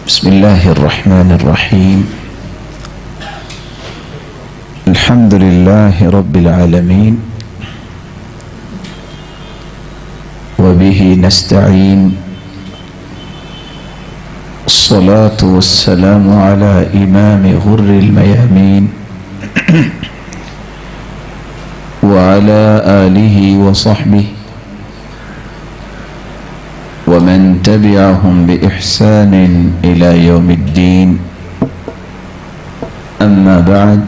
بسم الله الرحمن الرحيم. الحمد لله رب العالمين وبه نستعين. الصلاة والسلام على إمام غر الميامين وعلى آله وصحبه ومن تبعهم بإحسان إلى يوم الدين. أما بعد،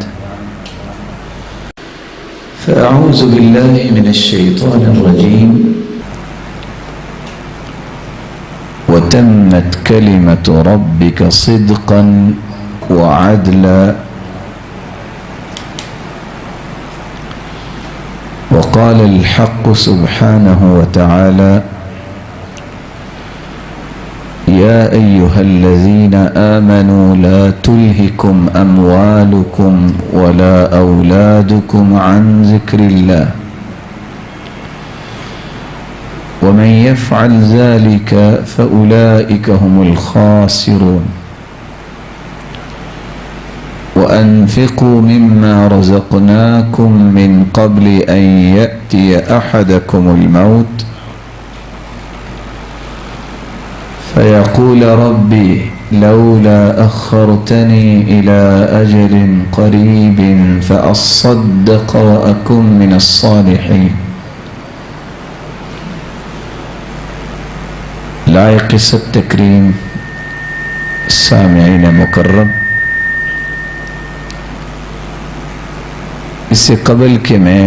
فأعوذ بالله من الشيطان الرجيم. وتمت كلمة ربك صدقا وعدلا وقال الحق سبحانه وتعالى: يا أيها الذين آمنوا لا تلهكم أموالكم ولا أولادكم عن ذكر الله ومن يفعل ذلك فأولئك هم الخاسرون. وأنفقوا مما رزقناكم من قبل أن يأتي أحدكم الموت فيقول ربي لولا أخرتني إلى أجل قريب فأصدق وأكن من الصالحين. لائق سب تکریم سامعین مکرم، اس سے قبل کہ میں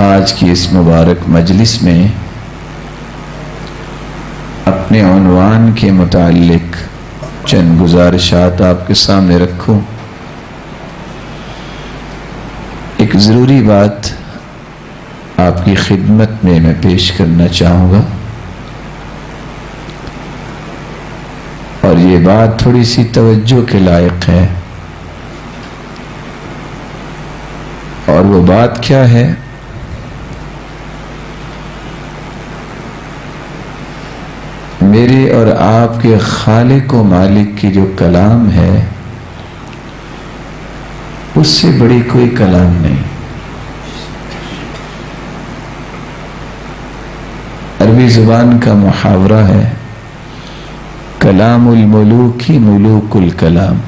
آج کی اس مبارک مجلس میں اپنے عنوان کے متعلق چند گزارشات آپ کے سامنے رکھوں، ایک ضروری بات آپ کی خدمت میں پیش کرنا چاہوں گا، اور یہ بات تھوڑی سی توجہ کے لائق ہے. اور وہ بات کیا ہے؟ میرے اور آپ کے خالق و مالک کی جو کلام ہے اس سے بڑی کوئی کلام نہیں. عربی زبان کا محاورہ ہے کلام الملوک ملوک الکلام.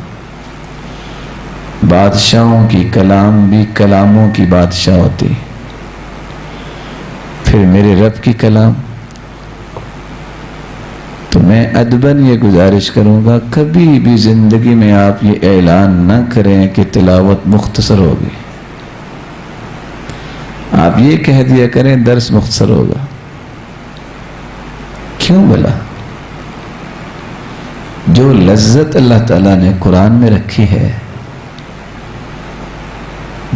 بادشاہوں کی کلام بھی کلاموں کی بادشاہ ہوتی. پھر میرے رب کی کلام. تو میں ادباً یہ گزارش کروں گا کبھی بھی زندگی میں آپ یہ اعلان نہ کریں کہ تلاوت مختصر ہوگی. آپ یہ کہہ دیا کریں درس مختصر ہوگا. کیوں بھلا؟ جو لذت اللہ تعالیٰ نے قرآن میں رکھی ہے،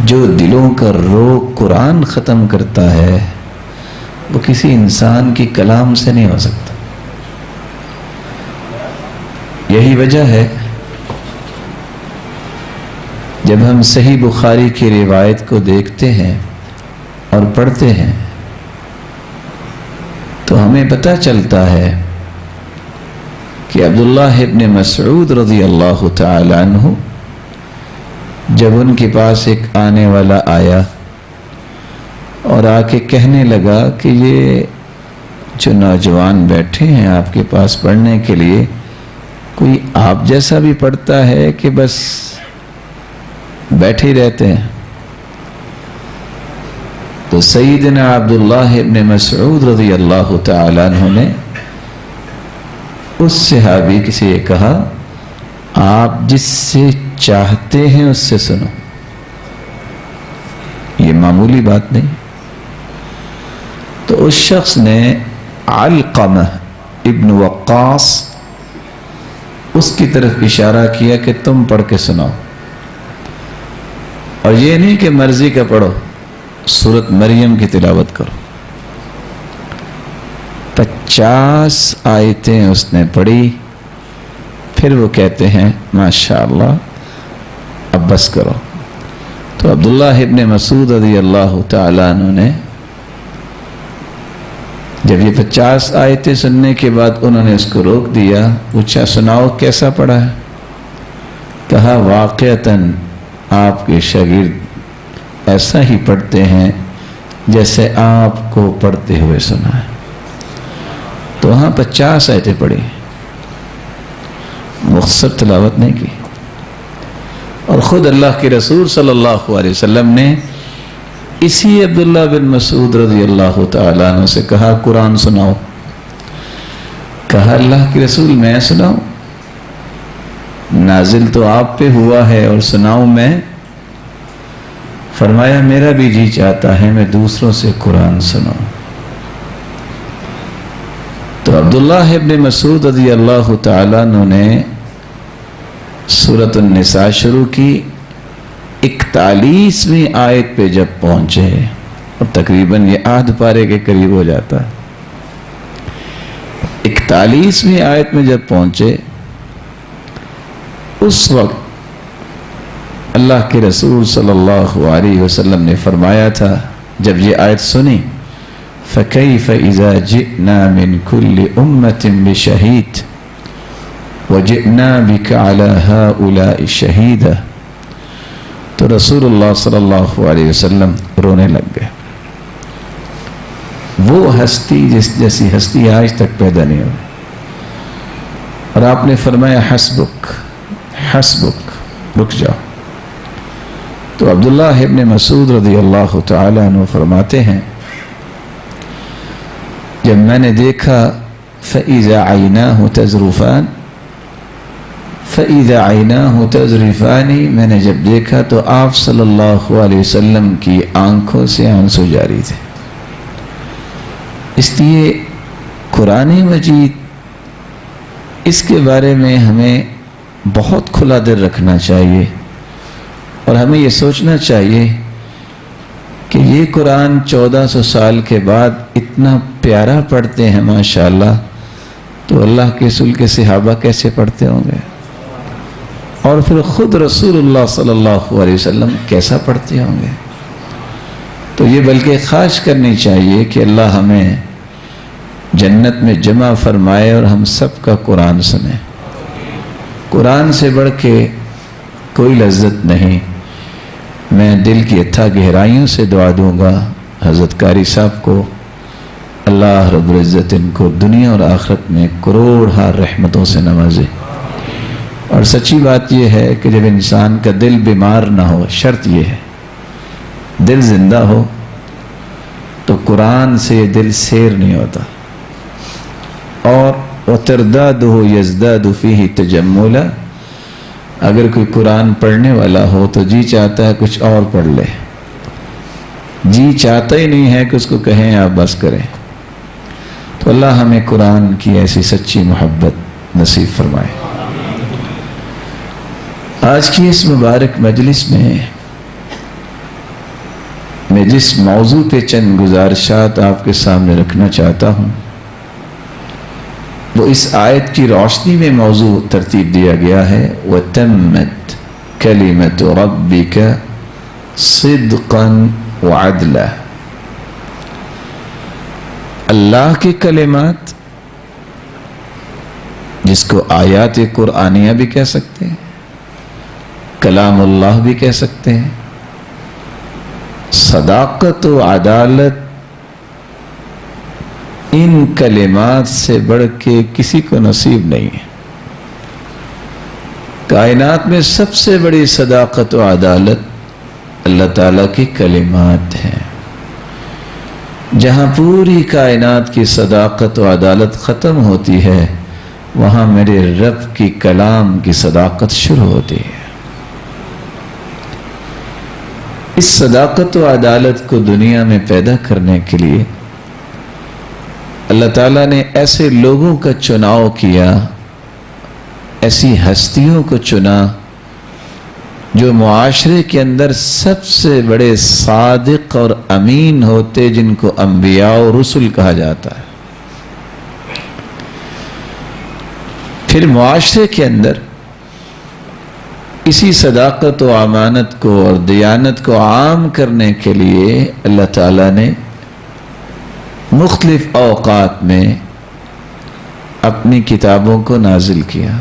جو دلوں کا روگ قرآن ختم کرتا ہے، وہ کسی انسان کی کلام سے نہیں ہو سکتا. یہی وجہ ہے جب ہم صحیح بخاری کی روایت کو دیکھتے ہیں اور پڑھتے ہیں تو ہمیں پتہ چلتا ہے کہ عبداللہ ابن مسعود رضی اللہ تعالی عنہ جب ان کے پاس ایک آنے والا آیا اور آ کے کہنے لگا کہ یہ جو نوجوان بیٹھے ہیں آپ کے پاس پڑھنے کے لیے، کوئی آپ جیسا بھی پڑھتا ہے کہ بس بیٹھے ہی رہتے ہیں؟ تو سیدنا عبداللہ ابن مسعود رضی اللہ تعالیٰ عنہ نے اس صحابی سے یہ کہا، آپ جس سے چاہتے ہیں اس سے سنو. یہ معمولی بات نہیں. تو اس شخص نے علقمہ ابن وقاص اس کی طرف اشارہ کیا کہ تم پڑھ کے سناؤ. اور یہ نہیں کہ مرضی کا پڑھو، سورۃ مریم کی تلاوت کرو. 50 آیتیں اس نے پڑھی. پھر وہ کہتے ہیں ماشاءاللہ اب بس کرو. تو عبداللہ ابن مسعود رضی اللہ تعالیٰ عنہ نے جب یہ 50 آیتیں سننے کے بعد انہوں نے اس کو روک دیا، پوچھا سناؤ کیسا پڑھا ہے؟ کہا واقعتاً آپ کے شاگرد ایسا ہی پڑھتے ہیں جیسے آپ کو پڑھتے ہوئے سنا ہے۔ تو وہاں 50 آیتیں پڑھی، مختصر تلاوت نہیں کی، اور خود اللہ کے رسول صلی اللہ علیہ وسلم نے اسی عبداللہ بن مسعود رضی اللہ تعالیٰ عنہ سے کہا قرآن سناؤ۔ کہا اللہ کے رسول میں سناؤں؟ نازل تو آپ پہ ہوا ہے اور سناؤں میں؟ فرمایا میرا بھی جی چاہتا ہے میں دوسروں سے قرآن سناؤں۔ تو عبداللہ ابن مسعود رضی اللہ تعالیٰ عنہ نے سورۃ النساء شروع کی، 41ویں آیت پہ جب پہنچے، اور تقریباً یہ آدھ پارے کے قریب ہو جاتا ہے، 41ویں آیت میں جب پہنچے، اس وقت اللہ کے رسول صلی اللہ علیہ وسلم نے فرمایا تھا جب یہ آیت سنی، فَكَيْفَ إِذَا جِئْنَا مِنْ كُلِّ أُمَّةٍ بِشَهِيدٍ وَجِئْنَا بِكَ عَلَى هَؤُلَاءِ شَهِيدًا۔ تو رسول اللہ صلی اللہ علیہ وسلم رونے لگ گئے۔ وہ ہستی جیسی ہستی آج تک پیدا نہیں ہوئی، اور آپ نے فرمایا حسبک حسبک، رک جاؤ۔ تو عبداللہ ابن مسعود رضی اللہ تعالیٰ عنہ فرماتے ہیں جب میں نے دیکھا فَإِذَا عَيْنَاهُ تَذْرُفَانِ فَإِذَا عَيْنَاهُ تَذْرِفَانِ، میں نے جب دیکھا تو آپ صلی اللہ علیہ وسلم کی آنکھوں سے آنسو جاری تھے۔ اس لیے قرآن مجید اس کے بارے میں ہمیں بہت کھلا دل رکھنا چاہیے، اور ہمیں یہ سوچنا چاہیے کہ یہ قرآن 1400 سال کے بعد اتنا پیارا پڑھتے ہیں ماشاءاللہ، تو اللہ کے رسول کے صحابہ کیسے پڑھتے ہوں گے، اور پھر خود رسول اللہ صلی اللہ علیہ وسلم کیسا پڑھتے ہوں گے۔ تو یہ بلکہ خواہش کرنی چاہیے کہ اللہ ہمیں جنت میں جمع فرمائے اور ہم سب کا قرآن سنیں۔ قرآن سے بڑھ کے کوئی لذت نہیں۔ میں دل کی اتھا گہرائیوں سے دعا دوں گا حضرت قاری صاحب کو، اللہ رب العزت ان کو دنیا اور آخرت میں کروڑ رحمتوں سے نوازے۔ اور سچی بات یہ ہے کہ جب انسان کا دل بیمار نہ ہو، شرط یہ ہے دل زندہ ہو، تو قرآن سے یہ دل سیر نہیں ہوتا۔ اور وَتَرْدَادُهُ يَزْدَادُ فِيهِ تَجَمُّلًا، اگر کوئی قرآن پڑھنے والا ہو تو جی چاہتا ہے کچھ اور پڑھ لے، جی چاہتا ہی نہیں ہے کہ اس کو کہیں آپ بس کریں۔ تو اللہ ہمیں قرآن کی ایسی سچی محبت نصیب فرمائے۔ آج کی اس مبارک مجلس میں جس موضوع پہ چند گزارشات آپ کے سامنے رکھنا چاہتا ہوں، وہ اس آیت کی روشنی میں موضوع ترتیب دیا گیا ہے، وَتَمَّتْ كَلِمَةُ رَبِّكَ صِدْقًا وَعَدْلًا۔ اللہ کے کلمات، جس کو آیات قرآنیہ بھی کہہ سکتے ہیں، کلام اللہ بھی کہہ سکتے ہیں، صداقت و عدالت ان کلمات سے بڑھ کے کسی کو نصیب نہیں ہے۔ کائنات میں سب سے بڑی صداقت و عدالت اللہ تعالیٰ کی کلمات ہیں۔ جہاں پوری کائنات کی صداقت و عدالت ختم ہوتی ہے، وہاں میرے رب کی کلام کی صداقت شروع ہوتی ہے۔ اس صداقت و عدالت کو دنیا میں پیدا کرنے کے لیے اللہ تعالیٰ نے ایسے لوگوں کا چناؤ کیا، ایسی ہستیوں کو چنا جو معاشرے کے اندر سب سے بڑے صادق اور امین ہوتے، جن کو انبیاء و رسل کہا جاتا ہے۔ پھر معاشرے کے اندر اسی صداقت و امانت کو اور دیانت کو عام کرنے کے لیے اللہ تعالیٰ نے مختلف اوقات میں اپنی کتابوں کو نازل کیا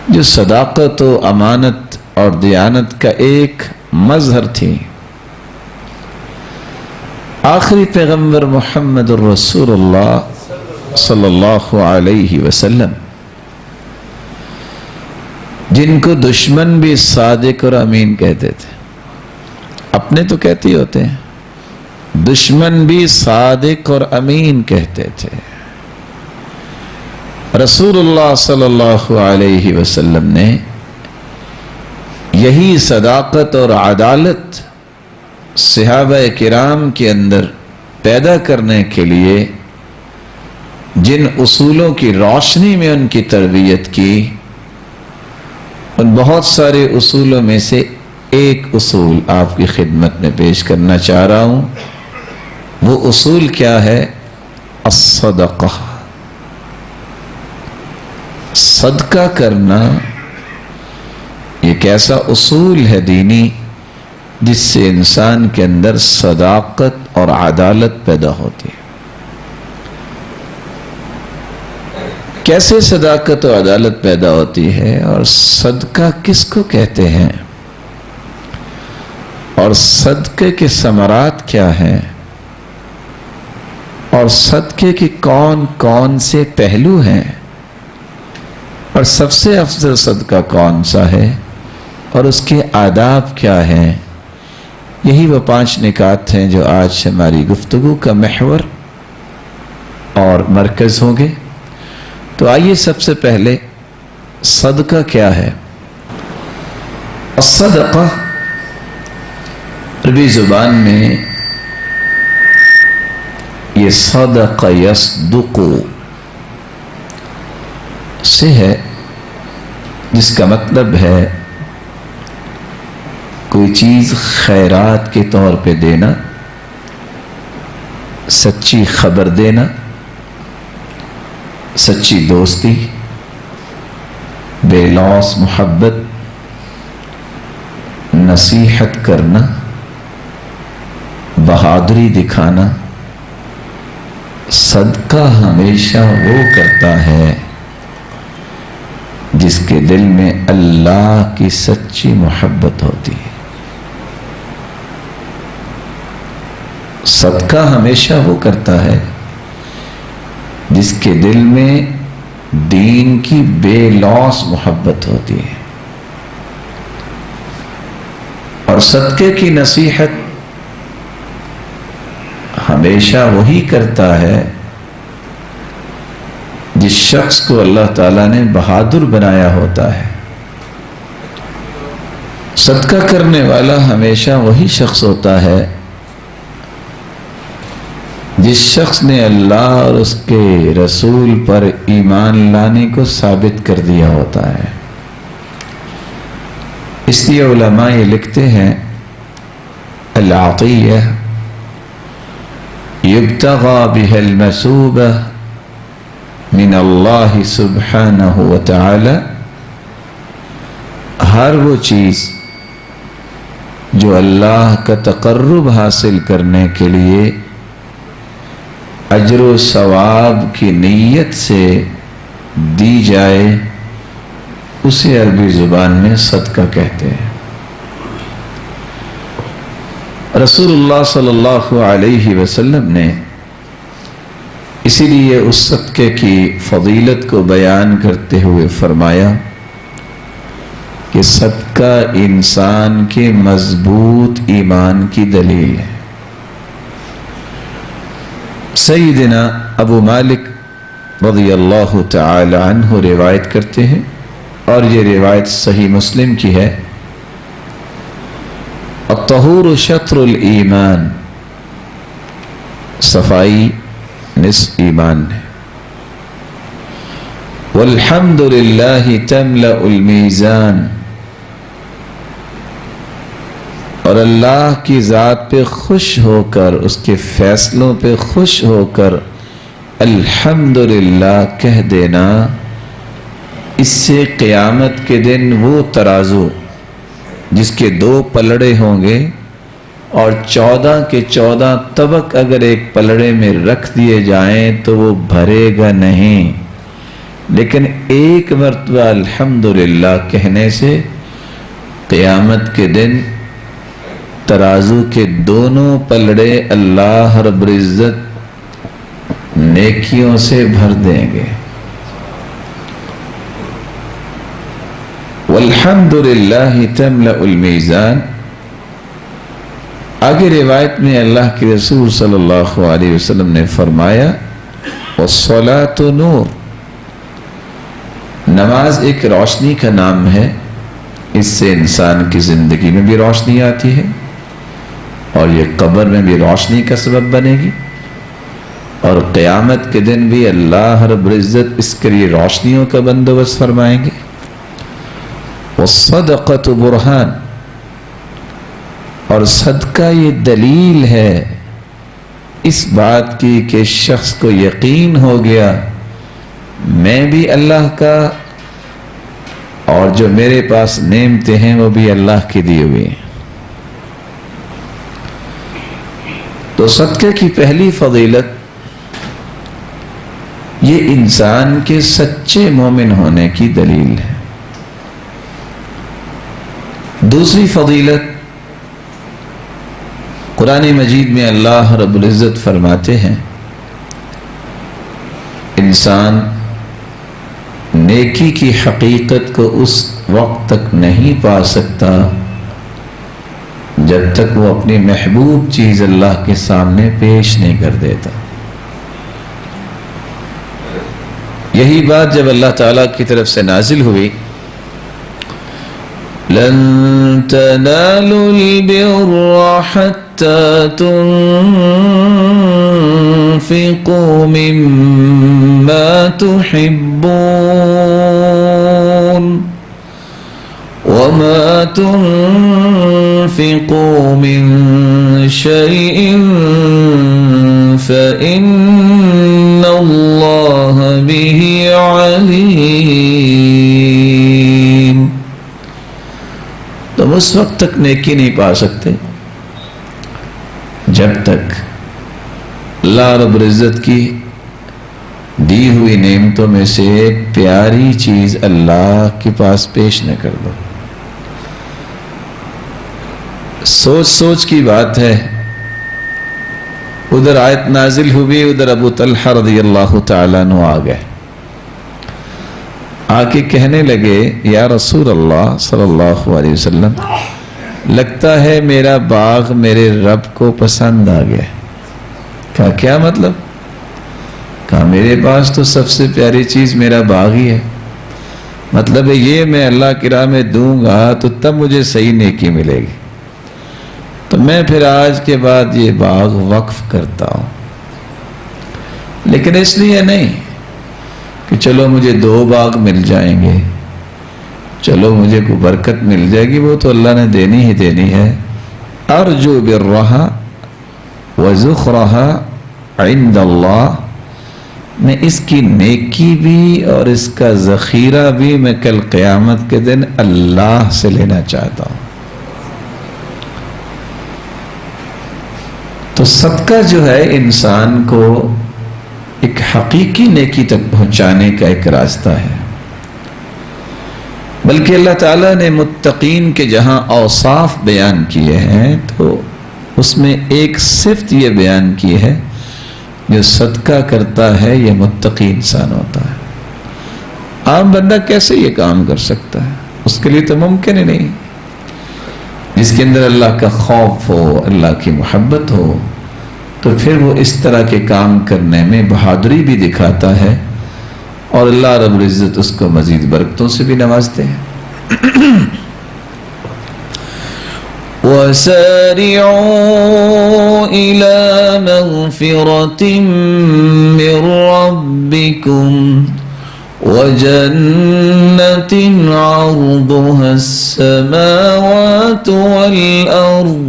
جو صداقت و امانت اور دیانت کا ایک مظہر تھی۔ آخری پیغمبر محمد الرسول اللہ صلی اللہ علیہ وسلم، جن کو دشمن بھی صادق اور امین کہتے تھے، اپنے تو کہتے ہوتے ہیں، دشمن بھی صادق اور امین کہتے تھے، رسول اللہ صلی اللہ علیہ وسلم نے یہی صداقت اور عدالت صحابہ کرام کے اندر پیدا کرنے کے لیے جن اصولوں کی روشنی میں ان کی تربیت کی، ان بہت سارے اصولوں میں سے ایک اصول آپ کی خدمت میں پیش کرنا چاہ رہا ہوں۔ وہ اصول کیا ہے؟ الصدقہ، صدقہ کرنا۔ ایک ایسا اصول ہے دینی جس سے انسان کے اندر صداقت اور عدالت پیدا ہوتی ہے۔ کیسے صداقت و عدالت پیدا ہوتی ہے اور صدقہ کس کو کہتے ہیں اور صدقے کے ثمرات کیا ہیں اور صدقے کے کون کون سے پہلو ہیں اور سب سے افضل صدقہ کون سا ہے اور اس کے آداب کیا ہیں، یہی وہ 5 نکات ہیں جو آج ہماری گفتگو کا محور اور مرکز ہوں گے۔ تو آئیے سب سے پہلے صدقہ کیا ہے؟ الصدقہ عربی زبان میں یہ صدق یصدق سے ہے، جس کا مطلب ہے کوئی چیز خیرات کے طور پہ دینا، سچی خبر دینا، سچی دوستی، بے لوث محبت، نصیحت کرنا، بہادری دکھانا۔ صدقہ ہمیشہ وہ کرتا ہے جس کے دل میں اللہ کی سچی محبت ہوتی ہے۔ صدقہ ہمیشہ وہ کرتا ہے جس کے دل میں دین کی بے لوث محبت ہوتی ہے، اور صدقے کی نصیحت ہمیشہ وہی کرتا ہے جس شخص کو اللہ تعالیٰ نے بہادر بنایا ہوتا ہے۔ صدقہ کرنے والا ہمیشہ وہی شخص ہوتا ہے جس شخص نے اللہ اور اس کے رسول پر ایمان لانے کو ثابت کر دیا ہوتا ہے۔ اس لیے علماء یہ لکھتے ہیں، العطیہ یبتغى بها المثوبہ من اللہ سبحانہ وتعالی، ہر وہ چیز جو اللہ کا تقرب حاصل کرنے کے لیے اجر و ثواب کی نیت سے دی جائے، اسے عربی زبان میں صدقہ کہتے ہیں۔ رسول اللہ صلی اللہ علیہ وسلم نے اسی لیے اس صدقے کی فضیلت کو بیان کرتے ہوئے فرمایا کہ صدقہ انسان کے مضبوط ایمان کی دلیل ہے۔ سیدنا ابو مالک رضی اللہ تعالی عنہ روایت کرتے ہیں، اور یہ روایت صحیح مسلم کی ہے، الطہور شطر الایمان، صفائی نصف ایمان ہے، والحمد للہ تملأ المیزان، اور اللہ کی ذات پہ خوش ہو کر، اس کے فیصلوں پہ خوش ہو کر الحمدللہ کہہ دینا، اس سے قیامت کے دن وہ ترازو جس کے 2 پلڑے ہوں گے اور 14 کے 14 طبق اگر ایک پلڑے میں رکھ دیے جائیں تو وہ بھرے گا نہیں، لیکن ایک مرتبہ الحمدللہ کہنے سے قیامت کے دن ترازو کے دونوں پلڑے اللہ رب العزت نیکیوں سے بھر دیں گے۔ والحمدللہ تملأ المیزان۔ آگے روایت میں اللہ کے رسول صلی اللہ علیہ وسلم نے فرمایا والصلاۃ نور، نماز ایک روشنی کا نام ہے، اس سے انسان کی زندگی میں بھی روشنی آتی ہے اور یہ قبر میں بھی روشنی کا سبب بنے گی، اور قیامت کے دن بھی اللہ رب العزت اس کے لیے روشنیوں کا بندوبست فرمائیں گے۔ والصدقۃ برہان، اور صدقہ یہ دلیل ہے اس بات کی کہ شخص کو یقین ہو گیا میں بھی اللہ کا، اور جو میرے پاس نعمتیں ہیں وہ بھی اللہ کی دی ہوئی ہیں۔ تو صدقے کی پہلی فضیلت یہ انسان کے سچے مومن ہونے کی دلیل ہے۔ دوسری فضیلت قرآن مجید میں اللہ رب العزت فرماتے ہیں انسان نیکی کی حقیقت کو اس وقت تک نہیں پا سکتا جب تک وہ اپنی محبوب چیز اللہ کے سامنے پیش نہیں کر دیتا۔ یہی بات جب اللہ تعالیٰ کی طرف سے نازل ہوئی لن تنالوا البر حتى تنفقوا مما تحبون وما تنفقوا من شيء فإن الله به عليم۔ تم اس وقت تک نیکی نہیں پا سکتے جب تک اللہ رب العزت کی دی ہوئی نعمتوں میں سے ایک پیاری چیز اللہ کے پاس پیش نہ کر دو۔ سوچ سوچ کی بات ہے، ادھر آیت نازل ہوئی، ادھر ابو طلحہ رضی اللہ تعالیٰ عنہ آ گئے، آ کے کہنے لگے یا رسول اللہ صلی اللہ علیہ وسلم لگتا ہے میرا باغ میرے رب کو پسند آ گیا۔ کہا کیا مطلب؟ کہا میرے پاس تو سب سے پیاری چیز میرا باغ ہی ہے، مطلب ہے یہ میں اللہ کی راہ میں دوں گا تو تب مجھے صحیح نیکی ملے گی، تو میں پھر آج کے بعد یہ باغ وقف کرتا ہوں، لیکن اس لیے نہیں کہ چلو مجھے 2 باغ مل جائیں گے، چلو مجھے کوئی برکت مل جائے گی، وہ تو اللہ نے دینی ہی دینی ہے۔ ارجو برہا وزخرہا عند اللہ، میں اس کی نیکی بھی اور اس کا ذخیرہ بھی میں کل قیامت کے دن اللہ سے لینا چاہتا ہوں۔ تو صدقہ جو ہے انسان کو ایک حقیقی نیکی تک پہنچانے کا ایک راستہ ہے، بلکہ اللہ تعالیٰ نے متقین کے جہاں اوصاف بیان کیے ہیں تو اس میں ایک صفت یہ بیان کی ہے جو صدقہ کرتا ہے یہ متقی انسان ہوتا ہے۔ عام بندہ کیسے یہ کام کر سکتا ہے؟ اس کے لیے تو ممکن ہی نہیں۔ جس کے اندر اللہ کا خوف ہو، اللہ کی محبت ہو، تو پھر وہ اس طرح کے کام کرنے میں بہادری بھی دکھاتا ہے اور اللہ رب العزت اس کو مزید برکتوں سے بھی نوازتے ہیں۔ وَسَارِعُوا إِلَى مَغْفِرَةٍ مِّن رَّبِّكُمْ وَجَنَّةٍ عَرْضُهَا السَّمَاوَاتُ وَالْأَرْضُ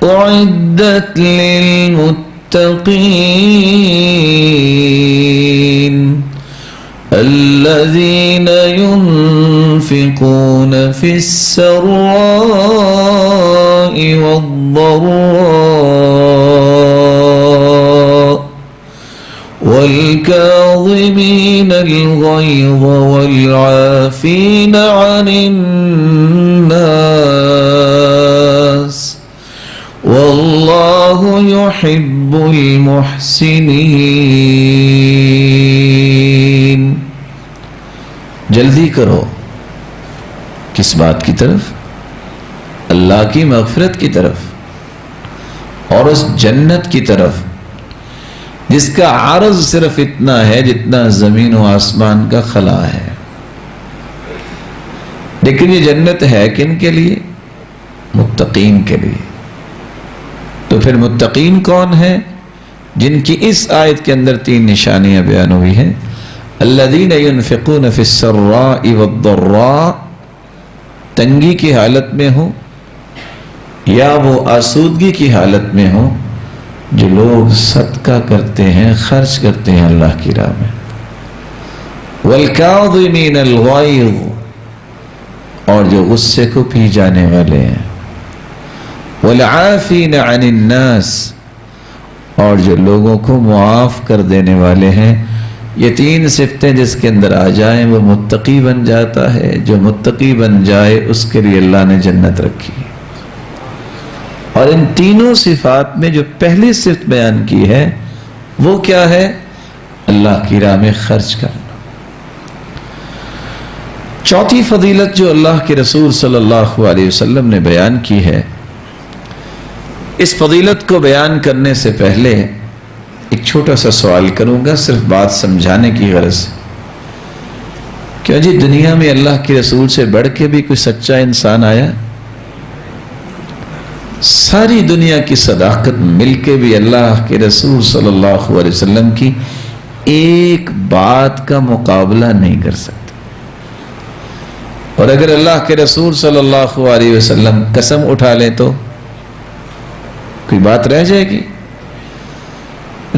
أُعِدَّتْ لِلْمُتَّقِينَ الذين ينفقون في السراء والضراء والكاظمين الغيظ والعافين عن الناس والله يحب المحسنين. جلدی کرو کس بات کی طرف؟ اللہ کی مغفرت کی طرف اور اس جنت کی طرف جس کا عرض صرف اتنا ہے جتنا زمین و آسمان کا خلا ہے. لیکن یہ جنت ہے کن کے لیے؟ متقین کے لیے. تو پھر متقین کون ہیں؟ جن کی اس آیت کے اندر 3 نشانیاں بیان ہوئی ہیں. الذین ينفقون فی السراء والضراء، تنگی کی حالت میں ہوں یا وہ آسودگی کی حالت میں ہوں، جو لوگ صدقہ کرتے ہیں، خرچ کرتے ہیں اللہ کی راہ میں. والکاظمین الغیظ، اور جو غصے کو پی جانے والے ہیں. والعافین عن الناس، اور جو لوگوں کو معاف کر دینے والے ہیں. یہ 3 صفتیں جس کے اندر آ جائیں وہ متقی بن جاتا ہے. جو متقی بن جائے اس کے لیے اللہ نے جنت رکھی. اور ان تینوں صفات میں جو پہلی صفت بیان کی ہے وہ کیا ہے؟ اللہ کی راہ میں خرچ کرنا. چوتھی فضیلت جو اللہ کے رسول صلی اللہ علیہ وسلم نے بیان کی ہے، اس فضیلت کو بیان کرنے سے پہلے ایک چھوٹا سا سوال کروں گا، صرف بات سمجھانے کی غرض سے. کیا جی دنیا میں اللہ کے رسول سے بڑھ کے بھی کوئی سچا انسان آیا؟ ساری دنیا کی صداقت مل کے بھی اللہ کے رسول صلی اللہ علیہ وسلم کی ایک بات کا مقابلہ نہیں کر سکتے. اور اگر اللہ کے رسول صلی اللہ علیہ وسلم قسم اٹھا لیں تو کوئی بات رہ جائے گی؟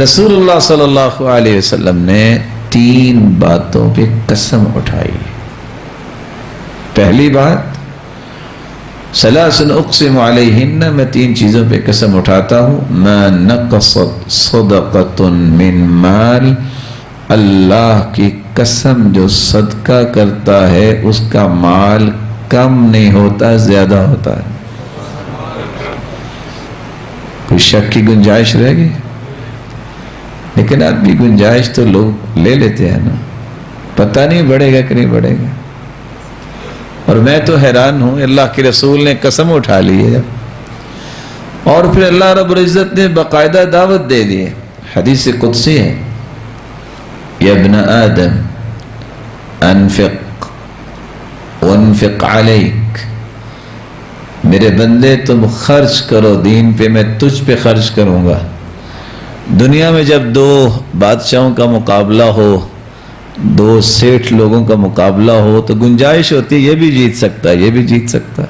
رسول اللہ صلی اللہ علیہ وسلم نے 3 باتوں پہ قسم اٹھائی. پہلی بات، ثلاث اقسم علیہن، میں 3 چیزوں پہ قسم اٹھاتا ہوں. ما نقصت صدقۃ من مال، اللہ کی قسم جو صدقہ کرتا ہے اس کا مال کم نہیں ہوتا، زیادہ ہوتا ہے. کوئی شک کی گنجائش رہ گئی؟ لیکن آدمی گنجائش تو لوگ لے لیتے ہیں نا، پتہ نہیں بڑھے گا کہ نہیں بڑھے گا. اور میں تو حیران ہوں، اللہ کے رسول نے قسم اٹھا لی ہے اور پھر اللہ رب العزت نے باقاعدہ دعوت دے دی ہے. حدیث قدسی ہے، یا ابن آدم انفق وانفق علیک، میرے بندے تم خرچ کرو دین پہ، میں تجھ پہ خرچ کروں گا. دنیا میں جب 2 بادشاہوں کا مقابلہ ہو، 2 سیٹھ لوگوں کا مقابلہ ہو تو گنجائش ہوتی ہے یہ بھی جیت سکتا ہے، یہ بھی جیت سکتا ہے.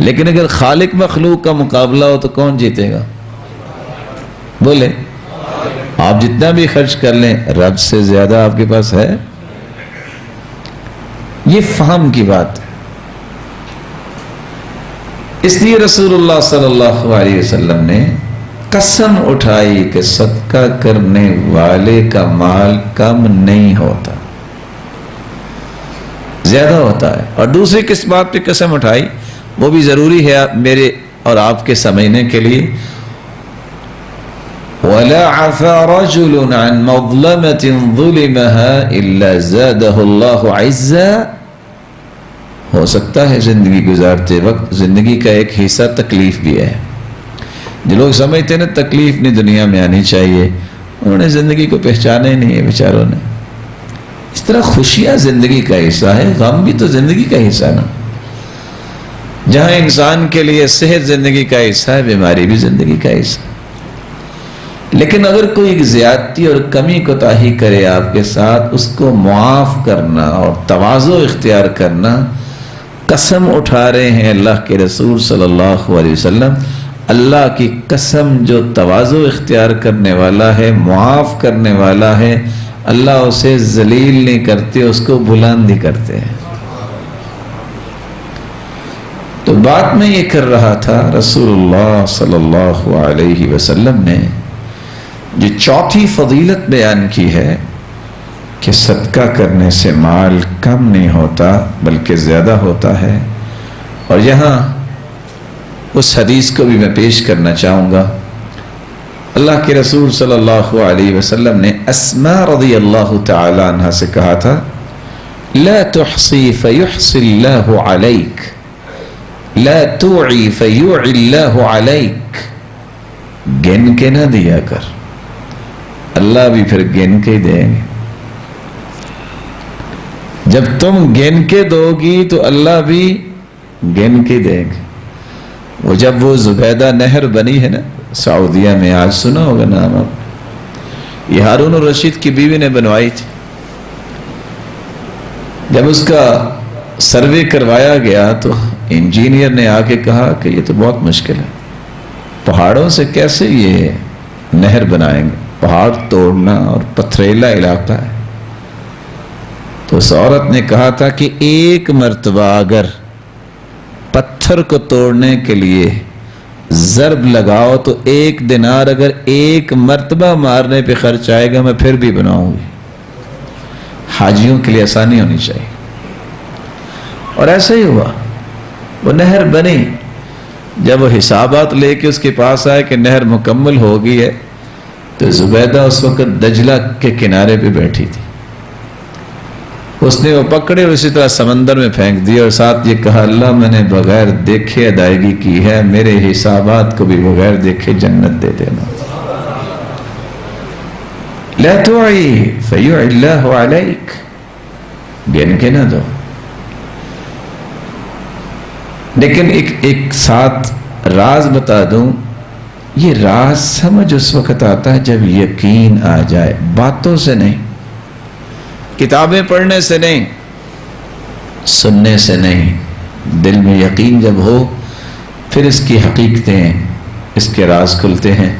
لیکن اگر خالق مخلوق کا مقابلہ ہو تو کون جیتے گا؟ بولے. آپ جتنا بھی خرچ کر لیں رب سے زیادہ آپ کے پاس ہے. یہ فہم کی بات ہے. اس لیے رسول اللہ صلی اللہ علیہ وسلم نے قسم اٹھائی کہ صدقہ کرنے والے کا مال کم نہیں ہوتا، زیادہ ہوتا ہے. اور دوسری کس بات پہ قسم اٹھائی وہ بھی ضروری ہے میرے اور آپ کے سمجھنے کے لیے. وَلَا عَفَى رَجُلٌ عَنْ مَظْلَمَةٍ ظُلِمَهَا إِلَّا زَادَهُ اللَّهُ عِزًّا. ہو سکتا ہے زندگی گزارتے وقت زندگی کا ایک حصہ تکلیف بھی ہے. جو لوگ سمجھتے ہیں نا تکلیف نہیں دنیا میں آنی چاہیے، انہوں نے زندگی کو پہچانا ہی نہیں ہے بیچاروں نے. اس طرح خوشیاں زندگی کا حصہ ہے، غم بھی تو زندگی کا حصہ ہے نا. جہاں انسان کے لیے صحت زندگی کا حصہ ہے، بیماری بھی زندگی کا حصہ ہے. لیکن اگر کوئی زیادتی اور کمی کوتاہی کرے آپ کے ساتھ، اس کو معاف کرنا اور تواضع اختیار کرنا. قسم اٹھا رہے ہیں اللہ کے رسول صلی اللہ علیہ وسلم، اللہ کی قسم جو تواضع اختیار کرنے والا ہے، معاف کرنے والا ہے، اللہ اسے ذلیل نہیں کرتے، اس کو بلند ہی کرتے ہیں۔ تو بات میں یہ کر رہا تھا، رسول اللہ صلی اللہ علیہ وسلم نے جو چوتھی فضیلت بیان کی ہے کہ صدقہ کرنے سے مال کم نہیں ہوتا بلکہ زیادہ ہوتا ہے، اور یہاں اس حدیث کو بھی میں پیش کرنا چاہوں گا۔ اللہ کے رسول صلی اللہ علیہ وسلم نے اسماء رضی اللہ تعالی عنہ سے کہا تھا، لا تحصی فیحصی اللہ علیک، لا توعی فیوعی اللہ علیک، گن کے نہ دیا کر، اللہ بھی پھر گن کے دیں گے۔ جب تم گن کے دو گی تو اللہ بھی گن کے دیں گے۔ وہ جب وہ زبیدہ نہر بنی ہے نا سعودیہ میں، آج سنا ہوگا نام آپ، یہ ہارون الرشید کی بیوی نے بنوائی تھی۔ جب اس کا سروے کروایا گیا تو انجینئر نے آ کے کہا کہ یہ تو بہت مشکل ہے، پہاڑوں سے کیسے یہ نہر بنائیں گے، پہاڑ توڑنا اور پتھریلا علاقہ ہے۔ تو اس عورت نے کہا تھا کہ ایک مرتبہ اگر پتھر کو توڑنے کے لیے ضرب لگاؤ تو 1 دینار اگر ایک مرتبہ مارنے پہ خرچ آئے گا، میں پھر بھی بناؤں گی۔ حاجیوں کے لیے آسانی ہونی چاہیے، اور ایسا ہی ہوا، وہ نہر بنی۔ جب وہ حسابات لے کے اس کے پاس آئے کہ نہر مکمل ہو گئی ہے، تو زبیدہ اس وقت دجلہ کے کنارے پہ بیٹھی تھی۔ اس نے وہ پکڑے اور اسی طرح سمندر میں پھینک دیا، اور ساتھ یہ کہا، اللہ میں نے بغیر دیکھے ادائیگی کی ہے، میرے حسابات کو بھی بغیر دیکھے جنت دے دینا۔ لا تعی فیعی اللہ علیک، گن کے نہ دو۔ لیکن ایک ساتھ راز بتا دوں، یہ راز سمجھ اس وقت آتا ہے جب یقین آ جائے، باتوں سے نہیں، کتابیں پڑھنے سے نہیں، سننے سے نہیں، دل میں یقین جب ہو پھر اس کی حقیقتیں، اس کے راز کھلتے ہیں۔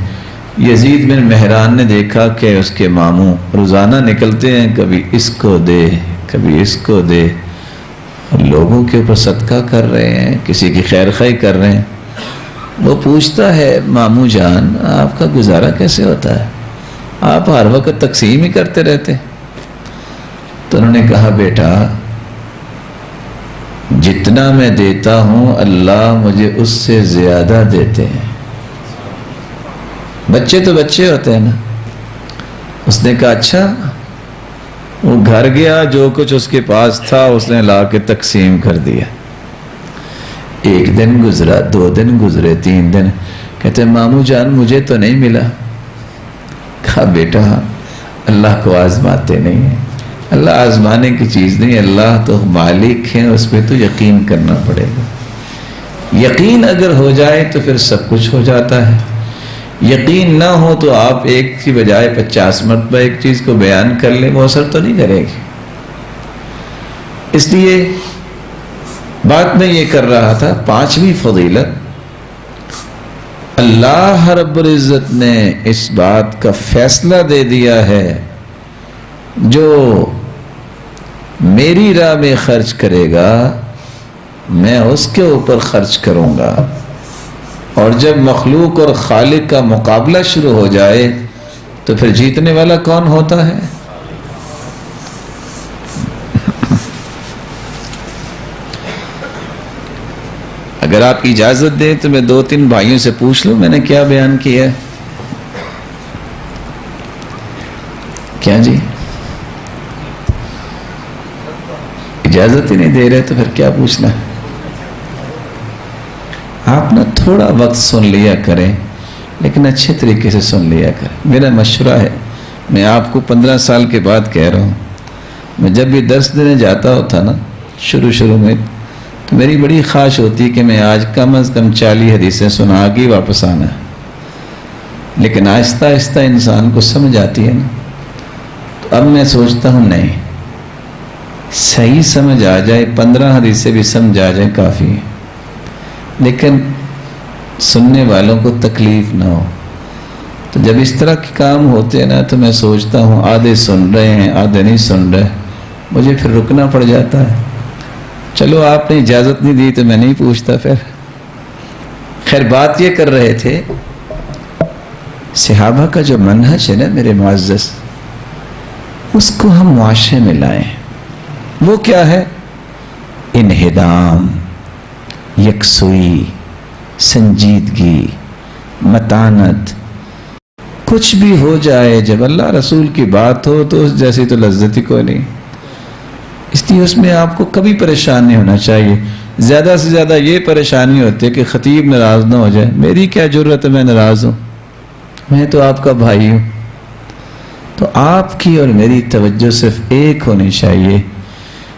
یزید بن مہران نے دیکھا کہ اس کے ماموں روزانہ نکلتے ہیں، کبھی اس کو دے کبھی اس کو دے، اور لوگوں کے اوپر صدقہ کر رہے ہیں، کسی کی خیر خواہی کر رہے ہیں۔ وہ پوچھتا ہے، ماموں جان آپ کا گزارا کیسے ہوتا ہے، آپ ہر وقت تقسیم ہی کرتے رہتے ہیں؟ تو انہوں نے کہا، بیٹا جتنا میں دیتا ہوں اللہ مجھے اس سے زیادہ دیتے ہیں۔ بچے تو بچے ہوتے ہیں نا۔ اس نے کہا اچھا۔ وہ گھر گیا، جو کچھ اس کے پاس تھا اس نے لا کے تقسیم کر دیا۔ 1 دن گزرا، 2 دن گزرے، 3 دن، کہتے ماموں جان مجھے تو نہیں ملا۔ کہا بیٹا اللہ کو آزماتے نہیں ہیں، اللہ آزمانے کی چیز نہیں، اللہ تو مالک ہیں، اس پہ تو یقین کرنا پڑے گا۔ یقین اگر ہو جائے تو پھر سب کچھ ہو جاتا ہے۔ یقین نہ ہو تو آپ ایک کی بجائے 50 مرتبہ ایک چیز کو بیان کر لیں، وہ اثر تو نہیں کرے گی۔ اس لیے بات میں یہ کر رہا تھا، 5ویں فضیلت، اللہ رب العزت نے اس بات کا فیصلہ دے دیا ہے، جو میری راہ میں خرچ کرے گا میں اس کے اوپر خرچ کروں گا۔ اور جب مخلوق اور خالق کا مقابلہ شروع ہو جائے تو پھر جیتنے والا کون ہوتا ہے؟ اگر آپ اجازت دیں تو میں 2-3 بھائیوں سے پوچھ لوں میں نے کیا بیان کیا ہے؟ کیا جی اجازت ہی نہیں دے رہے تو پھر کیا پوچھنا ہے؟ آپ نہ تھوڑا وقت سن لیا کریں، لیکن اچھے طریقے سے سن لیا کریں۔ میرا مشورہ ہے، میں آپ کو 15 سال کے بعد کہہ رہا ہوں، میں جب بھی درس دینے جاتا ہوتا نا شروع میں، تو میری بڑی خواہش ہوتی کہ میں آج کم از کم 40 حدیثیں سنا کے واپس آنا ہے، لیکن آہستہ آہستہ انسان کو سمجھ آتی ہے نا، تو اب میں سوچتا ہوں نہیں، صحیح سمجھ آ جائے، 15 حدیثیں بھی سمجھ آ جائیں کافی ہے، لیکن سننے والوں کو تکلیف نہ ہو۔ تو جب اس طرح کے کام ہوتے ہیں نا تو میں سوچتا ہوں آدھے سن رہے ہیں آدھے نہیں سن رہے، مجھے پھر رکنا پڑ جاتا ہے۔ چلو آپ نے اجازت نہیں دی تو میں نہیں پوچھتا پھر۔ خیر بات یہ کر رہے تھے صحابہ کا جو منہج ہے نا میرے معزز، اس کو ہم معاشرے میں لائیں۔ وہ کیا ہے؟ انہدام، یکسوئی، سنجیدگی، متانت۔ کچھ بھی ہو جائے جب اللہ رسول کی بات ہو تو اس جیسی تو لذت ہی کوئی نہیں، اس لیے اس میں آپ کو کبھی پریشان نہیں ہونا چاہیے۔ زیادہ سے زیادہ یہ پریشانی ہوتی ہے کہ خطیب ناراض نہ ہو جائے، میری کیا ضرورت ہے میں ناراض ہوں، میں تو آپ کا بھائی ہوں۔ تو آپ کی اور میری توجہ صرف ایک ہونی چاہیے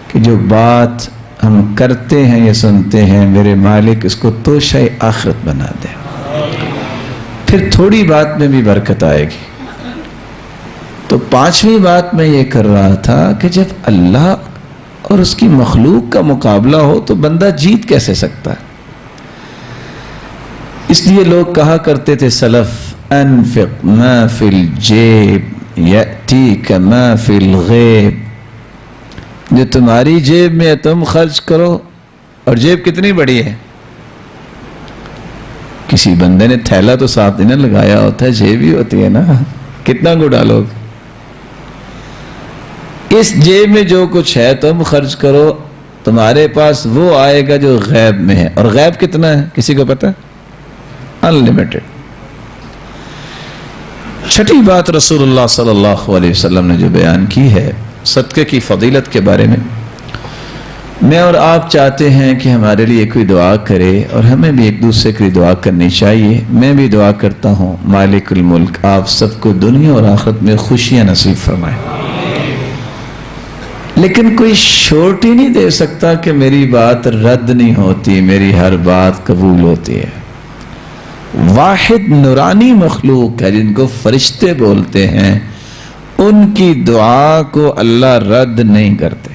کہ جو بات ہم کرتے ہیں یا سنتے ہیں میرے مالک اس کو توشہ آخرت بنا دے، پھر تھوڑی بات میں بھی برکت آئے گی۔ تو پانچویں بات میں یہ کر رہا تھا کہ جب اللہ اور اس کی مخلوق کا مقابلہ ہو تو بندہ جیت کیسے سکتا ہے؟ اس لیے لوگ کہا کرتے تھے سلف، انفق ما فی الجیب یأتیک ما فی الغیب، جو تمہاری جیب میں ہے تم خرچ کرو۔ اور جیب کتنی بڑی ہے؟ کسی بندے نے تھیلا تو ساتھ ہی نہ لگایا ہوتا ہے، جیب ہی ہوتی ہے نا، کتنا کو ڈالو گے؟ اس جیب میں جو کچھ ہے تم خرچ کرو، تمہارے پاس وہ آئے گا جو غیب میں ہے۔ اور غیب کتنا ہے کسی کو پتہ؟ انلیمیٹڈ۔ چھٹی بات رسول اللہ صلی اللہ علیہ وسلم نے جو بیان کی ہے صدقے کی فضیلت کے بارے میں، میں اور آپ چاہتے ہیں کہ ہمارے لیے کوئی دعا کرے اور ہمیں بھی ایک دوسرے کے لیے دعا کرنی چاہیے۔ میں بھی دعا کرتا ہوں مالک الملک آپ سب کو دنیا اور آخرت میں خوشیاں نصیب فرمائے، لیکن کوئی شورٹی نہیں دے سکتا کہ میری بات رد نہیں ہوتی، میری ہر بات قبول ہوتی ہے۔ واحد نورانی مخلوق ہے جن کو فرشتے بولتے ہیں، ان کی دعا کو اللہ رد نہیں کرتے۔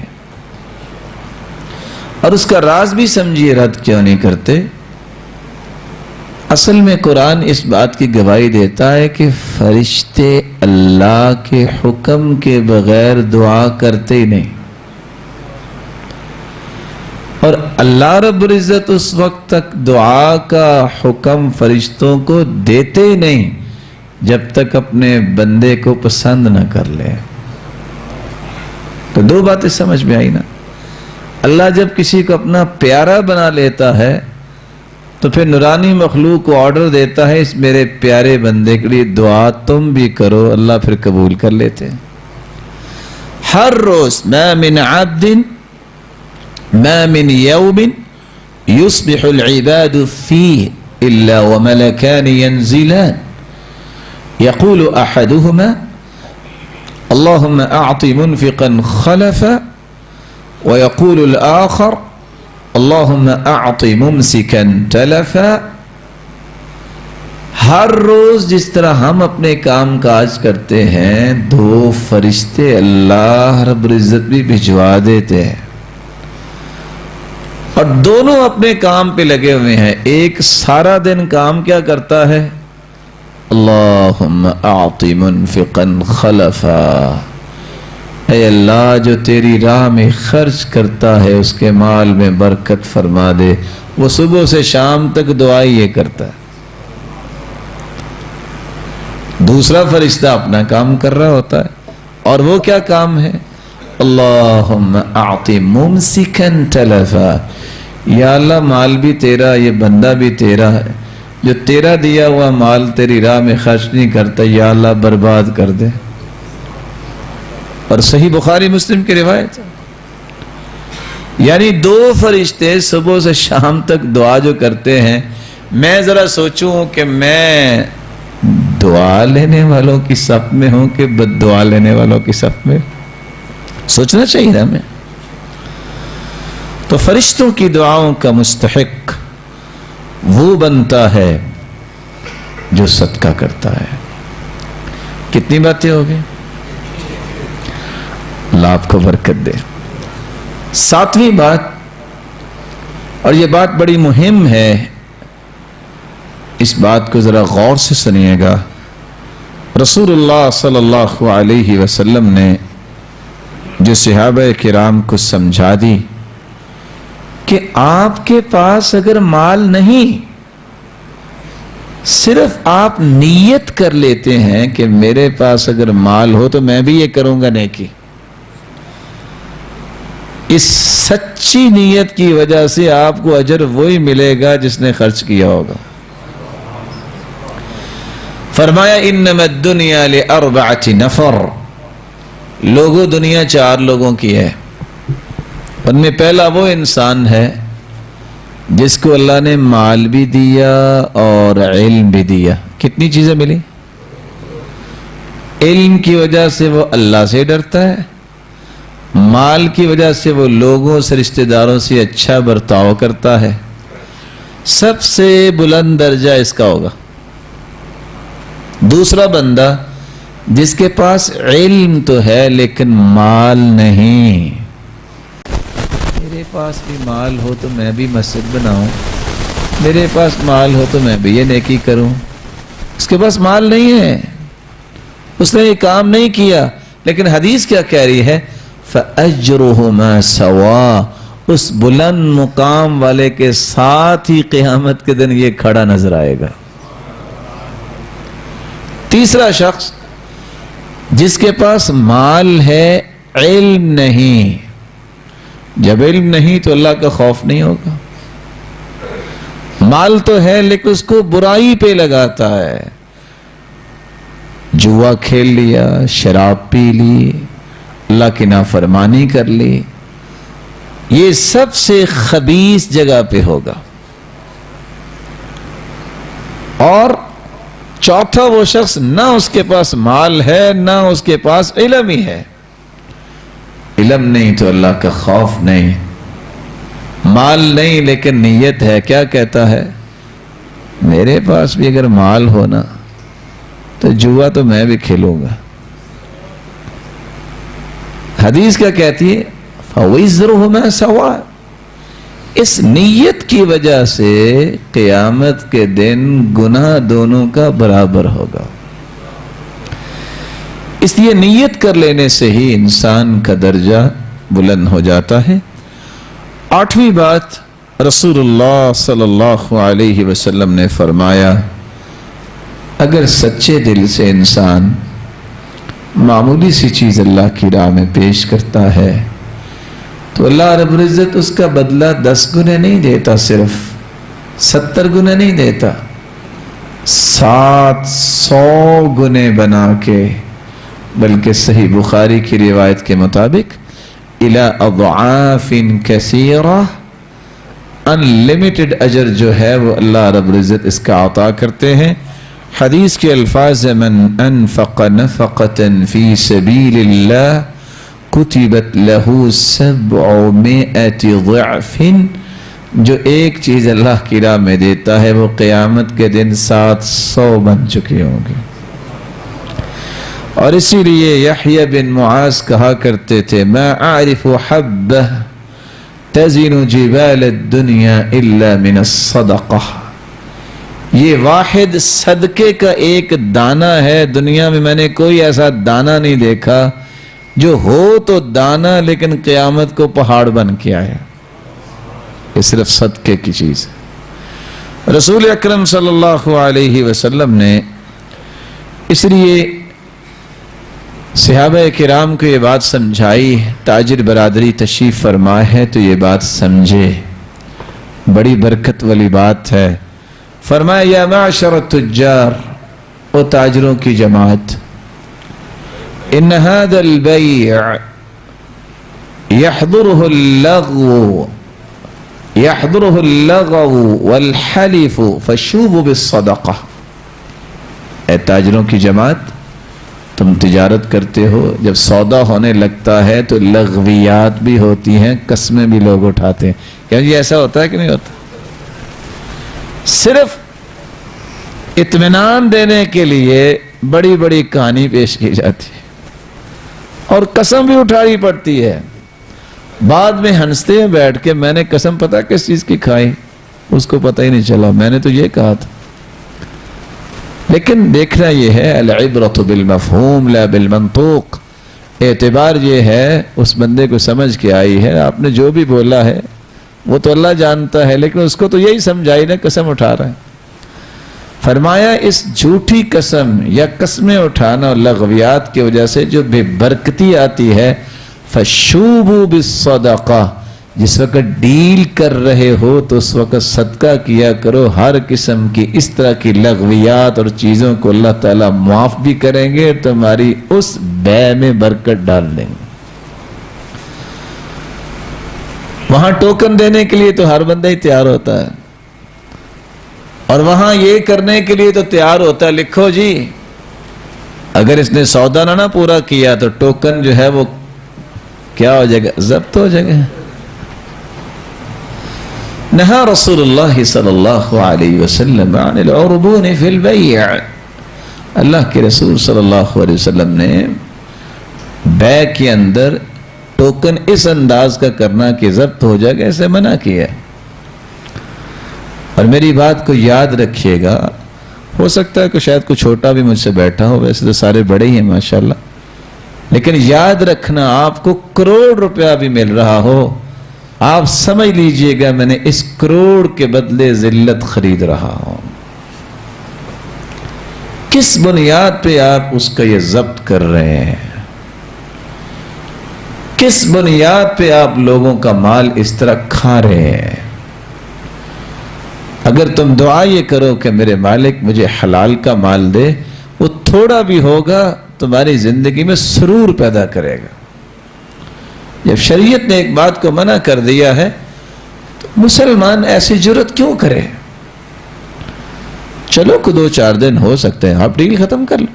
اور اس کا راز بھی سمجھیے رد کیوں نہیں کرتے۔ اصل میں قرآن اس بات کی گواہی دیتا ہے کہ فرشتے اللہ کے حکم کے بغیر دعا کرتے ہی نہیں، اور اللہ رب العزت اس وقت تک دعا کا حکم فرشتوں کو دیتے ہی نہیں جب تک اپنے بندے کو پسند نہ کر لے۔ تو دو باتیں سمجھ میں آئی نا۔ اللہ جب کسی کو اپنا پیارا بنا لیتا ہے تو پھر نورانی مخلوق کو آرڈر دیتا ہے اس میرے پیارے بندے کے لیے دعا تم بھی کرو، اللہ پھر قبول کر لیتے ہیں۔ ہر روز ما من عبد ما من يوم يصبح العباد فيه إلا وملكان ينزلان يقول أحدهما اللهم أعط منفقا خلفا ويقول الآخر اللهم أعط ممسكا تلفا۔ ہر روز جس طرح ہم اپنے کام کاج کرتے ہیں دو فرشتے اللہ رب العزت بھی بھجوا دیتے ہیں، اور دونوں اپنے کام پہ لگے ہوئے ہیں۔ ایک سارا دن کام کیا کرتا ہے؟ اللہم اعط منفقا خلفا، اے اللہ جو تیری راہ میں خرچ کرتا ہے اس کے مال میں برکت فرما دے۔ وہ صبح سے شام تک دعا یہ کرتا ہے۔ دوسرا فرشتہ اپنا کام کر رہا ہوتا ہے، اور وہ کیا کام ہے؟ اللہم اعط ممسکا تلفا، یا اللہ مال بھی تیرا، یہ بندہ بھی تیرا ہے، جو تیرا دیا ہوا مال تیری راہ میں خرچ نہیں کرتا، یا اللہ برباد کر دے۔ اور صحیح بخاری مسلم کی روایت، یعنی دو فرشتے صبح سے شام تک دعا جو کرتے ہیں، میں ذرا سوچوں کہ میں دعا لینے والوں کی صف میں ہوں کہ بد دعا لینے والوں کی صف میں؟ سوچنا چاہیے نا ہمیں۔ تو فرشتوں کی دعاؤں کا مستحق وہ بنتا ہے جو صدقہ کرتا ہے۔ کتنی باتیں ہو گئی؟ اللہ آپ کو برکت دے۔ ساتویں بات، اور یہ بات بڑی مہم ہے، اس بات کو ذرا غور سے سنیے گا۔ رسول اللہ صلی اللہ علیہ وسلم نے جو صحابہ کرام کو سمجھا دی کہ آپ کے پاس اگر مال نہیں، صرف آپ نیت کر لیتے ہیں کہ میرے پاس اگر مال ہو تو میں بھی یہ کروں گا نیکی، اس سچی نیت کی وجہ سے آپ کو اجر وہی ملے گا جس نے خرچ کیا ہوگا۔ فرمایا انما الدنیا لاربعۃ نفر، لوگوں دنیا 4 لوگوں کی ہے، ان میں پہلا وہ انسان ہے جس کو اللہ نے مال بھی دیا اور علم بھی دیا۔ کتنی چیزیں ملی؟ علم کی وجہ سے وہ اللہ سے ڈرتا ہے، مال کی وجہ سے وہ لوگوں سے، رشتہ داروں سے اچھا برتاؤ کرتا ہے۔ سب سے بلند درجہ اس کا ہوگا۔ دوسرا بندہ جس کے پاس علم تو ہے لیکن مال نہیں، میرے پاس بھی مال ہو تو میں بھی مسجد بناؤں، میرے پاس مال ہو تو میں بھی یہ نیکی کروں۔ اس کے پاس مال نہیں ہے، اس نے یہ کام نہیں کیا، لیکن حدیث کیا کہہ رہی ہے؟ فَأَجْرُهُمَا سَوَا، اس بلند مقام والے کے ساتھ ہی قیامت کے دن یہ کھڑا نظر آئے گا۔ تیسرا شخص جس کے پاس مال ہے، علم نہیں، جب علم نہیں تو اللہ کا خوف نہیں ہوگا۔ مال تو ہے لیکن اس کو برائی پہ لگاتا ہے، جوا کھیل لیا، شراب پی لی، اللہ کی نافرمانی کر لی، یہ سب سے خبیث جگہ پہ ہوگا۔ اور چوتھا وہ شخص نہ اس کے پاس مال ہے نہ اس کے پاس علم ہی ہے، علم نہیں تو اللہ کا خوف نہیں، مال نہیں لیکن نیت ہے، کیا کہتا ہے؟ میرے پاس بھی اگر مال ہونا تو جوا تو میں بھی کھیلوں گا۔ حدیث کیا کہتی ہے؟ فَوِزْرُهُمَا سَوَاءٌ، اس نیت کی وجہ سے قیامت کے دن گناہ دونوں کا برابر ہوگا۔ اس لیے نیت کر لینے سے ہی انسان کا درجہ بلند ہو جاتا ہے۔ 8ویں بات، رسول اللہ صلی اللہ علیہ وسلم نے فرمایا اگر سچے دل سے انسان معمولی سی چیز اللہ کی راہ میں پیش کرتا ہے تو اللہ رب العزت اس کا بدلہ 10 گنے نہیں دیتا، صرف 70 گنے نہیں دیتا، 700 گنے بنا کے، بلکہ صحیح بخاری کی روایت کے مطابق الی اضعاف کثیرہ، انلمیٹڈ اجر جو ہے وہ اللہ رب العزت اس کا عطا کرتے ہیں۔ حدیث کے الفاظ من انفق نفقة فی سبیل اللہ کتبت له 700 ضعف، جو ایک چیز اللہ کی راہ میں دیتا ہے وہ قیامت کے دن 700 بن چکے ہوں گے۔ اور اسی لیے یحییٰ بن معاذ کہا کرتے تھے ما اعرف حبہ تزن جبال الدنیا الا من الصدقہ، یہ واحد صدقے کا ایک دانہ ہے، دنیا میں میں نے کوئی ایسا دانہ نہیں دیکھا جو ہو تو دانہ لیکن قیامت کو پہاڑ بن کے آیا، یہ صرف صدقے کی چیز ہے۔ رسول اکرم صلی اللہ علیہ وسلم نے اس لیے صحابہ کرام کو یہ بات سمجھائی، تاجر برادری تشریف فرما ہے تو یہ بات سمجھے، بڑی برکت والی بات ہے۔ فرمایا یا معشر التجار، او تاجروں کی جماعت، ان هذا البيع يحضره اللغو والحلف فشوبوا بالصدقہ، اے تاجروں کی جماعت، تم تجارت کرتے ہو، جب سودا ہونے لگتا ہے تو لغویات بھی ہوتی ہیں، قسمیں بھی لوگ اٹھاتے ہیں، کیا یہ ایسا ہوتا ہے کہ نہیں ہوتا؟ صرف اطمینان دینے کے لیے بڑی بڑی کہانی پیش کی جاتی ہے اور قسم بھی اٹھانی پڑتی ہے، بعد میں ہنستے ہیں بیٹھ کے، میں نے قسم پتہ کس چیز کی کھائی، اس کو پتہ ہی نہیں چلا، میں نے تو یہ کہا تھا۔ لیکن دیکھنا یہ ہے العبرۃ بالمفہوم لا بالمنطوق، اعتبار یہ ہے اس بندے کو سمجھ کے آئی ہے، آپ نے جو بھی بولا ہے وہ تو اللہ جانتا ہے، لیکن اس کو تو یہی سمجھائی نا، قسم اٹھا رہا ہے۔ فرمایا اس جھوٹی قسم یا قسمیں اٹھانا اور لغویات کی وجہ سے جو بے برکتی آتی ہے، فشوبوا بالصدقہ، جس وقت ڈیل کر رہے ہو تو اس وقت صدقہ کیا کرو، ہر قسم کی اس طرح کی لغویات اور چیزوں کو اللہ تعالیٰ معاف بھی کریں گے اور تمہاری اس بے میں برکت ڈال دیں گے۔ وہاں ٹوکن دینے کے لیے تو ہر بندہ ہی تیار ہوتا ہے، اور وہاں یہ کرنے کے لیے تو تیار ہوتا ہے، لکھو جی اگر اس نے سودا نہ پورا کیا تو ٹوکن جو ہے وہ کیا ہو جائے گا، ضبط ہو جائے گا۔ نہا رسول اللہ صلی اللہ علیہ وسلم عن العربون فی البیع، اللہ کے رسول صلی اللہ علیہ وسلم نے بیع کے اندر ٹوکن اس انداز کا کرنا کہ ضبط ہو جائے گا، ایسے منع کیا۔ اور میری بات کو یاد رکھیے گا، ہو سکتا ہے کہ شاید کوئی چھوٹا بھی مجھ سے بیٹھا ہو، ویسے تو سارے بڑے ہی ہیں ماشاءاللہ، لیکن یاد رکھنا آپ کو کروڑ روپیہ بھی مل رہا ہو، آپ سمجھ لیجئے گا میں نے اس کروڑ کے بدلے ذلت خرید رہا ہوں۔ کس بنیاد پہ آپ اس کا یہ ضبط کر رہے ہیں؟ کس بنیاد پہ آپ لوگوں کا مال اس طرح کھا رہے ہیں؟ اگر تم دعا یہ کرو کہ میرے مالک مجھے حلال کا مال دے، وہ تھوڑا بھی ہوگا تمہاری زندگی میں سرور پیدا کرے گا۔ جب شریعت نے ایک بات کو منع کر دیا ہے تو مسلمان ایسی جرت کیوں کرے؟ چلو کو 2-4 دن ہو سکتے ہیں، آپ ڈیل ختم کر لو۔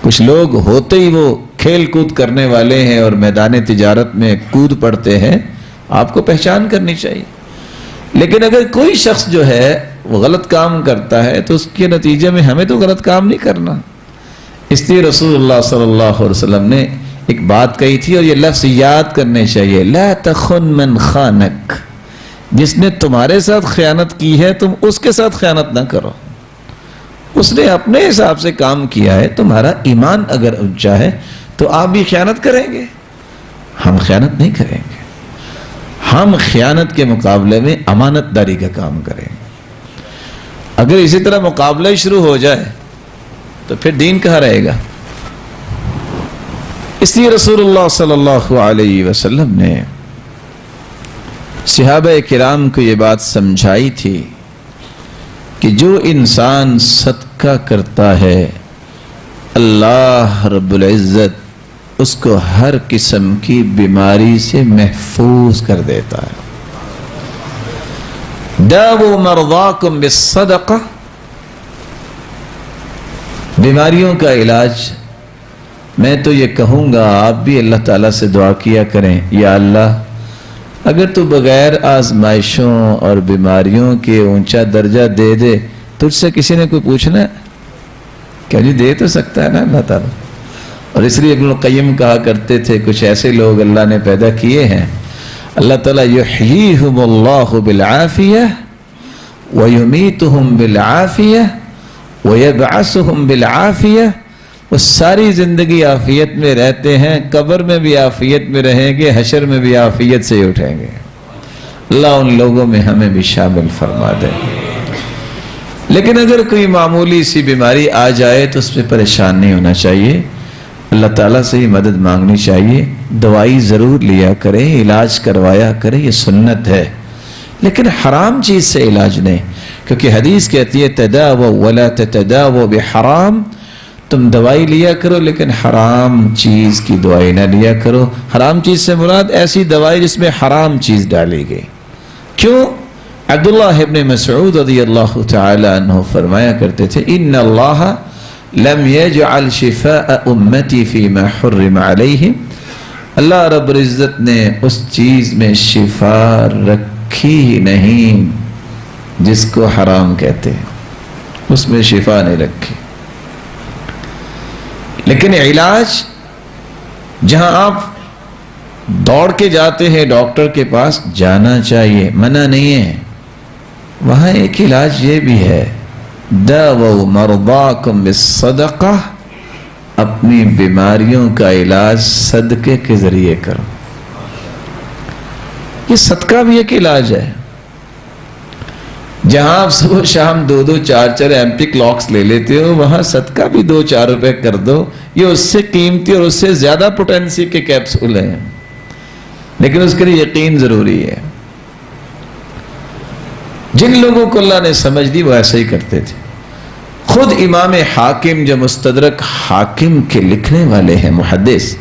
کچھ لوگ ہوتے ہی وہ کھیل کود کرنے والے ہیں اور میدان تجارت میں کود پڑتے ہیں، آپ کو پہچان کرنی چاہیے۔ لیکن اگر کوئی شخص جو ہے وہ غلط کام کرتا ہے تو اس کے نتیجے میں ہمیں تو غلط کام نہیں کرنا۔ اس لیے رسول اللہ صلی اللہ علیہ وسلم نے ایک بات کہی تھی، اور یہ لفظ یاد کرنے چاہیے، لا تخن من خانک، جس نے تمہارے ساتھ خیانت کی ہے تم اس کے ساتھ خیانت نہ کرو۔ اس نے اپنے حساب سے کام کیا ہے، تمہارا ایمان اگر اونچا ہے تو آپ بھی خیانت کریں گے؟ ہم خیانت نہیں کریں گے، ہم خیانت کے مقابلے میں امانت داری کا کام کریں گے۔ اگر اسی طرح مقابلہ ہی شروع ہو جائے تو پھر دین کہاں رہے گا؟ اس لیے رسول اللہ صلی اللہ علیہ وسلم نے صحابہ کرام کو یہ بات سمجھائی تھی کہ جو انسان صدقہ کرتا ہے اللہ رب العزت اس کو ہر قسم کی بیماری سے محفوظ کر دیتا ہے۔ داؤوا مرضاکم بالصدقہ، بیماریوں کا علاج میں تو یہ کہوں گا آپ بھی اللہ تعالیٰ سے دعا کیا کریں، یا اللہ اگر تو بغیر آزمائشوں اور بیماریوں کے اونچا درجہ دے دے، تجھ سے کسی نے کوئی پوچھنا ہے کیا؟ جی دے تو سکتا ہے نا اللہ تعالیٰ۔ اور اس لیے ابن القیم کہا کرتے تھے کچھ ایسے لوگ اللہ نے پیدا کیے ہیں، اللہ تعالیٰ یحییہم اللہ بالعافیہ ویمیتہم بالعافیہ ویبعثہم بالعافیہ، وہ ساری زندگی عافیت میں رہتے ہیں، قبر میں بھی عافیت میں رہیں گے، حشر میں بھی عافیت سے اٹھیں گے۔ اللہ ان لوگوں میں ہمیں بھی شامل فرما دے۔ لیکن اگر کوئی معمولی سی بیماری آ جائے تو اس پہ پریشان نہیں ہونا چاہیے، اللہ تعالیٰ سے ہی مدد مانگنی چاہیے، دوائی ضرور لیا کریں، علاج کروایا کریں، یہ سنت ہے، لیکن حرام چیز سے علاج نہیں، کیونکہ حدیث کہتی ہے تداووا ولا تتداووا بحرام، تم دوائی لیا کرو لیکن حرام چیز کی دوائی نہ لیا کرو۔ حرام چیز سے مراد ایسی دوائی جس میں حرام چیز ڈالی گئی۔ کیوں؟ عبداللہ ابن مسعود رضی اللہ تعالی عنہ فرمایا کرتے تھے ان اللہ لم یجعل شفاء امتی فیما حرم علیہم، اللہ رب العزت نے اس چیز میں شفا رکھی ہی نہیں جس کو حرام کہتے ہیں، اس میں شفا نہیں رکھی۔ لیکن علاج جہاں آپ دوڑ کے جاتے ہیں ڈاکٹر کے پاس، جانا چاہیے، منع نہیں ہے، وہاں ایک علاج یہ بھی ہے داووا مرضاکم بالصدقہ، اپنی بیماریوں کا علاج صدقے کے ذریعے کرو۔ یہ صدقہ بھی ایک علاج ہے۔ جہاں آپ صبح شام 2-2 4-4 ایمپی کلاکس لے لیتے ہو، وہاں صدقہ بھی 2-4 روپے کر دو۔ یہ اس سے قیمتی اور اس سے زیادہ پوٹینسی کے کیپسول ہیں، لیکن اس کے لیے یقین ضروری ہے۔ جن لوگوں کو اللہ نے سمجھ دی وہ ایسے ہی کرتے تھے۔ خود امام حاکم جو مستدرک حاکم کے لکھنے والے ہیں، محدث،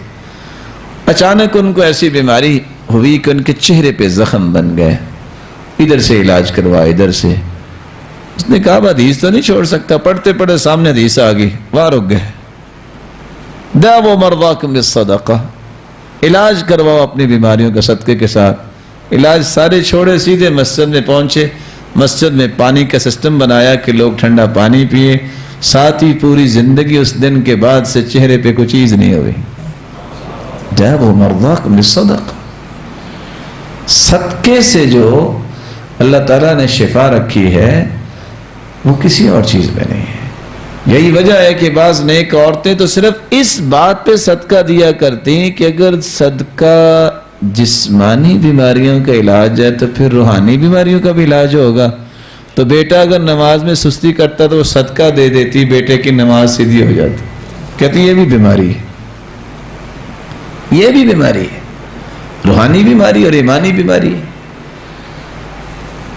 اچانک ان کو ایسی بیماری ہوئی کہ ان کے چہرے پہ زخم بن گئے، ادھر سے علاج کروا ادھر سے۔ اس نے کہا حدیث تو نہیں چھوڑ سکتا، پڑھتے پڑھتے سامنے حدیث آ گئی، وہاں رک گئے۔ داووا مرضاکم بالصدقہ، علاج کرواؤ اپنی بیماریوں کا صدقے کے ساتھ۔ علاج سارے چھوڑے، سیدھے مسجد میں پہنچے۔ مسجد میں پانی کا سسٹم بنایا کہ لوگ ٹھنڈا پانی پیے، ساتھ ہی پوری زندگی اس دن کے بعد سے چہرے پہ کوئی چیز نہیں ہوئی۔ داووا مرضاکم بالصدقہ، صدقے سے جو اللہ تعالیٰ نے شفا رکھی ہے وہ کسی اور چیز میں نہیں ہے۔ یہی وجہ ہے کہ بعض نیک عورتیں تو صرف اس بات پہ صدقہ دیا کرتی ہیں کہ اگر صدقہ جسمانی بیماریوں کا علاج ہے تو پھر روحانی بیماریوں کا بھی علاج ہوگا۔ تو بیٹا اگر نماز میں سستی کرتا تو وہ صدقہ دے دیتی، بیٹے کی نماز سیدھی ہو جاتی۔ کہتی یہ بھی بیماری ہے، یہ بھی بیماری ہے، روحانی بیماری اور ایمانی بیماری ہے۔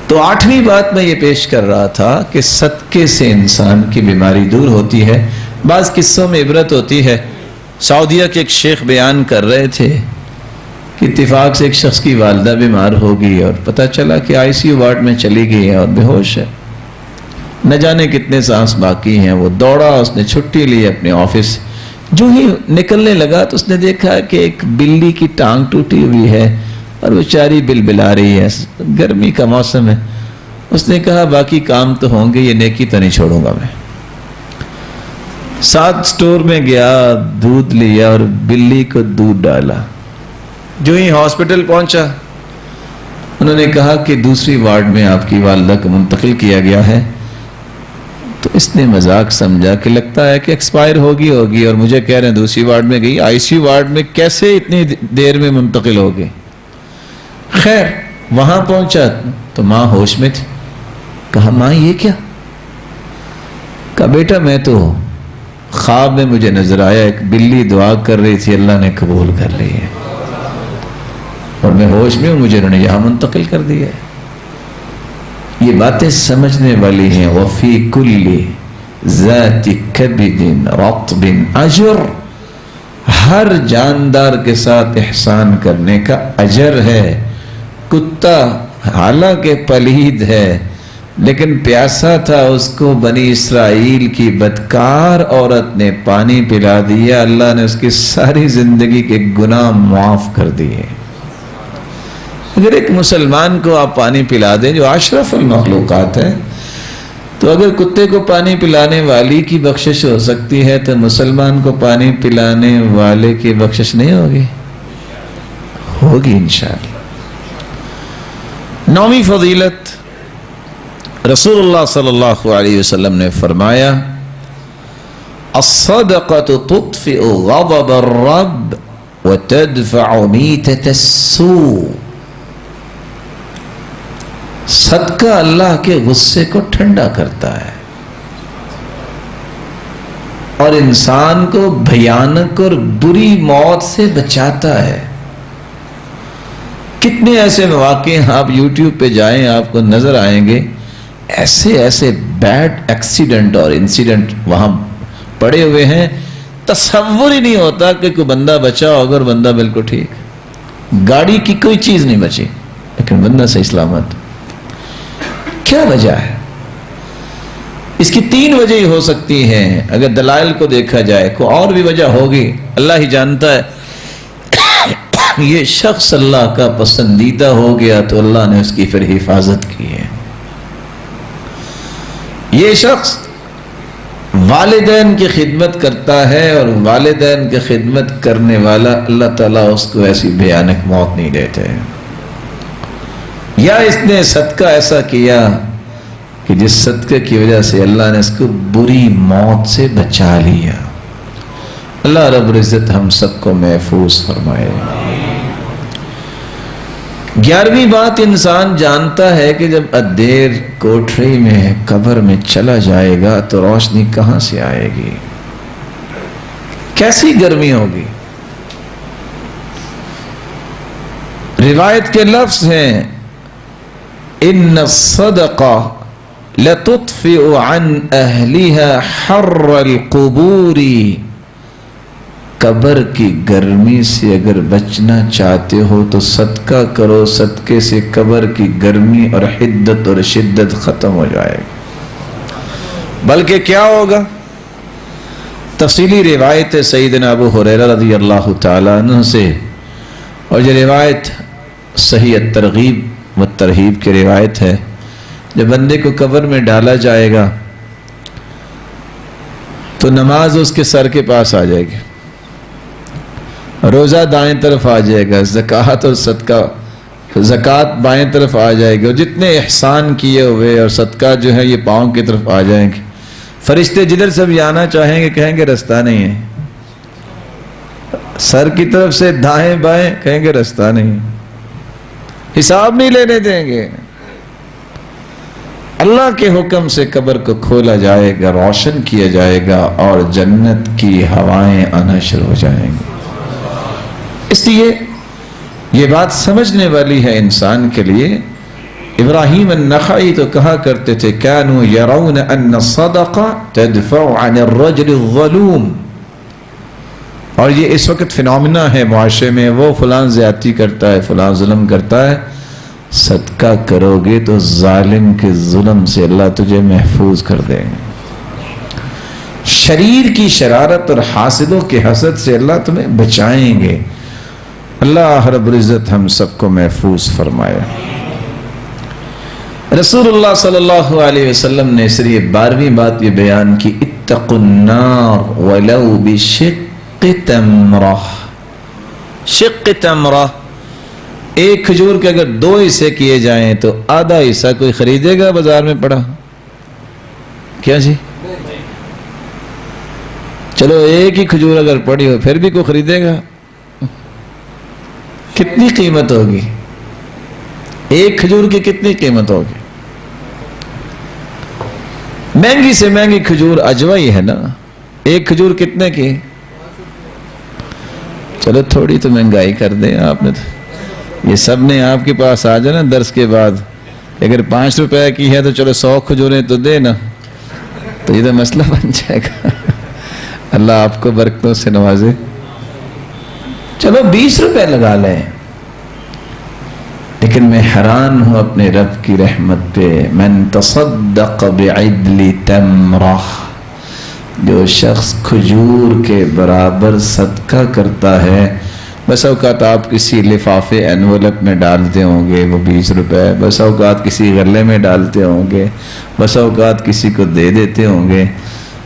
تو 8ویں بات میں یہ پیش کر رہا تھا کہ صدقے سے انسان کی بیماری دور ہوتی ہے۔ بعض قصوں میں عبرت ہوتی ہے۔ سعودیہ کے ایک شیخ بیان کر رہے تھے کہ اتفاق سے ایک شخص کی والدہ بیمار ہو گئی اور پتہ چلا کہ آئی سی یو وارڈ میں چلی گئی ہے اور بے ہوش ہے، نہ جانے کتنے سانس باقی ہیں۔ وہ دوڑا، اس نے چھٹی لی اپنے آفس۔ جو ہی نکلنے لگا تو اس نے دیکھا کہ ایک بلی کی ٹانگ ٹوٹی ہوئی ہے اور بیچاری بلبلا رہی ہے، گرمی کا موسم ہے۔ اس نے کہا باقی کام تو ہوں گے، یہ نیکی تو نہیں چھوڑوں گا میں۔ ساتھ سٹور میں گیا، دودھ لیا اور بلی کو دودھ ڈالا۔ جو ہی ہاسپٹل پہنچا انہوں نے کہا کہ دوسری وارڈ میں آپ کی والدہ کو منتقل کیا گیا ہے۔ تو اس نے مذاق سمجھا کہ لگتا ہے کہ ایکسپائر ہوگی اور مجھے کہہ رہے ہیں دوسری وارڈ میں گئی، آئی سی یو وارڈ میں کیسے اتنی دیر میں منتقل ہو گئی؟ خیر وہاں پہنچا تو ماں ہوش میں تھی۔ کہا ماں یہ کیا؟ کہا بیٹا میں تو خواب میں مجھے نظر آیا ایک بلی دعا کر رہی تھی، اللہ نے قبول کر لی ہے اور میں ہوش میں ہوں، مجھے انہوں نے یہاں منتقل کر دیا ہے۔ یہ باتیں سمجھنے والی ہیں۔ وفی کل ذات کبد رطب اجر، ہر جاندار کے ساتھ احسان کرنے کا اجر ہے۔ کتا حالانکہ پلید ہے لیکن پیاسا تھا، اس کو بنی اسرائیل کی بدکار عورت نے پانی پلا دیا، اللہ نے اس کی ساری زندگی کے گناہ معاف کر دیے۔ اگر ایک مسلمان کو آپ پانی پلا دیں جو اشرف المخلوقات ہے، تو اگر کتے کو پانی پلانے والی کی بخشش ہو سکتی ہے تو مسلمان کو پانی پلانے والے کی بخشش نہیں ہوگی؟ ہوگی انشاءاللہ۔ 9ویں فضیلت، رسول اللہ صلی اللہ علیہ وسلم نے فرمایا الصدقۃ تطفئ غضب الرب وتدفع میتۃ السوء، صدقہ اللہ کے غصے کو ٹھنڈا کرتا ہے اور انسان کو بھیانک اور بری موت سے بچاتا ہے۔ کتنے ایسے مواقع آپ یوٹیوب پہ جائیں آپ کو نظر آئیں گے، ایسے بیڈ ایکسیڈنٹ اور انسیڈنٹ وہاں پڑے ہوئے ہیں، تصور ہی نہیں ہوتا کہ کوئی بندہ بچا ہوگا اور بندہ بالکل ٹھیک، گاڑی کی کوئی چیز نہیں بچی لیکن بندہ صحیح سلامت۔ کیا وجہ ہے؟ اس کی 3 وجہ ہی ہو سکتی ہیں اگر دلائل کو دیکھا جائے، کوئی اور بھی وجہ ہوگی اللہ ہی جانتا ہے۔ یہ شخص اللہ کا پسندیدہ ہو گیا تو اللہ نے اس کی پھر حفاظت کی ہے۔ یہ شخص والدین کی خدمت کرتا ہے اور والدین کی خدمت کرنے والا اللہ تعالیٰ اس کو ایسی بھیانک موت نہیں دیتے۔ یا اس نے صدقہ ایسا کیا کہ جس صدقے کی وجہ سے اللہ نے اس کو بری موت سے بچا لیا۔ اللہ رب العزت ہم سب کو محفوظ فرمائے۔ 11ویں بات، انسان جانتا ہے کہ جب ادیر کوٹھری میں قبر میں چلا جائے گا تو روشنی کہاں سے آئے گی، کیسی گرمی ہوگی۔ روایت کے لفظ ہیں ان الصدقہ لتطفئ عن اہلها حر القبور، قبر کی گرمی سے اگر بچنا چاہتے ہو تو صدقہ کرو، صدقے سے قبر کی گرمی اور حدت اور شدت ختم ہو جائے گی۔ بلکہ کیا ہوگا، تفصیلی روایت ہے سیدنا ابو ہریرہ رضی اللہ تعالیٰ عنہ سے، اور یہ روایت صحیح الترغیب و ترہیب کی روایت ہے۔ جب بندے کو قبر میں ڈالا جائے گا تو نماز اس کے سر کے پاس آ جائے گی، روزہ دائیں طرف آ جائے گا، زکوٰۃ اور صدقہ، زکوٰۃ بائیں طرف آ جائے گی، اور جتنے احسان کیے ہوئے اور صدقہ جو ہے یہ پاؤں کی طرف آ جائیں گے۔ فرشتے جدھر سے بھی آنا چاہیں گے کہیں گے رستہ نہیں ہے، سر کی طرف سے دائیں بائیں کہیں گے رستہ نہیں ہے، حساب نہیں لینے دیں گے۔ اللہ کے حکم سے قبر کو کھولا جائے گا، روشن کیا جائے گا، اور جنت کی ہوائیں آنا شروع ہو جائیں گی۔ اس لیے یہ بات سمجھنے والی ہے انسان کے لیے۔ ابراہیم النخعی تو کہا کرتے تھے كانوا يرون ان الصدقہ تدفع عن الرجل الظلوم، اور یہ اس وقت فنومنا ہے معاشرے میں، وہ فلاں زیادتی کرتا ہے، فلاں ظلم کرتا ہے، صدقہ کرو گے تو ظالم کے ظلم سے اللہ تجھے محفوظ کر دیں گے، شریر کی شرارت اور حاسدوں کے حسد سے اللہ تمہیں بچائیں گے۔ اللہ رب العزت ہم سب کو محفوظ فرمائے۔ رسول اللہ صلی اللہ علیہ وسلم نے اس لیے 12ویں بات یہ بیان کی، اتقوا النار ولو بشق تمرہ۔ شق تمرہ، ایک کھجور کے اگر 2 حصے کیے جائیں تو آدھا حصہ کوئی خریدے گا بازار میں پڑا؟ کیا جی؟ چلو ایک ہی کھجور اگر پڑی ہو پھر بھی کوئی خریدے گا؟ کتنی قیمت ہوگی؟ ایک کھجور کی کتنی قیمت ہوگی؟ مہنگی سے مہنگی کھجور اجوائی ہے نا، ایک کھجور کتنے کی؟ چلو تھوڑی تو مہنگائی کر دیں آپ نے، یہ سب نے آپ کے پاس آ جانا درس کے بعد، اگر 5 روپے کی ہے تو چلو 100 کھجوریں تو دے نا، تو یہ تو مسئلہ بن جائے گا۔ اللہ آپ کو برکتوں سے نوازے۔ چلو 20 روپے لگا لیں، لیکن میں حیران ہوں اپنے رب کی رحمت پہ، من تصدق بعدل تمرہ، جو شخص کھجور کے برابر صدقہ کرتا ہے، بس اوقات آپ کسی لفافے انولپ میں ڈالتے ہوں گے وہ 20 روپے، بس اوقات کسی غلے میں ڈالتے ہوں گے، بس اوقات کسی کو دے دیتے ہوں گے،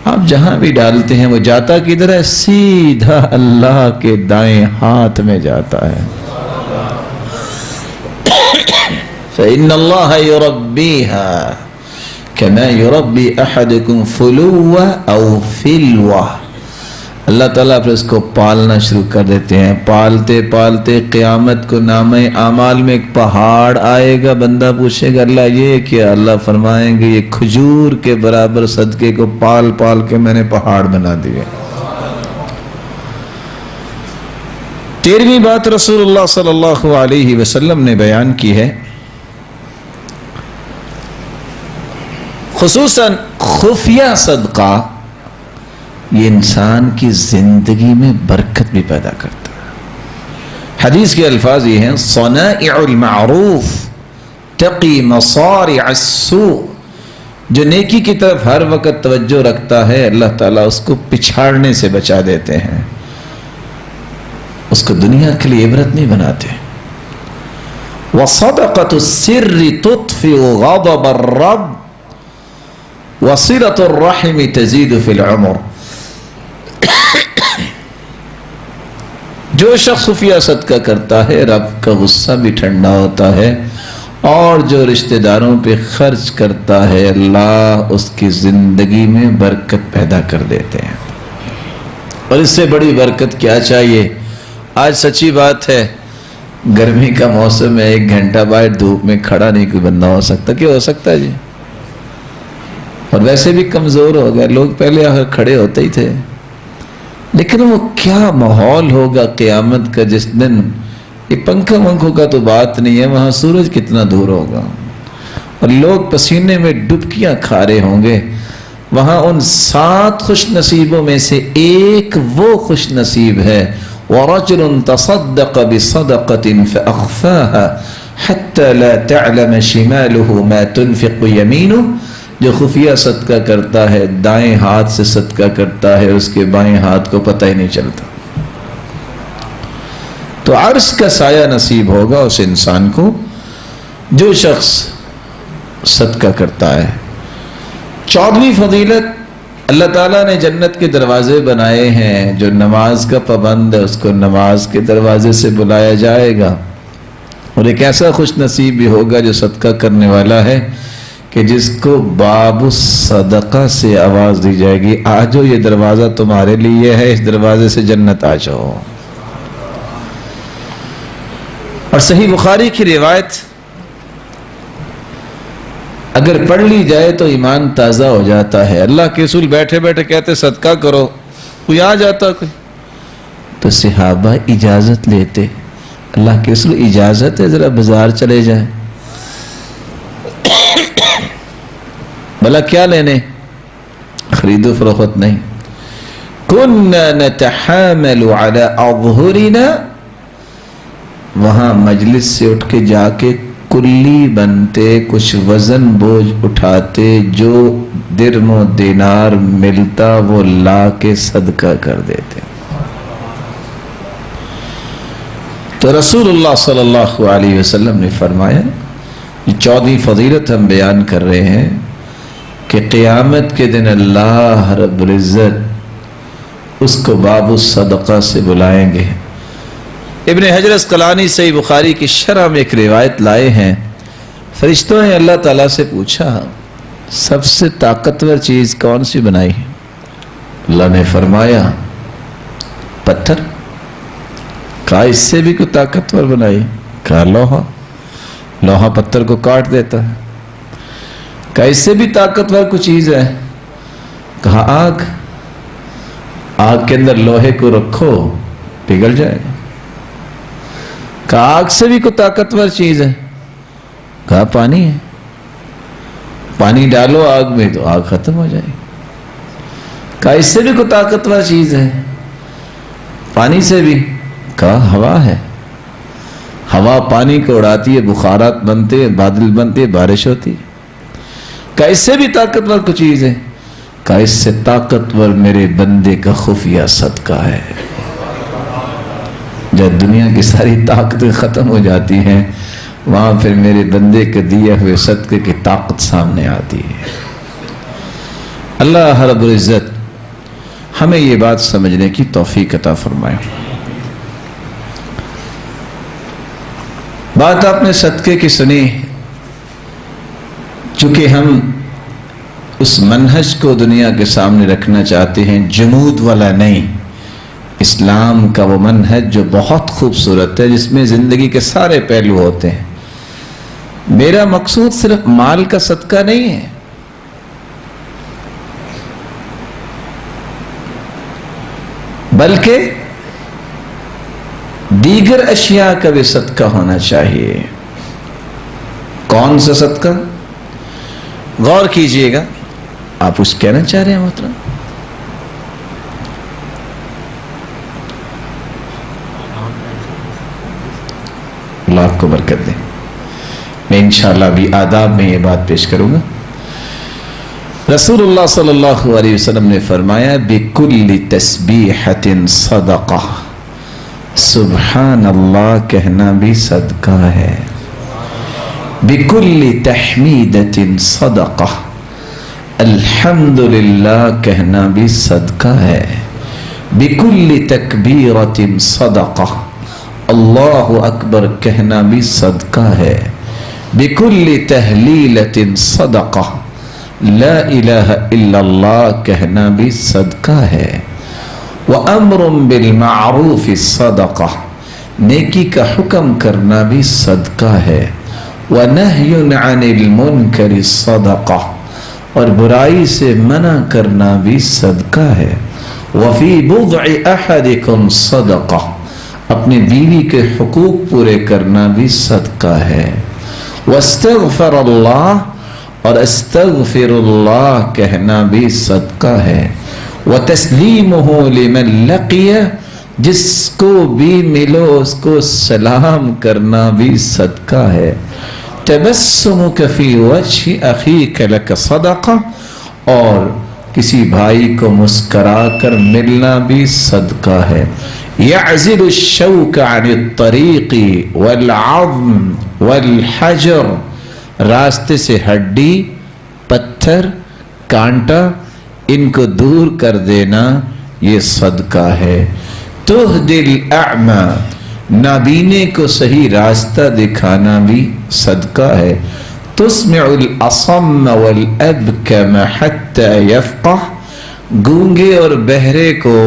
آپ جہاں بھی ڈالتے ہیں وہ جاتا کدھر ہے؟ سیدھا اللہ کے دائیں ہاتھ میں جاتا ہے۔ فَإِنَّ اللَّهَ يُرَبِّيهَا كَمَا يُرَبِّي أَحَدُكُمْ فُلُوَّ أَوْ فِلْوَةً، اللہ تعالیٰ پھر اس کو پالنا شروع کر دیتے ہیں، پالتے پالتے قیامت کو نامہ اعمال میں ایک پہاڑ آئے گا، بندہ پوچھے گا اللہ یہ کیا؟ اللہ فرمائیں گے یہ کھجور کے برابر صدقے کو پال پال کے میں نے پہاڑ بنا دیا۔ 13ویں بات رسول اللہ صلی اللہ علیہ وسلم نے بیان کی ہے، خصوصاً خفیہ صدقہ یہ انسان کی زندگی میں برکت بھی پیدا کرتا ہے۔ حدیث کے الفاظ یہ ہیں، صنائع المعروف تقی مصارع السوء، جو نیکی کی طرف ہر وقت توجہ رکھتا ہے اللہ تعالیٰ اس کو پچھاڑنے سے بچا دیتے ہیں، اس کو دنیا کے لیے عبرت نہیں بناتے۔ وصدقۃ السر تطفئ غضب الرب وصلۃ الرحم تزید فی العمر، جو شخص خفیہ صدقہ کرتا ہے رب کا غصہ بھی ٹھنڈا ہوتا ہے اور جو رشتہ داروں پہ خرچ کرتا ہے اللہ اس کی زندگی میں برکت پیدا کر دیتے ہیں۔ اور اس سے بڑی برکت کیا چاہیے؟ آج سچی بات ہے، گرمی کا موسم ہے، 1 گھنٹہ باہر دھوپ میں کھڑا نہیں کوئی بندہ ہو سکتا۔ کیا ہو سکتا ہے جی؟ اور ویسے بھی کمزور ہو گئے لوگ، پہلے آخر کھڑے ہوتے ہی تھے، لیکن وہ کیا ماحول ہوگا قیامت کا جس دن یہ پنکھا ونکھوں کا تو بات نہیں ہے، وہاں سورج کتنا دور ہوگا اور لوگ پسینے میں ڈبکیاں کھا رہے ہوں گے۔ وہاں ان 7 خوش نصیبوں میں سے ایک وہ خوش نصیب ہے، وَرَجُلٌ تَصَدَّقَ بِصَدَقَةٍ فَأَخْفَاهَا حَتَّى لَا تَعْلَمَ شِمَالُهُ مَا تُنْفِقُ يَمِينُهُ، جو خفیہ صدقہ کرتا ہے، دائیں ہاتھ سے صدقہ کرتا ہے، اس کے بائیں ہاتھ کو پتہ ہی نہیں چلتا۔ تو عرش کا سایہ نصیب ہوگا اس انسان کو جو شخص صدقہ کرتا ہے۔ 14ویں فضیلت، اللہ تعالیٰ نے جنت کے دروازے بنائے ہیں، جو نماز کا پابند ہے اس کو نماز کے دروازے سے بلایا جائے گا، اور ایک ایسا خوش نصیب بھی ہوگا جو صدقہ کرنے والا ہے کہ جس کو باب الصدقہ سے آواز دی جائے گی، آجو یہ دروازہ تمہارے لیے ہے، اس دروازے سے جنت آ جاؤ۔ اور صحیح بخاری کی روایت اگر پڑھ لی جائے تو ایمان تازہ ہو جاتا ہے۔ اللہ کے رسول بیٹھے بیٹھے کہتے صدقہ کرو، کوئی آ جاتا کوئی تو صحابہ اجازت لیتے، اللہ کے رسول اجازت ہے ذرا بازار چلے جائیں، بھلا کیا لینے؟ خرید و فروخت نہیں۔ كنا نتحامل على اظهرنا، وہاں مجلس سے اٹھ کے جا کے کلی بنتے، کچھ وزن بوجھ اٹھاتے، جو درم و دینار ملتا وہ لا کے صدقہ کر دیتے۔ تو رسول اللہ صلی اللہ علیہ وسلم نے فرمایا، یہ 14ویں فضیلت ہم بیان کر رہے ہیں کہ قیامت کے دن اللہ رب العزت اس کو باب الصدقہ سے بلائیں گے۔ ابن حجر اسقلانی صحیح بخاری کی شرح میں ایک روایت لائے ہیں، فرشتوں نے اللہ تعالیٰ سے پوچھا سب سے طاقتور چیز کون سی بنائی؟ اللہ نے فرمایا پتھر۔ کہا اس سے بھی کوئی طاقتور بنائی؟ کہا لوہا، لوہا پتھر کو کاٹ دیتا ہے۔ کہا اس سے بھی طاقتور کوئی چیز ہے؟ کہا آگ، آگ کے اندر لوہے کو رکھو پگھل جائے گا۔ کہا آگ سے بھی کوئی طاقتور چیز ہے؟ کہا پانی ہے، پانی ڈالو آگ میں تو آگ ختم ہو جائے گی۔ کہا اس سے بھی کوئی طاقتور چیز ہے؟ پانی سے بھی؟ کہا ہوا ہے، ہوا پانی کو اڑاتی ہے، بخارات بنتے ہیں، بادل بنتے ہیں، بارش ہوتی ہے۔ کہا اس سے بھی طاقتور کوئی چیز ہے؟ کہا اس سے طاقتور میرے بندے کا خفیہ صدقہ ہے۔ جب دنیا کی ساری طاقتیں ختم ہو جاتی ہیں وہاں پھر میرے بندے کے دیے ہوئے صدقے کی طاقت سامنے آتی ہے۔ اللہ رب العزت ہمیں یہ بات سمجھنے کی توفیق عطا فرمائے۔ بات آپ نے صدقے کی سنی، چونکہ ہم اس منہج کو دنیا کے سامنے رکھنا چاہتے ہیں، جمود والا نہیں، اسلام کا وہ منہج جو بہت خوبصورت ہے، جس میں زندگی کے سارے پہلو ہوتے ہیں۔ میرا مقصود صرف مال کا صدقہ نہیں ہے، بلکہ دیگر اشیاء کا بھی صدقہ ہونا چاہیے۔ کون سا صدقہ؟ غور کیجئے گا۔ آپ کچھ کہنا چاہ رہے ہیں محترم؟ اللہ آپ کو برکت دے۔ میں انشاءاللہ بھی آداب میں یہ بات پیش کروں گا۔ رسول اللہ صلی اللہ علیہ وسلم نے فرمایا بِكُلِّ تَسْبِيحَةٍ صَدَقَةٍ، سبحان اللہ کہنا بھی صدقہ ہے۔ بِكُلِّ تَحْمِيدَةٍ صَدَقَةٍ، الحمدللہ کہنا بھی صدقہ ہے۔ بِكُلِّ تَكْبِيرَةٍ صَدَقَةٍ، اللہ اکبر کہنا بھی صدقہ ہے۔ بِكُلِّ تَحْلِيلَةٍ صَدَقَةٍ لا الہ الا اللہ کہنا بھی صدقہ ہے. وَأَمْرٌ بِالْمَعْرُوفِ صَدَقَةٍ نیکی کا حکم کرنا بھی صدقہ ہے. وَنَهْيٌ عَنِ الْمُنْكَرِ صَدَقَةٍ اور برائی سے منع کرنا بھی صدقہ ہے. وَفِي بُضْعِ أَحَدِكُمْ صَدَقَةٍ اپنی بیوی کے حقوق پورے کرنا بھی صدقہ ہے. وَاسْتَغْفَرَ اللَّهِ اور استغفر اللہ کہنا بھی صدقہ ہے. وَتَسْلِيمُهُ لِمَنْ لَقِيَ جس کو بھی ملو اس کو سلام کرنا بھی صدقہ ہے. تبسمک فی وجہ اخیک لک صدقہ اور کسی بھائی کو مسکرا کر ملنا بھی صدقہ ہے. یعزل الشوک عن الطریق والعظم والحجر راستے سے ہڈی پتھر کانٹا ان کو دور کر دینا یہ صدقہ ہے. تہدی الاعمى نابینے کو صحیح راستہ دکھانا بھی صدقہ ہے. تسمع الاصم والابکم حتى یفقہ گونگے اور بہرے کو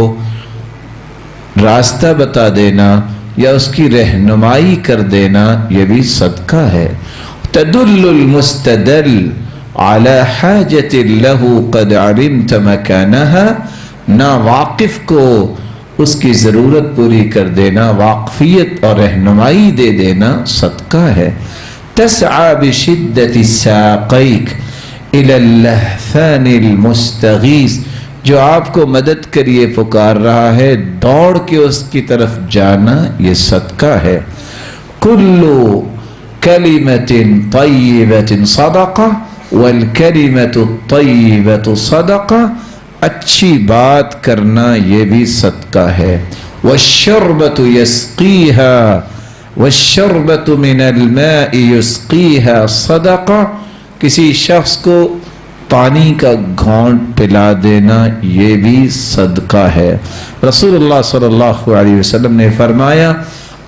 راستہ بتا دینا یا اس کی رہنمائی کر دینا یہ بھی صدقہ ہے. تدل المستدل على حاجة له قد علمت مكانها نا واقف کو اس کی ضرورت پوری کر دینا واقفیت اور رہنمائی دے دینا صدقہ ہے. تسعى بشدة ساقيك إلى اللهفان المستغيث جو آپ کو مدد کریے پکار رہا ہے دوڑ کے اس کی طرف جانا یہ صدقہ ہے. كل كلمة طيبة صدقة والكلمة الطيبة صدقة اچھی بات کرنا یہ بھی صدقہ ہے. والشربة يسقيها والشربة من الماء يسقيها صدقة کسی شخص کو پانی کا گھونٹ پلا دینا یہ بھی صدقہ ہے. رسول اللہ صلی اللہ علیہ وسلم نے فرمایا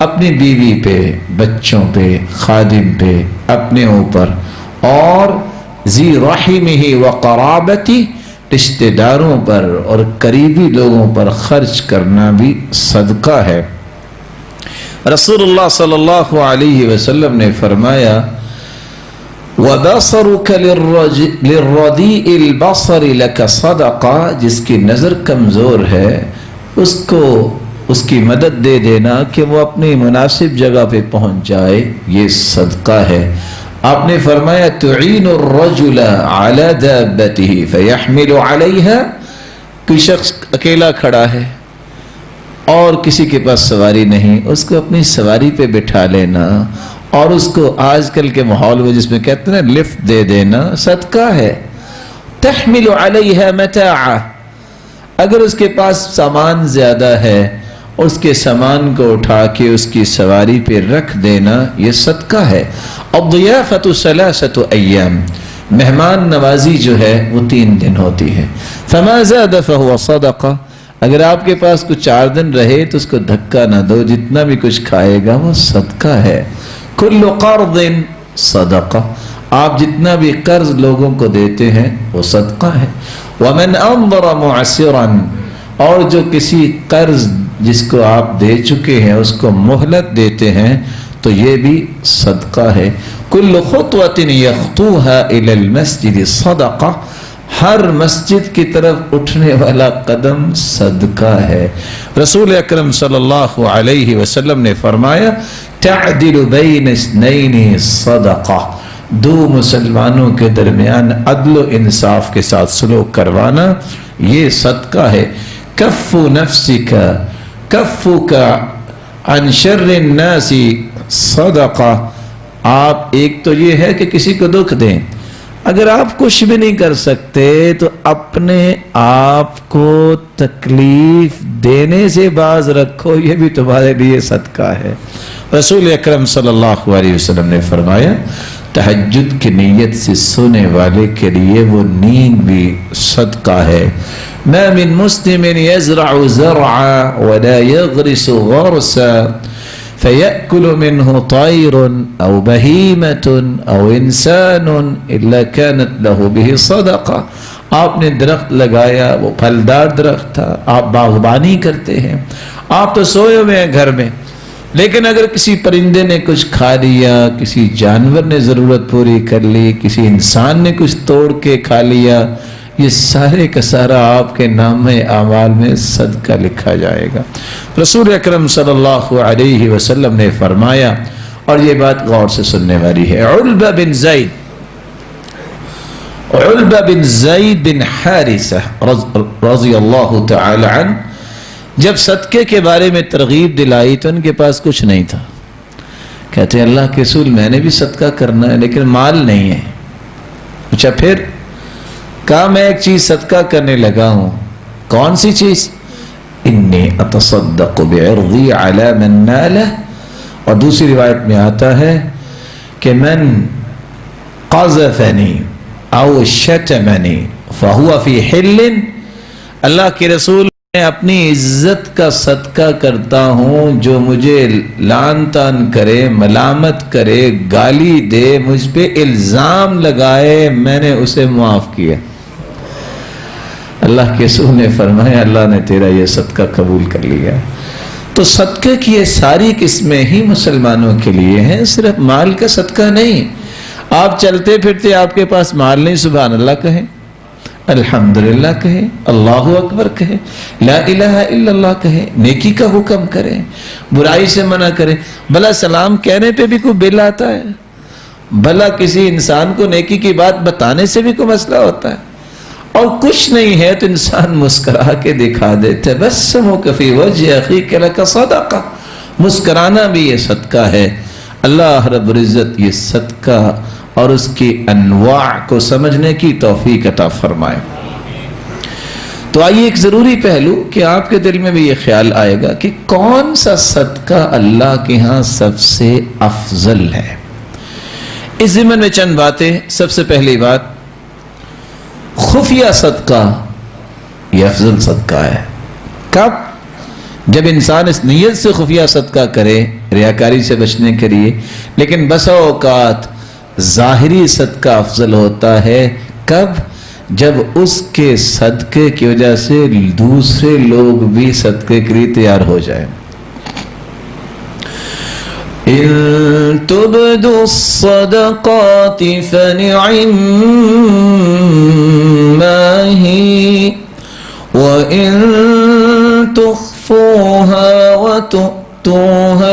اپنی بیوی پہ بچوں پہ خادم پہ اپنے اوپر اور ذی رحمہ و قرابتی رشتہ داروں پر اور قریبی لوگوں پر خرچ کرنا بھی صدقہ ہے. رسول اللہ صلی اللہ علیہ وسلم نے فرمایا وَبَصَرُكَ لِلرَّدِيءِ الْبَصَرِ لَكَ صَدَقَةٌ جس کی نظر کمزور ہے اس کو اس کی مدد دے دینا کہ وہ اپنی مناسب جگہ پہ پہنچ جائے یہ صدقہ ہے. آپ نے فرمایا تعین الرجل علی دابتہ فیحمل علیہا کوئی شخص اکیلا کھڑا ہے اور کسی کے پاس سواری نہیں اس کو اپنی سواری پہ بٹھا لینا اور اس کو آج کل کے ماحول میں جس میں کہتے ہیں لفٹ دے دینا صدقہ ہے. تحمل علیہا متاعہ اگر اس کے پاس سامان زیادہ ہے اس کے سامان کو اٹھا کے اس کی سواری پہ رکھ دینا یہ صدقہ ہے. الضیافۃ ثلاثۃ ایام مہمان نوازی جو ہے وہ 3 دن ہوتی ہے. فما زاد فهو صدقہ اگر آپ کے پاس کچھ 4 دن رہے تو اس کو دھکا نہ دو جتنا بھی کچھ کھائے گا وہ صدقہ ہے. کل قرض صدقہ آپ جتنا بھی قرض لوگوں کو دیتے ہیں وہ صدقہ ہے. ومن انظر معسرا اور جو کسی قرض جس کو آپ دے چکے ہیں اس کو مہلت دیتے ہیں تو یہ بھی صدقہ ہے. کل خطوۃ یخطوها الی المسجد صدقہ ہر مسجد کی طرف اٹھنے والا قدم صدقہ ہے. رسول اکرم صلی اللہ علیہ وسلم نے فرمایا تعدل بین اثنین صدقہ 2 مسلمانوں کے درمیان عدل و انصاف کے ساتھ سلوک کروانا یہ صدقہ ہے. کف نفسک کفک عن شر الناس صدقہ آپ ایک تو یہ ہے کہ کسی کو دکھ دیں اگر آپ کچھ بھی نہیں کر سکتے تو اپنے آپ کو تکلیف دینے سے باز رکھو یہ بھی تمہارے لیے صدقہ ہے. رسول اکرم صلی اللہ علیہ وسلم نے فرمایا تہجد کی نیت سے سونے والے کے لیے وہ نیند بھی صدقہ ہے. ما من مسلم يزرع زرعا ولا يغرس غرسا فَيَأْكُلُ مِنْهُ طَيْرٌ أَوْ بَهِيمَةٌ أَوْ إِنسَانٌ إِلَّا كَانَتْ لَهُ بِهِ صَدَقَةٌ. آپ نے درخت لگایا، وہ پھلدار درخت تھا، آپ باغبانی کرتے ہیں، آپ تو سوئے ہوئے ہیں گھر میں، لیکن اگر کسی پرندے نے کچھ کھا لیا، کسی جانور نے ضرورت پوری کر لی، کسی انسان نے کچھ توڑ کے کھا لیا، یہ سارے کا سارا آپ کے نام اعمال میں صدقہ لکھا جائے گا. رسول اکرم صلی اللہ علیہ وسلم نے فرمایا، اور یہ بات غور سے سننے والی ہے. علبہ بن زید بن حارثہ رضی اللہ تعالی عنہ جب صدقے کے بارے میں ترغیب دلائی تو ان کے پاس کچھ نہیں تھا. کہتے ہیں اللہ کے رسول میں نے بھی صدقہ کرنا ہے لیکن مال نہیں ہے. اچھا پھر کہا میں ایک چیز صدقہ کرنے لگا ہوں. کون سی چیز؟ انی اتصدق بعرضی علی من نالہ. اور دوسری روایت میں آتا ہے کہ من قذفنی او شتمنی فہو فی حل. اللہ کے رسول میں اپنی عزت کا صدقہ کرتا ہوں، جو مجھے لعن طعن کرے، ملامت کرے، گالی دے، مجھ پہ الزام لگائے، میں نے اسے معاف کیا. اللہ کے رسول نے فرمایا اللہ نے تیرا یہ صدقہ قبول کر لیا. تو صدقے کی یہ ساری قسمیں ہی مسلمانوں کے لیے ہیں، صرف مال کا صدقہ نہیں. آپ چلتے پھرتے آپ کے پاس مال نہیں، سبحان اللہ کہیں، الحمدللہ کہیں، اللہ اکبر کہیں، لا الہ الا اللہ کہیں، نیکی کا حکم کریں، برائی سے منع کریں. بھلا سلام کہنے پہ بھی کوئی بل آتا ہے؟ بھلا کسی انسان کو نیکی کی بات بتانے سے بھی کوئی مسئلہ ہوتا ہے؟ اور کچھ نہیں ہے تو انسان مسکرا کے دکھا دیتے. بسمک فی وجہ اخیک لک صدقہ. مسکرانا بھی یہ صدقہ ہے. اللہ رب العزت یہ صدقہ اور اس کی انواع کو سمجھنے کی توفیق عطا فرمائے. تو آئیے ایک ضروری پہلو کہ آپ کے دل میں بھی یہ خیال آئے گا کہ کون سا صدقہ اللہ کے ہاں سب سے افضل ہے. اس ضمن میں چند باتیں. سب سے پہلی بات، خفیہ صدقہ یہ افضل صدقہ ہے. کب؟ جب انسان اس نیت سے خفیہ صدقہ کرے، ریاکاری سے بچنے کے لیے. لیکن بسا اوقات ظاہری صدقہ افضل ہوتا ہے. کب؟ جب اس کے صدقے کی وجہ سے دوسرے لوگ بھی صدقے کے لیے تیار ہو جائیں. ان تبدوا الصدقات فنعما هي وان تخفوها وتؤتوها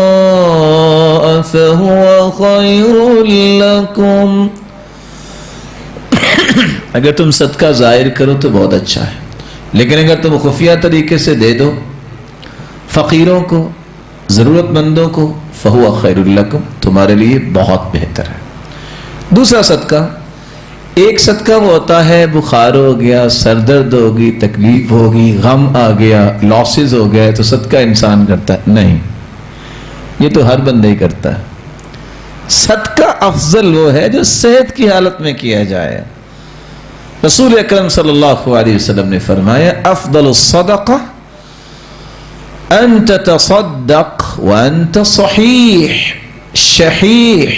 الفقراء فهو خير لكم. اگر تم صدقہ ظاہر کرو تو بہت اچھا ہے، لیکن اگر تم خفیہ طریقے سے دے دو فقیروں کو، ضرورت مندوں کو، فہو خیر لکم، تمہارے لیے بہت بہتر ہے. دوسرا صدقہ، ایک صدقہ وہ ہوتا ہے بخار ہو گیا، سر درد ہوگی، تکلیف ہوگی، غم آ گیا، لاسز ہو گیا تو صدقہ انسان کرتا ہے. نہیں، یہ تو ہر بندہ ہی کرتا ہے. صدقہ افضل وہ ہے جو صحت کی حالت میں کیا جائے. رسول اکرم صلی اللہ علیہ وسلم نے فرمایا افضل الصدقہ ان تتصدق وانت صحیح شحیح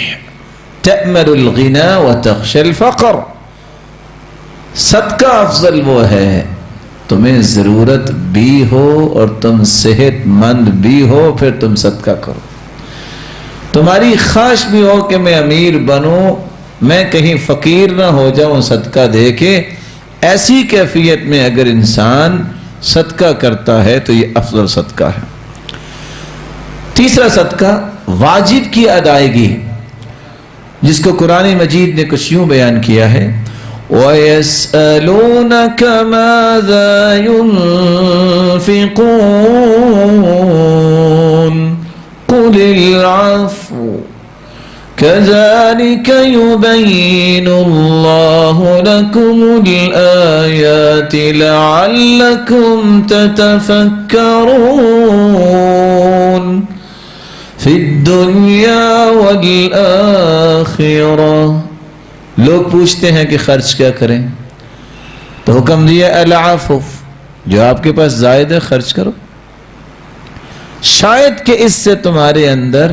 تأمل الغنا وتخشى الفقر. صدقہ افضل وہ ہے تمہیں ضرورت بھی ہو اور تم صحت مند بھی ہو، پھر تم صدقہ کرو. تمہاری خواہش بھی ہو کہ میں امیر بنوں، میں کہیں فقیر نہ ہو جاؤں صدقہ دے کے. ایسی کیفیت میں اگر انسان صدقہ کرتا ہے تو یہ افضل صدقہ ہے. تیسرا صدقہ واجب کی ادائیگی، جس کو قرآن مجید نے کچھ یوں بیان کیا ہے وَيَسْأَلُونَكَ مَاذَا يُنْفِقُونَ قُلِ الْعَفْوَ كَذَلِكَ يُبَيِّنُ اللَّهُ لَكُمُ الْآيَاتِ لَعَلَّكُمْ تَتَفَكَّرُونَ فِي الدُّنْيَا وَالْآخِرَةِ. لوگ پوچھتے ہیں کہ خرچ کیا کریں، تو حکم دیا العفو، جو آپ کے پاس زائد ہے خرچ کرو. شاید کہ اس سے تمہارے اندر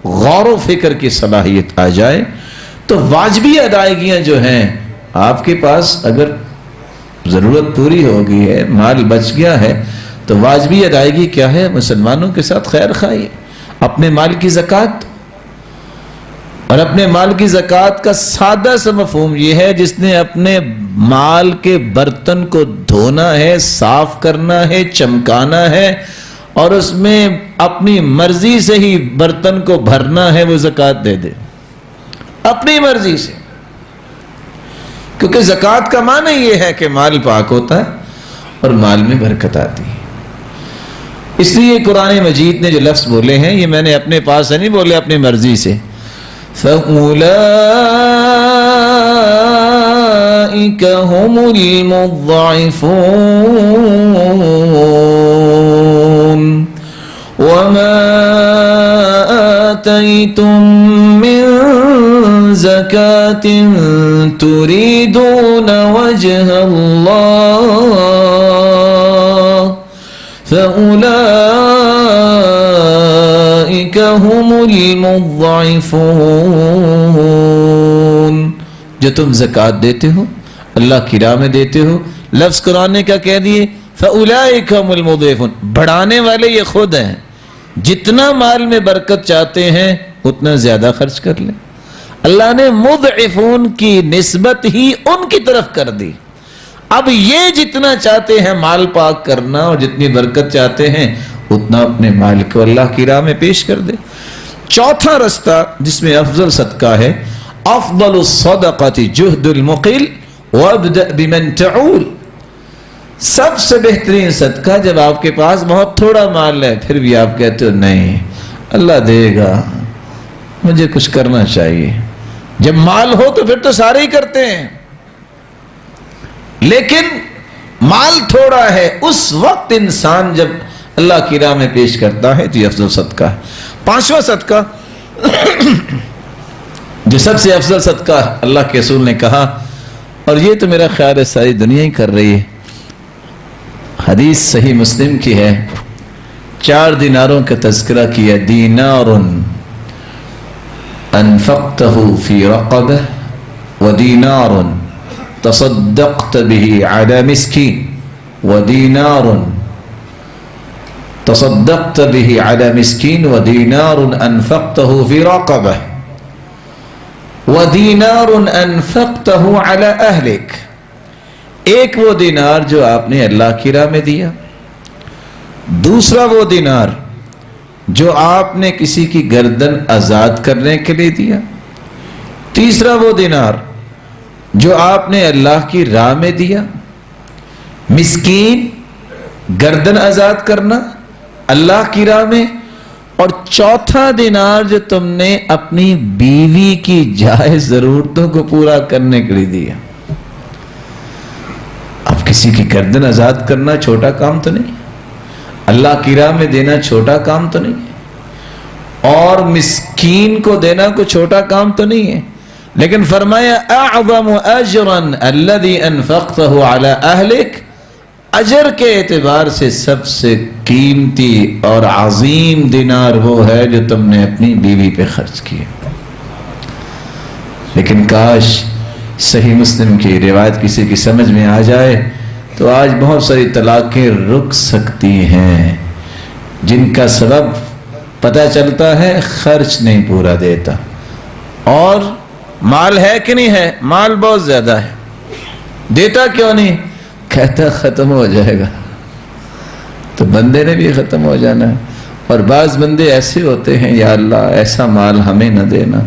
غور و فکر کی صلاحیت آ جائے. تو واجبی ادائیگیاں جو ہیں آپ کے پاس اگر ضرورت پوری ہو گئی ہے، مال بچ گیا ہے، تو واجبی ادائیگی کیا ہے؟ مسلمانوں کے ساتھ خیر خواہی. اپنے مال کی زکوٰۃ، اور اپنے مال کی زکوٰۃ کا سادہ سا مفہوم یہ ہے جس نے اپنے مال کے برتن کو دھونا ہے، صاف کرنا ہے، چمکانا ہے، اور اس میں اپنی مرضی سے ہی برتن کو بھرنا ہے، وہ زکوٰۃ دے دے اپنی مرضی سے. کیونکہ زکوٰۃ کا معنی یہ ہے کہ مال پاک ہوتا ہے اور مال میں برکت آتی ہے. اس لیے قرآن مجید نے جو لفظ بولے ہیں یہ میں نے اپنے پاس سے نہیں بولے، اپنی مرضی سے. فَأُولَئِكَ هُمُ الْمُضَّعِفُونَ وَمَا آتَيْتُم مِّن زَكَاةٍ تُرِيدُونَ وَجْهَ اللَّهِ فَأُولَئِكَ هُمُ الْمُضَّعِفُونَ. جو تم زکوٰۃ دیتے ہو، اللہ کی راہ میں دیتے ہو، لفظ قرآن نے کیا کہہ دیے؟ فَأُولَئِكَ هُمُ الْمُضْعِفُونَ. بڑھانے والے یہ خود ہیں. جتنا مال میں برکت چاہتے ہیں اتنا زیادہ خرچ کر لیں. اللہ نے مضعفون کی نسبت ہی ان کی طرف کر دی. اب یہ جتنا چاہتے ہیں مال پاک کرنا اور جتنی برکت چاہتے ہیں اتنا اپنے مال کو اللہ کی راہ میں پیش کر دے. چوتھا رستہ جس میں افضل صدقہ ہے، افضل الصدقۃ جہد المقل وابدأ بمن تعول. سب سے بہترین صدقہ جب آپ کے پاس بہت تھوڑا مال ہے پھر بھی آپ کہتے ہو نہیں اللہ دے گا، مجھے کچھ کرنا چاہیے. جب مال ہو تو پھر تو سارے ہی کرتے ہیں، لیکن مال تھوڑا ہے اس وقت انسان جب اللہ کی راہ میں پیش کرتا ہے تو یہ افضل صدقہ ہے. پانچواں صدقہ جو سب سے افضل صدقہ اللہ کے رسول نے کہا، اور یہ تو میرا خیال ہے ساری دنیا ہی کر رہی ہے، حدیث صحیح مسلم کی ہے، 4 دیناروں کا تذکرہ کیا. دینار انفقته فی رقبہ ودینار تصدقت به على مسكين ودينار تصدقت به على مسكين ودينار أنفقته في رقبة ودينار أنفقته على أهلك. ایک وہ دینار جو آپ نے اللہ کی راہ میں دیا، دوسرا وہ دینار جو آپ نے کسی کی گردن آزاد کرنے کے لیے دیا، تیسرا وہ دینار جو آپ نے اللہ کی راہ میں دیا، مسکین گردن آزاد کرنا اللہ کی راہ میں، اور چوتھا دینار جو تم نے اپنی بیوی کی جائز ضرورتوں کو پورا کرنے کے لیے دیا. اب کسی کی گردن آزاد کرنا چھوٹا کام تو نہیں، اللہ کی راہ میں دینا چھوٹا کام تو نہیں، اور مسکین کو دینا کوئی چھوٹا کام تو نہیں ہے. لیکن فرمایا اعظم اجرا الذي انفقته على اهلك، اجر کے اعتبار سے سب سے قیمتی اور عظیم دینار وہ ہے جو تم نے اپنی بیوی پہ خرچ کیا. لیکن کاش صحیح مسلم کی روایت کسی کی سمجھ میں آ جائے تو آج بہت ساری طلاقیں رک سکتی ہیں جن کا سبب پتہ چلتا ہے خرچ نہیں پورا دیتا. اور مال ہے کہ نہیں ہے؟ مال بہت زیادہ ہے، دیتا کیوں نہیں؟ کہتا ختم ہو جائے گا. تو بندے نے بھی ختم ہو جانا ہے. اور بعض بندے ایسے ہوتے ہیں یا اللہ ایسا مال ہمیں نہ دینا،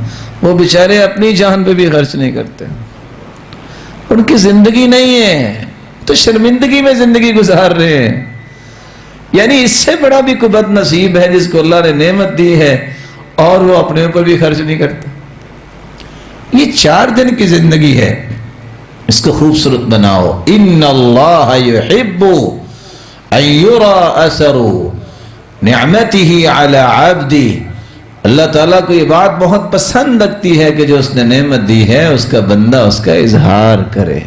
وہ بیچارے اپنی جان پہ بھی خرچ نہیں کرتے، ان کی زندگی نہیں ہے تو شرمندگی میں زندگی گزار رہے ہیں. یعنی اس سے بڑا بھی کوئی بد نصیب ہے جس کو اللہ نے نعمت دی ہے اور وہ اپنے اوپر بھی خرچ نہیں کرتا. یہ 4 دن کی زندگی ہے، اس کو خوبصورت بناؤ. ان اللہ یحب ان یری اثر نعمته علی عبده. اللہ تعالیٰ کو یہ بات بہت پسند لگتی ہے کہ جو اس نے نعمت دی ہے اس کا بندہ اس کا اظہار کرے.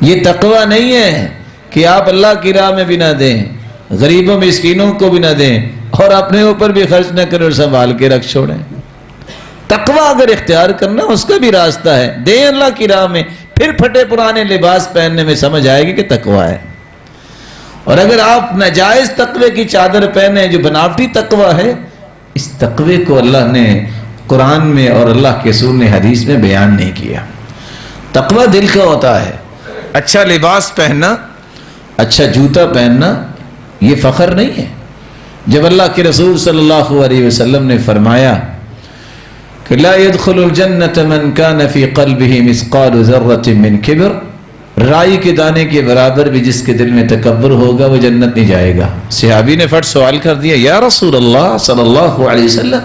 یہ تقوی نہیں ہے، کہ آپ اللہ کی راہ میں بھی نہ دیں، غریبوں مسکینوں کو بھی نہ دیں، اور اپنے اوپر بھی خرچ نہ کریں اور سنبھال کے رکھ چھوڑیں۔ تقوی اگر اختیار کرنا اس کا بھی راستہ ہے، دیں اللہ کی راہ میں، پھر پھٹے پرانے لباس پہننے میں سمجھ آئے گی کہ تقوی ہے۔ اور اگر آپ ناجائز تقوی کی چادر پہنے جو بناوٹی تقوی ہے، اس تقوی کو اللہ نے قرآن میں اور اللہ کے رسول نے حدیث میں بیان نہیں کیا۔ تقوی دل کا ہوتا ہے۔ اچھا لباس پہننا، اچھا جوتا پہننا یہ فخر نہیں ہے۔ جب اللہ کے رسول صلی اللہ علیہ وسلم نے فرمایا کہ لا يدخل الجنة من كان في قلبه مثقال ذرة من کبر، رائی کے دانے کے برابر بھی جس کے دل میں تکبر ہوگا وہ جنت نہیں جائے گا۔ صحابی نے فٹ سوال کر دیا، یا رسول اللہ صلی اللہ علیہ وسلم،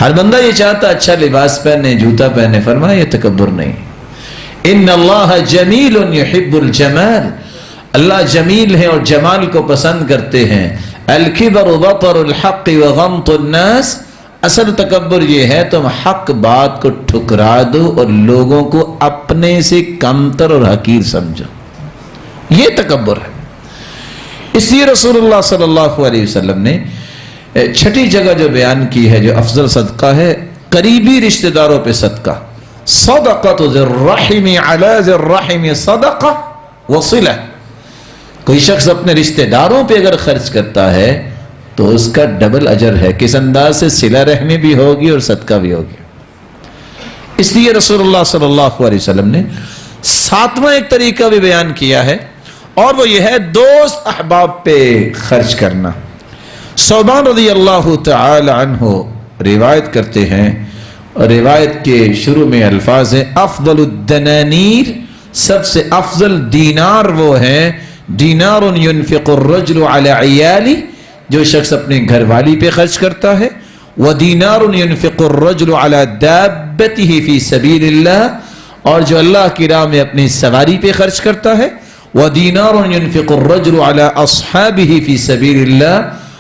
ہر بندہ یہ چاہتا اچھا لباس پہنے، جوتا پہنے، فرمایا یہ تکبر نہیں۔ ان اللہ جمیل یحب الجمال، اللہ جمیل ہے اور جمال کو پسند کرتے ہیں۔ الکبر بطر الحق وغمط الناس، اصل تکبر یہ ہے تم حق بات کو ٹھکرا دو اور لوگوں کو اپنے سے کمتر اور حقیر سمجھو، یہ تکبر ہے۔ اس لیے رسول اللہ صلی اللہ علیہ وسلم نے چھٹی جگہ جو بیان کی ہے جو افضل صدقہ ہے، قریبی رشتہ داروں پہ صدقہ، صدقۃ ذی الرحم علی ذی الرحم صدقہ وصلہ۔ کوئی شخص اپنے رشتہ داروں پہ اگر خرچ کرتا ہے تو اس کا ڈبل اجر ہے، کس انداز سے صلہ رحمی بھی ہوگی اور صدقہ بھی ہوگی۔ اس لیے رسول اللہ صلی اللہ علیہ وسلم نے ساتواں ایک طریقہ بھی بیان کیا ہے، اور وہ یہ ہے دوست احباب پہ خرچ کرنا۔ ثوبان رضی اللہ تعالی عنہ روایت کرتے ہیں، اور روایت کے شروع میں الفاظ ہیں افضل الدنانیر، سب سے افضل دینار وہ ہیں، دینار ينفق الرجل علی عیالی، جو شخص اپنے گھر والی پہ خرچ کرتا ہے، ودینار ينفق الرجل علی دابته فی سبیل اللہ، اور جو اللہ کی راہ میں اپنی سواری پہ خرچ کرتا ہے، ودینار ينفق الرجل علی اصحابہ فی سبیل اللہ،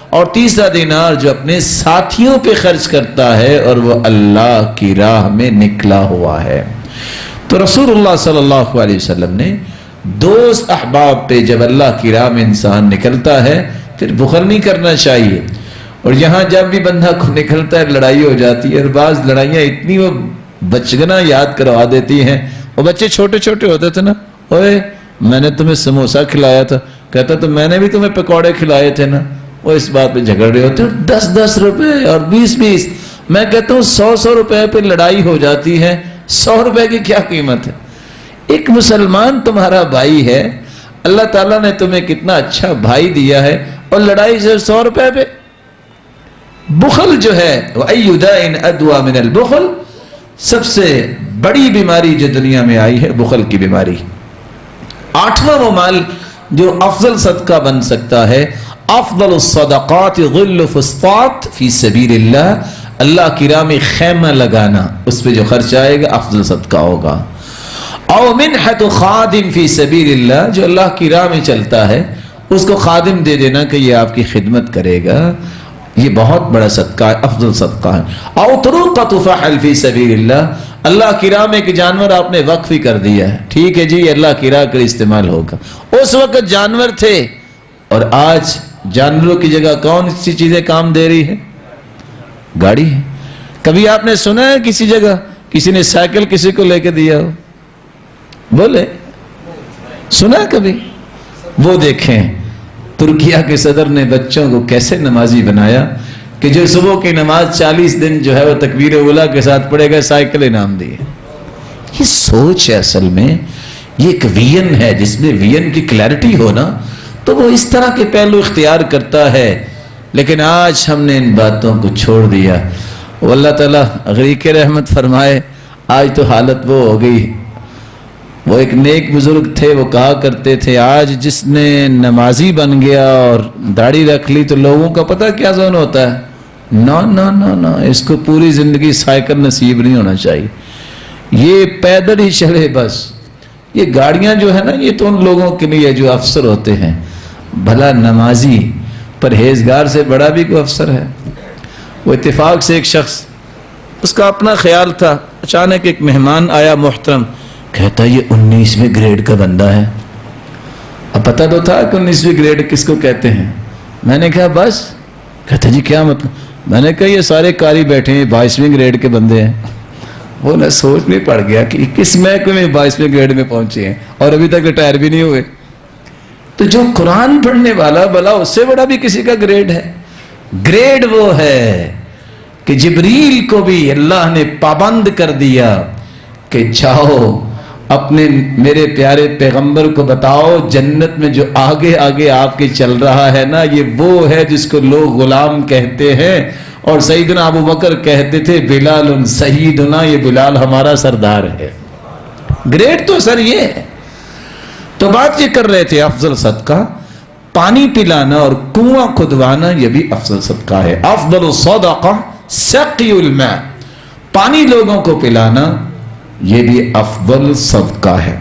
اور تیسرا دینار جو اپنے ساتھیوں پہ خرچ کرتا ہے اور وہ اللہ کی راہ میں نکلا ہوا ہے۔ تو رسول اللہ صلی اللہ علیہ وسلم نے دوست احباب پہ جب اللہ کی راہ میں انسان نکلتا ہے پھر بخل نہیں کرنا چاہیے۔ اور یہاں جب بھی بندہ کو نکلتا ہے لڑائی ہو جاتی ہے، اور بعض لڑائیاں اتنی وہ بچگنا یاد کروا دیتی ہیں۔ وہ بچے چھوٹے چھوٹے ہوتے تھے نا، اوے میں نے تمہیں سموسا کھلایا تھا، کہتا تو میں نے بھی تمہیں پکوڑے کھلائے تھے نا، وہ اس بات پہ جھگڑ رہے ہوتے ہیں، 10 روپے اور 20 میں کہتا ہوں 100 روپے پہ لڑائی ہو جاتی ہے، 100 روپے کی کیا قیمت ہے؟ ایک مسلمان تمہارا بھائی ہے، اللہ تعالیٰ نے تمہیں کتنا اچھا بھائی دیا ہے، اور لڑائی سے 100 روپے پہ۔ بخل جو ہے وَأَيُّ دَاءٍ أَدْوَى مِنَ الْبُخْلِ، سب سے بڑی بیماری جو دنیا میں آئی ہے بخل کی بیماری۔ آٹھواں وہ مال جو افضل صدقہ بن سکتا ہے، افضل الصدقات غل فسطاط فی سبیل اللہ، اللہ کی راہ میں خیمہ لگانا، اس پہ جو خرچ آئے گا افضل صدقہ ہوگا۔ او منحت خادم فی سبیل اللہ، جو اللہ کی راہ میں چلتا ہے اس کو خادم دے دینا کہ یہ آپ کی خدمت کرے گا، یہ بہت بڑا صدقہ ہے، افضل صدقہ ہے۔ او طروقۃ فحل فی سبیل اللہ، اللہ کی راہ میں ایک جانور آپ نے وقف ہی کر دیا ہے، ٹھیک ہے جی یہ اللہ کی راہ کا استعمال ہوگا۔ اس وقت جانور تھے، اور آج جانوروں کی جگہ کون سی چیزیں کام دے رہی ہے؟ گاڑی ہے۔ کبھی آپ نے سنا ہے کسی جگہ کسی نے سائیکل کسی کو لے کے دیا ہو؟ بولے سنا کبھی؟ وہ دیکھیں ترکیہ کے صدر نے بچوں کو کیسے نمازی بنایا کہ جو صبح کی نماز 40 دن جو ہے وہ تکبیر اولیٰ کے ساتھ پڑھے گا، سائیکل انعام دیے۔ یہ سوچ ہے اصل میں، یہ ایک ویژن ہے، جس میں ویژن کی کلیئرٹی ہو نا تو وہ اس طرح کے پہلو اختیار کرتا ہے۔ لیکن آج ہم نے ان باتوں کو چھوڑ دیا۔ وہ اللہ تعالیٰ غریق رحمت فرمائے، آج تو حالت وہ ہو گئی۔ وہ ایک نیک بزرگ تھے، وہ کہا کرتے تھے آج جس نے نمازی بن گیا اور داڑھی رکھ لی تو لوگوں کا پتہ کیا ظن ہوتا ہے؟ نا اس کو پوری زندگی سائیکل نصیب نہیں ہونا چاہیے، یہ پیدل ہی چلے بس۔ یہ گاڑیاں جو ہے نا یہ تو ان لوگوں کے لیے جو افسر ہوتے ہیں، بھلا نمازی پرہیزگار سے بڑا بھی کوئی افسر ہے؟ وہ اتفاق سے ایک شخص، اس کا اپنا خیال تھا، اچانک ایک مہمان آیا محترم، کہتا یہ 19ویں گریڈ کا بندہ ہے، اب پتہ تو تھا کہ 19ویں گریڈ کس کو کہتے ہیں. میں نے کہا بس. کہتے جی کیا مطلب؟ میں نے کہا یہ سارے قاری بیٹھے ہیں 22ویں گریڈ کے بندے ہیں. وہ نہ سوچ نہیں پڑ گیا کہ کس محکمے میں 22ویں گریڈ میں پہنچے ہیں اور ابھی تک ریٹائر بھی نہیں ہوئے. تو جو قرآن پڑھنے والا بلا اس سے بڑا بھی کسی کا گریڈ ہے. گریڈ وہ ہے کہ جبریل کو بھی اللہ نے پابند کر دیا کہ جاؤ اپنے میرے پیارے پیغمبر کو بتاؤ جنت میں جو آگے آگے آپ کے چل رہا ہے نا یہ وہ ہے جس کو لوگ غلام کہتے ہیں. اور سیدنا ابو بکر کہتے تھے بلال سیدنا، یہ بلال ہمارا سردار ہے. گریڈ تو سر یہ ہے. تو بات یہ کر رہے تھے افضل صدقہ پانی پلانا اور کنواں کھدوانا یہ بھی افضل صدقہ ہے. افضل الصدقہ سقی الماء، پانی لوگوں کو پلانا یہ بھی افضل صدقہ ہے.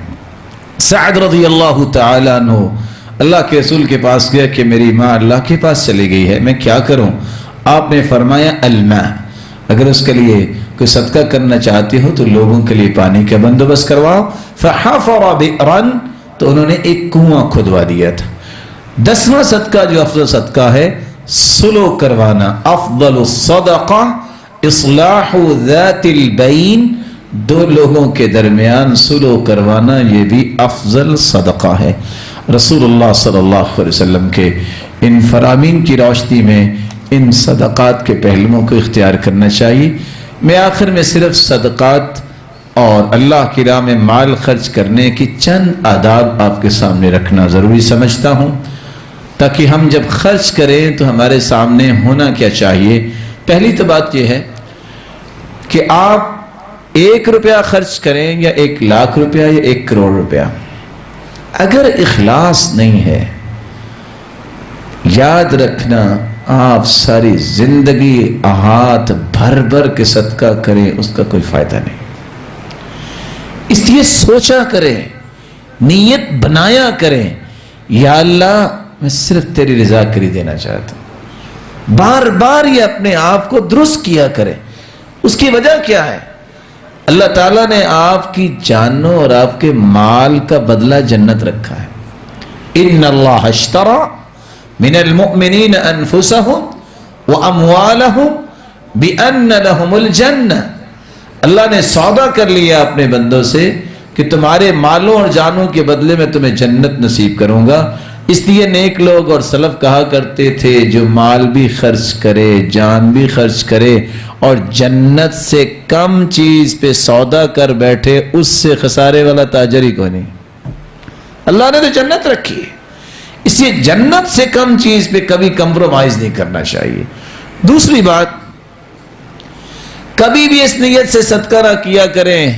سعد رضی اللہ تعالیٰ عنہ اللہ کے رسول کے پاس گیا کہ میری ماں اللہ کے پاس چلی گئی ہے، میں کیا کروں؟ آپ نے فرمایا الماء، اگر اس کے لیے کوئی صدقہ کرنا چاہتے ہو تو لوگوں کے لیے پانی کا بندوبست کرواؤ. فحفر بئرا، تو انہوں نے ایک کنواں کھدوا دیا تھا. 10واں صدقہ جو افضل صدقہ ہے سلو کروانا. افضل الصدقہ اصلاح ذات البین، دو لوگوں کے درمیان سلو کروانا یہ بھی افضل صدقہ ہے. رسول اللہ صلی اللہ علیہ وسلم کے ان فرامین کی روشنی میں ان صدقات کے پہلوؤں کو اختیار کرنا چاہیے. میں آخر میں صرف صدقات اور اللہ کی راہ میں مال خرچ کرنے کی چند آداب آپ کے سامنے رکھنا ضروری سمجھتا ہوں تاکہ ہم جب خرچ کریں تو ہمارے سامنے ہونا کیا چاہیے. پہلی تو بات یہ ہے کہ آپ 1 روپیہ خرچ کریں یا 1 لاکھ روپیہ یا 1 کروڑ روپیہ، اگر اخلاص نہیں ہے یاد رکھنا آپ ساری زندگی ہاتھ بھر بھر کے صدقہ کریں اس کا کوئی فائدہ نہیں. اس لیے سوچا کریں، نیت بنایا کریں یا اللہ میں صرف تیری رضا کے لیے دینا چاہتا ہوں. بار بار یہ اپنے آپ کو درست کیا کریں. اس کی وجہ کیا ہے؟ اللہ تعالیٰ نے آپ کی جانوں اور آپ کے مال کا بدلہ جنت رکھا ہے. ان اللہ اشترى من المؤمنین انفسهم واموالهم بان لهم الجنہ، اللہ نے سودا کر لیا اپنے بندوں سے کہ تمہارے مالوں اور جانوں کے بدلے میں تمہیں جنت نصیب کروں گا. اس لیے نیک لوگ اور سلف کہا کرتے تھے جو مال بھی خرچ کرے جان بھی خرچ کرے اور جنت سے کم چیز پہ سودا کر بیٹھے اس سے خسارے والا تاجر ہی کوئی نہیں. اللہ نے تو جنت رکھی ہے، اس لیے جنت سے کم چیز پہ کبھی کمپرومائز نہیں کرنا چاہیے. دوسری بات، کبھی بھی اس نیت سے صدقہ نہ کیا کریں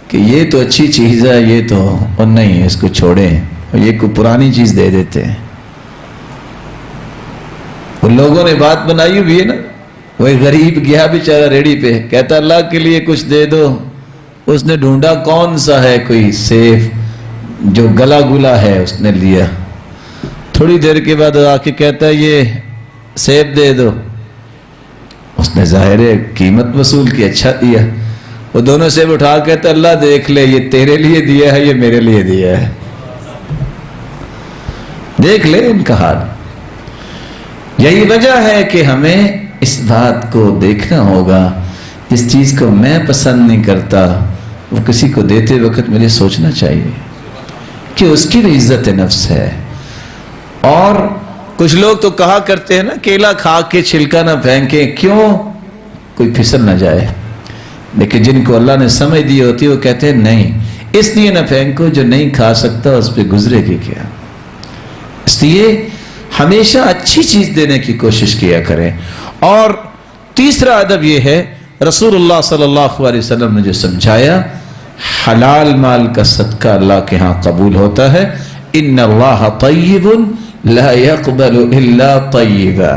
کہ یہ تو اچھی چیز ہے یہ تو اور نہیں اس کو چھوڑیں اور یہ کوئی پرانی چیز دے دیتے ہیں. ان لوگوں نے بات بنائی ہوئی ہے نا، وہ غریب گیا بیچارہ ریڑی پہ کہتا اللہ کے لیے کچھ دے دو. اس نے ڈھونڈا کون سا ہے کوئی سیف جو گلا گلا ہے، اس نے لیا. تھوڑی دیر کے بعد آ کے کہتا ہے یہ سیب دے دو. اس نے ظاہر قیمت وصول کی، اچھا دیا. وہ دونوں سیب اٹھا کہتا اللہ دیکھ لے یہ تیرے لیے دیا ہے یہ میرے لیے دیا ہے، دیکھ لے ان کا حال. یہی وجہ ہے کہ ہمیں اس بات کو دیکھنا ہوگا، اس چیز کو میں پسند نہیں کرتا وہ کسی کو دیتے وقت مجھے سوچنا چاہیے کہ اس کی بھی عزت نفس ہے. اور کچھ لوگ تو کہا کرتے ہیں نا کیلا کھا کے چھلکا نہ پھینکیں، کیوں؟ کوئی پھسل نہ جائے. لیکن جن کو اللہ نے سمجھ دی ہوتی وہ کہتے ہیں نہیں اس لیے نہ پھینکو جو نہیں کھا سکتا اس پہ گزرے گی کیا. اس لیے ہمیشہ اچھی چیز دینے کی کوشش کیا کریں. اور تیسرا ادب یہ ہے رسول اللہ صلی اللہ علیہ وسلم نے جو سمجھایا، حلال مال کا صدقہ اللہ کے ہاں قبول ہوتا ہے. ان اللہ طیب لا يقبل الا طیبا،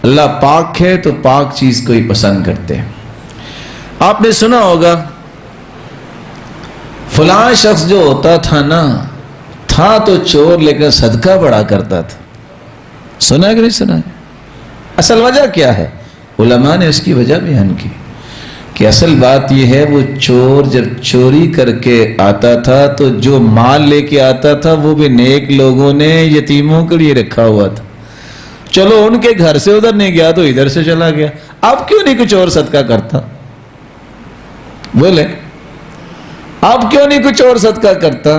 اللہ پاک ہے تو پاک چیز کو ہی پسند کرتے ہیں. آپ نے سنا ہوگا فلاں شخص جو ہوتا تھا نا تھا تو چور لیکن صدقہ بڑا کرتا تھا. سنا ہے کہ نہیں سنا ہے؟ اصل وجہ کیا ہے؟ علماء نے اس کی وجہ بیان کی. کہ اصل بات یہ ہے وہ چور جب چوری کر کے آتا تھا تو جو مال لے کے آتا تھا وہ بھی نیک لوگوں نے یتیموں کے لیے رکھا ہوا تھا. چلو ان کے گھر سے ادھر نہیں گیا تو ادھر سے چلا گیا. اب کیوں نہیں کچھ اور صدقہ کرتا؟ بولے اب کیوں نہیں کچھ اور صدقہ کرتا؟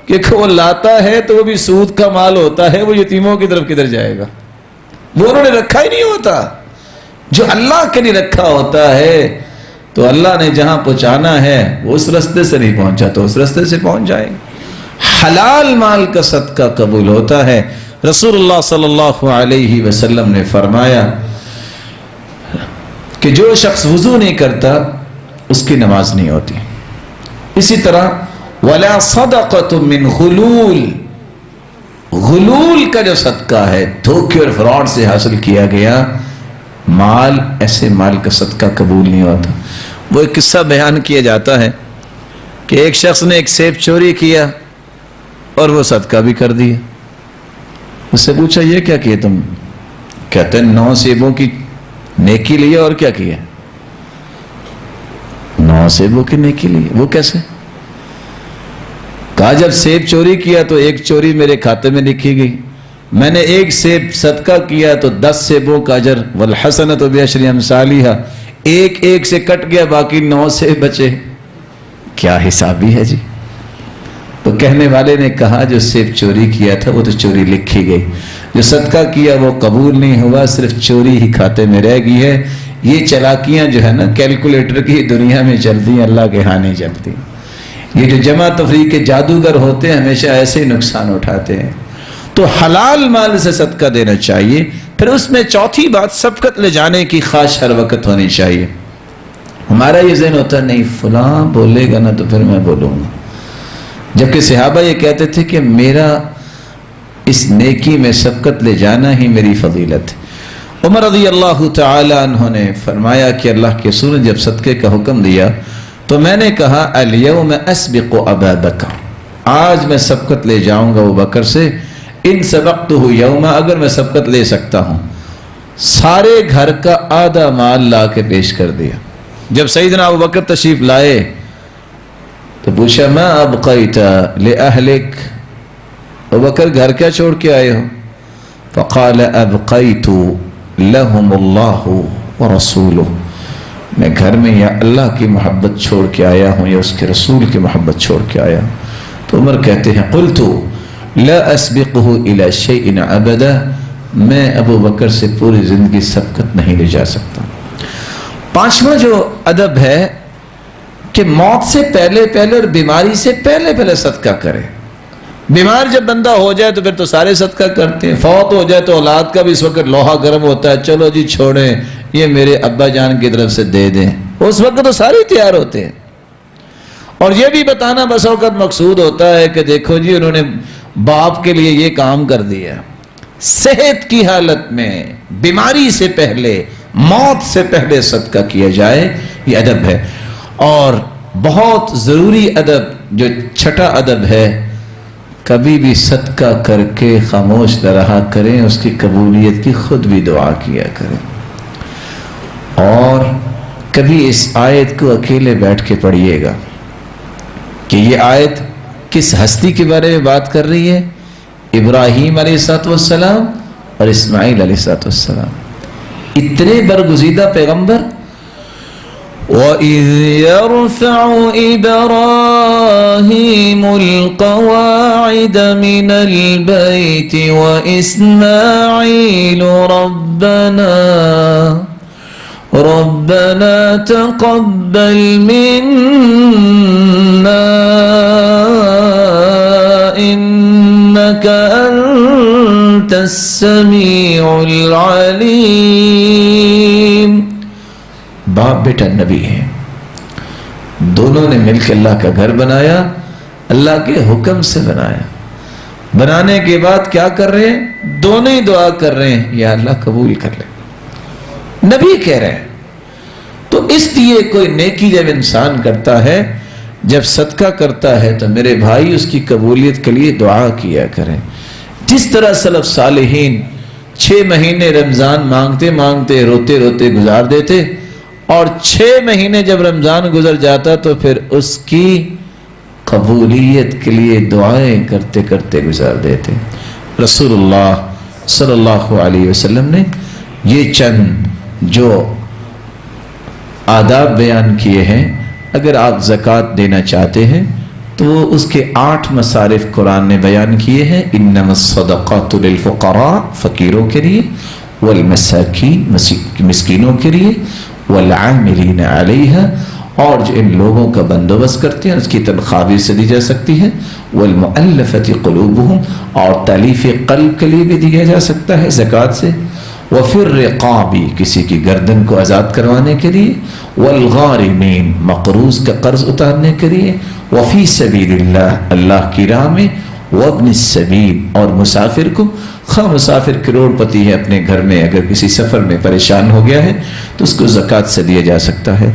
کہ وہ لاتا ہے تو وہ بھی سود کا مال ہوتا ہے, وہ یتیموں کی طرف کدھر جائے گا؟ وہ انہوں نے رکھا ہی نہیں ہوتا. جو اللہ کے لیے رکھا ہوتا ہے تو اللہ نے جہاں پہنچانا ہے وہ اس رستے سے نہیں پہنچا تو اس رستے سے پہنچ جائے گا. حلال مال کا صدقہ قبول ہوتا ہے. رسول اللہ صلی اللہ علیہ وسلم نے فرمایا کہ جو شخص وضو نہیں کرتا اس کی نماز نہیں ہوتی. اسی طرح وَلَا صَدَقَةٌ مِّنْ غُلُولٍ, غلول کا جو صدقہ ہے, دھوکے اور فراڈ سے حاصل کیا گیا مال, ایسے مال کا صدقہ قبول نہیں ہوتا. وہ ایک قصہ بیان کیا جاتا ہے کہ ایک شخص نے ایک سیب چوری کیا اور وہ صدقہ بھی کر دیا. اس سے پوچھا یہ کیا کیا تم؟ کہتے ہیں 9 سیبوں کی نیکی لی اور کیا کیا؟ 9 سیبوں کی نیکی لی. وہ کیسے؟ کہا جب سیب چوری کیا تو ایک چوری میرے کھاتے میں لکھی گئی, میں نے ایک سیب صدقہ کیا تو 10 سیبوں کا اجر, والحسنۃ بعشر امثالھا, ایک ایک سے کٹ گیا, باقی 9 سیب بچے. کیا حسابی ہے جی؟ تو کہنے والے نے کہا جو سیب چوری کیا تھا وہ تو چوری لکھی گئی, جو صدقہ کیا وہ قبول نہیں ہوا, صرف چوری ہی کھاتے میں رہ گئی ہے. یہ چلاکیاں جو ہے نا کیلکولیٹر کی دنیا میں چلتی ہیں, اللہ کے ہاں نہیں چلتی. یہ جو جمع تفریق کے جادوگر ہوتے ہیں ہمیشہ ایسے ہی نقصان اٹھاتے ہیں. تو حلال مال سے صدقہ دینا چاہیے. پھر اس میں چوتھی بات سبقت لے جانے کی خواہش ہر وقت ہونی چاہیے. ہمارا یہ ذہن ہوتا ہے نہیں فلاں بولے گا نا تو پھر میں بولوں گا, جبکہ صحابہ یہ کہتے تھے کہ میرا اس نیکی میں سبقت لے جانا ہی میری فضیلت ہے. عمر رضی اللہ تعالی عنہ نے فرمایا کہ اللہ کے رسول نے جب صدقے کا حکم دیا تو میں نے کہا الیوم اسبق ابا بکر, آج میں سبقت لے جاؤں گا ابو بکر سے. ان سبقتہ یوما, اگر میں سبقت لے سکتا ہوں. سارے گھر کا آدھا مال لا کے پیش کر دیا. جب سیدنا ابو بکر تشریف لائے تو پوچھا ما ابقیت لأہلک, ابو بکر گھر کیا چھوڑ کے آئے ہو؟ فقال ابقیت لہم اللہ ورسولہ, میں گھر میں یا اللہ کی محبت چھوڑ کے آیا ہوں یا اس کے رسول کی محبت چھوڑ کے آیا ہوں. تو عمر کہتے ہیں قلت لا اسبقہ الی شیء ابدا, میں ابو بکر سے پوری زندگی سبقت نہیں لے جا سکتا. 5واں جو ادب ہے کہ موت سے پہلے پہلے اور بیماری سے پہلے پہلے صدقہ کرے. بیمار جب بندہ ہو جائے تو پھر تو سارے صدقہ کرتے ہیں, فوت ہو جائے تو اولاد کا بھی اس وقت لوہا گرم ہوتا ہے, چلو جی چھوڑیں یہ میرے ابا جان کی طرف سے دے دیں, اس وقت تو سارے تیار ہوتے ہیں. اور یہ بھی بتانا بس اوقات مقصود ہوتا ہے کہ دیکھو جی انہوں نے باپ کے لیے یہ کام کر دیا. صحت کی حالت میں بیماری سے پہلے, موت سے پہلے صدقہ کیا جائے, یہ ادب ہے. اور بہت ضروری ادب جو 6واں ادب ہے, کبھی بھی صدقہ کر کے خاموش نہ رہا کریں, اس کی قبولیت کی خود بھی دعا کیا کریں. اور کبھی اس آیت کو اکیلے بیٹھ کے پڑھیے گا کہ یہ آیت کس ہستی کے بارے میں بات کر رہی ہے؟ ابراہیم علیہ السلام اور اسماعیل علیہ السلام, اتنے برگزیدہ پیغمبر. وَإِذْ يَرْفَعُ إِبْرَاهِيمُ الْقَوَاعِدَ مِنَ الْبَيْتِ وَإِسْمَاعِيلُ رَبَّنَا تَقَبَّلْ مِنَّا إِنَّكَ أَنْتَ السَّمِيعُ الْعَلِيمُ. باپ بیٹا نبی ہیں, دونوں نے مل کے اللہ کا گھر بنایا, اللہ کے حکم سے بنایا. بنانے کے بعد کیا کر رہے ہیں؟ دونوں ہی دعا کر رہے ہیں یا اللہ قبول کر لے. نبی کہہ رہے ہیں. تو اس لیے کوئی نیکی جب انسان کرتا ہے, جب صدقہ کرتا ہے تو میرے بھائی اس کی قبولیت کے لیے دعا کیا کریں. جس طرح سلف صالحین 6 مہینے رمضان مانگتے مانگتے روتے روتے گزار دیتے, اور 6 مہینے جب رمضان گزر جاتا تو پھر اس کی قبولیت کے لیے دعائیں کرتے کرتے گزار دیتے۔ رسول اللہ صلی اللہ علیہ وسلم نے یہ چند جو آداب بیان کیے ہیں، اگر آپ زکوٰۃ دینا چاہتے ہیں تو اس کے 8 مصارف قرآن نے بیان کیے ہیں۔ انما الصدقات للفقراء، فقیروں کے لیے، والمساکین، مسکینوں کے لیے، والعاملین علیہا، اور جو ان لوگوں کا بندوبست کرتے ہیں اس کی تنخواہ بھی سے دی جا سکتی ہے، والمؤلفۃ قلوبہم، اور تالیف قلب کے لیے بھی دیا جا سکتا ہے زکوٰۃ سے، وفی الرقاب، کسی کی گردن کو آزاد کروانے کے لیے، والغارمین، مقروض کا قرض اتارنے کے لیے، وفی سبیل اللہ، اللہ کی راہ میں، وابن السبیل، اور مسافر کو، خواہ مسافر کروڑ پتی ہے اپنے گھر میں، اگر کسی سفر میں پریشان ہو گیا ہے تو اس کو زکوٰۃ سے دیا جا سکتا ہے۔